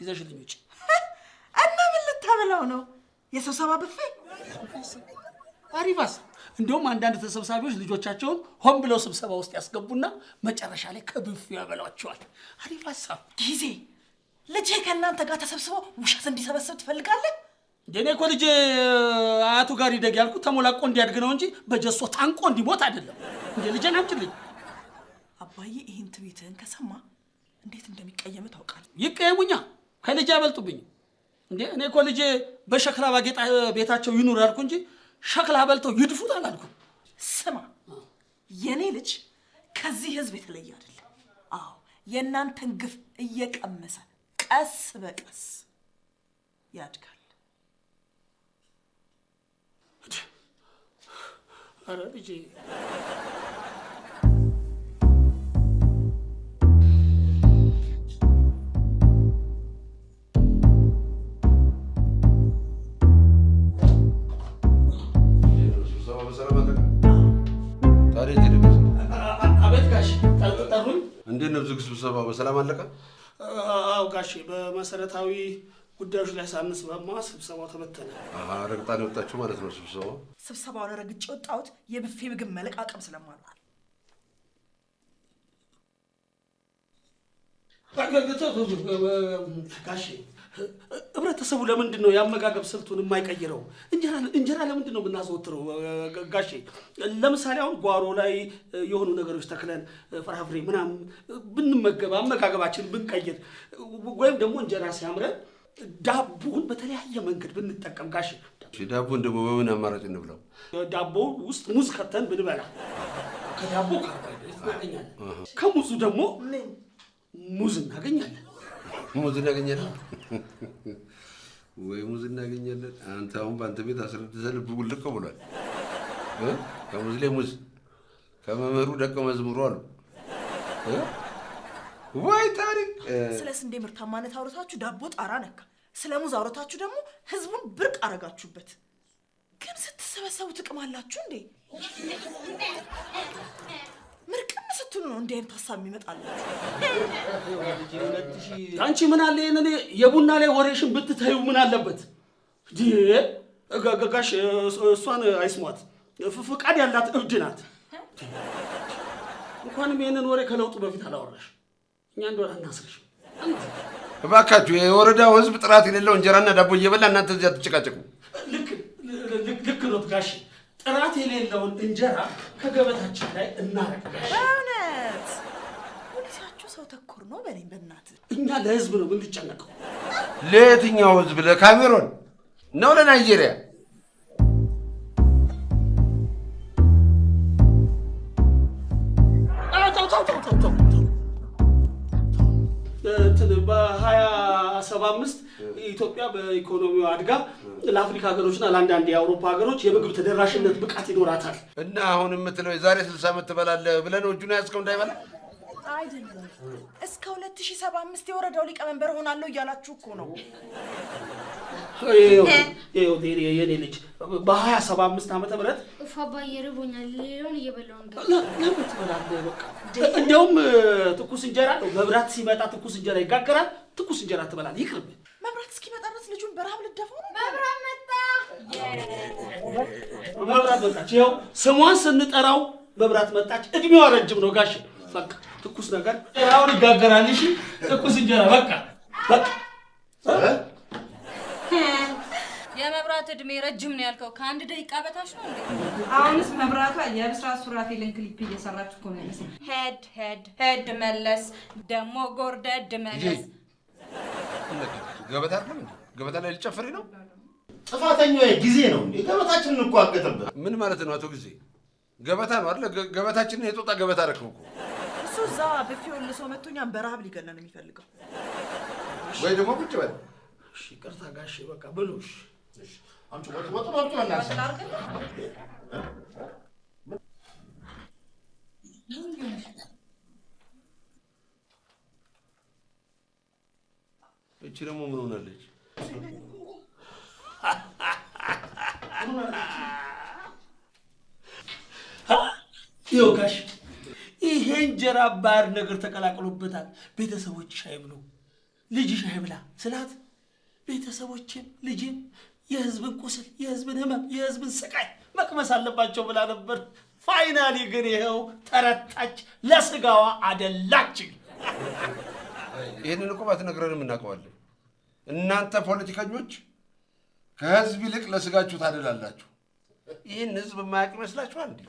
ይዘሽልኝ ውጪ። እና ምን ልታበላው ነው? የስብሰባ ብፌ አሪፋስ። እንደውም አንዳንድ ተሰብሳቢዎች ልጆቻቸውን ሆን ብለው ስብሰባ ውስጥ ያስገቡና መጨረሻ ላይ ከብፌ ያበሏቸዋል። አሪፋስ ጊዜ ልጄ ከእናንተ ጋር ተሰብስበው ውሸት እንዲሰበስብ ትፈልጋለህ? እኔ እኮ ልጄ አያቱ ጋር ይደግ ያልኩት ተሞላቆ እንዲያድግ ነው እንጂ በጀሶ ታንቆ እንዲሞት አይደለም። እንደ ልጄን አምጪልኝ። አባዬ ይህን ትቤትህን ከሰማ እንዴት እንደሚቀየም ታውቃለህ። ይቀየሙኛ፣ ከልጄ አይበልጡብኝ። እንዴ እኔ እኮ ልጄ በሸክላ ባጌጣ ቤታቸው ይኑር ያልኩ እንጂ ሸክላ በልተው ይድፉት አላልኩም። ስማ የኔ ልጅ ከዚህ ህዝብ የተለየ አይደለም። አዎ የእናንተን ግፍ እየቀመሰ ቀስ በቀስ ያድጋል። ኧረ ልጄ አቤት ጋሼ፣ ጠሩኝ። እንዴት ነው ዝግ ስብሰባው በሰላም አለቀ? አዎ ጋሼ፣ በመሰረታዊ ጉዳዮች ላይ ሳንስማማ ስብሰባው ተበተነ። ረግጣ ነው የወጣችሁ ማለት ነው ስብሰባው? ስብሰባው ለረግጬ ወጣሁት የብፌ ምግብ መለቃቀም ስለማልዋል። ጋሼ ህብረተሰቡ ለምንድን ነው የአመጋገብ ስልቱን የማይቀይረው? እንጀራ ለምንድን ነው የምናዘወትረው? ጋሼ ለምሳሌ አሁን ጓሮ ላይ የሆኑ ነገሮች ተክለን ፍራፍሬ ምናምን ብንመገብ አመጋገባችን ብንቀይር፣ ወይም ደግሞ እንጀራ ሲያምረን ዳቦን በተለያየ መንገድ ብንጠቀም። ጋሼ ዳቦን ደግሞ በምን አማራጭ እንብለው? ዳቦ ውስጥ ሙዝ ከተን ብንበላ ከዳቦ ካርቦሃይድሬት እናገኛለን፣ ከሙዙ ደግሞ ሙዝ እናገኛለን። ሙዝ እናገኛለን ወይ ሙዝ እናገኛለን? አንተ አሁን በአንተ ቤት አስረድተህ ልብ ውልቅ ብሏል። ከሙዝ ላይ ሙዝ ከመምህሩ ደቀ መዝሙሩ አሉ። ወይ ታሪክ! ስለ ስንዴ ምርታማነት አውርታችሁ ዳቦ ጣራ ነካ፣ ስለ ሙዝ አውርታችሁ ደግሞ ህዝቡን ብርቅ አረጋችሁበት። ግን ስትሰበሰቡ ጥቅም አላችሁ እንዴ? ምርቅም ስትሉ ነው እንዲህ አይነት ሀሳብ የሚመጣላችሁ። አንቺ ምን አለ እኔ የቡና ላይ ወሬሽን ብትታዩ ምን አለበት? ጋሽ እሷን አይስሟት፣ ፍቃድ ያላት እብድ ናት። እንኳንም ይህንን ወሬ ከለውጡ በፊት አላወራሽ። እኛ እንደሆነ አናስርሽ እባካችሁ። የወረዳው ህዝብ ጥራት የሌለው እንጀራና ዳቦ እየበላ እናንተ እዚያ ትጨቃጨቁ። ልክ ነው ጋሽ። ጥራት የሌለውን እንጀራ ከገበታችን ላይ እናረጋሽ። በእውነት ፖሊሳችሁ ሰው ተኮር ነው በለኝ በእናትህ። እኛ ለህዝብ ነው የምንጨነቀው። ለየትኛው ህዝብ? ለካሜሮን ነው ለናይጄሪያ? በ2075 ኢትዮጵያ በኢኮኖሚው አድጋ ለአፍሪካ ሀገሮችና ለአንዳንድ የአውሮፓ ሀገሮች የምግብ ተደራሽነት ብቃት ይኖራታል። እና አሁን የምትለው የዛሬ 60 ዓመት ትበላለህ ብለህ ነው እጁን ያዝከው እንዳይበላ? አይደለም እስከ 2075 የወረዳው ሊቀመንበር ሆናለሁ እያላችሁ እኮ ነው። የኔ ልጅ በ2075 ዓመተ ምህረት አባዬ ርቦኛል፣ ሌላውን እየበላሁ ነው። ለምን ትበላለህ? በቃ እንደውም ትኩስ እንጀራ ነው። መብራት ሲመጣ ትኩስ እንጀራ ይጋገራል። ትኩስ እንጀራ ትበላለህ። ይቅርብ። መብራት እስኪመጣ ድረስ ልጁን በረሃብ ልደፈው ነው። መብራት መጣ። መብራት መጣች። ይኸው ስሟን ስንጠራው መብራት መጣች። እድሜዋ ረጅም ነው ጋሽ። በቃ ትኩስ ነገር አሁን ይጋገራል። እሺ ትኩስ እንጀራ በቃ የመብራት እድሜ ረጅም ነው ያልከው ከአንድ ደቂቃ በታች ነው እንዴ? አሁንስ መብራቷ የብስራት ሱራፌልን ክሊፕ እየሰራች እኮ ነው የሚመስለው። ሄድ መለስ ደግሞ ጎርደድ መለስ። ገበታ አይደለም እንዴ? ገበታ ላይ ልጨፍሪ ነው? ጥፋተኛው ጊዜ ነው እንዴ? ገበታችንን እኮ አገጠበት። ምን ማለት ነው አቶ ጊዜ? ገበታ ነው አይደል? ገበታችንን የጦጣ ገበታ አደረግከው እኮ። እሱ እዛ ብፌውን ልሶ መጥቶ እኛን በረሃብ ሊገለን የሚፈልገው። ወይ ደግሞ ቁጭ በል። እሺ ይቅርታ ጋሼ፣ በቃ ብሉ። እሺ አንቺ ወጥ በእናትሽ። እቺ ደግሞ ምን ሆናለች? ይኸው ጋሼ፣ ይሄ እንጀራ ባር ነገር ተቀላቅሎበታል። ቤተሰቦች ሻይ ብሉ፣ ልጅ ሻይ ብላ ስላት ቤተሰቦችን ልጅን የህዝብን ቁስል፣ የህዝብን ህመም፣ የህዝብን ስቃይ መቅመስ አለባቸው ብላ ነበር። ፋይናሊ ግን ይኸው ተረታች፣ ለስጋዋ አደላች። ይህንን እኮ ባትነግረንም እናውቀዋለን። እናንተ ፖለቲከኞች ከህዝብ ይልቅ ለስጋችሁ ታደላላችሁ። ይህን ህዝብ የማያውቅ ይመስላችኋል እንዴ?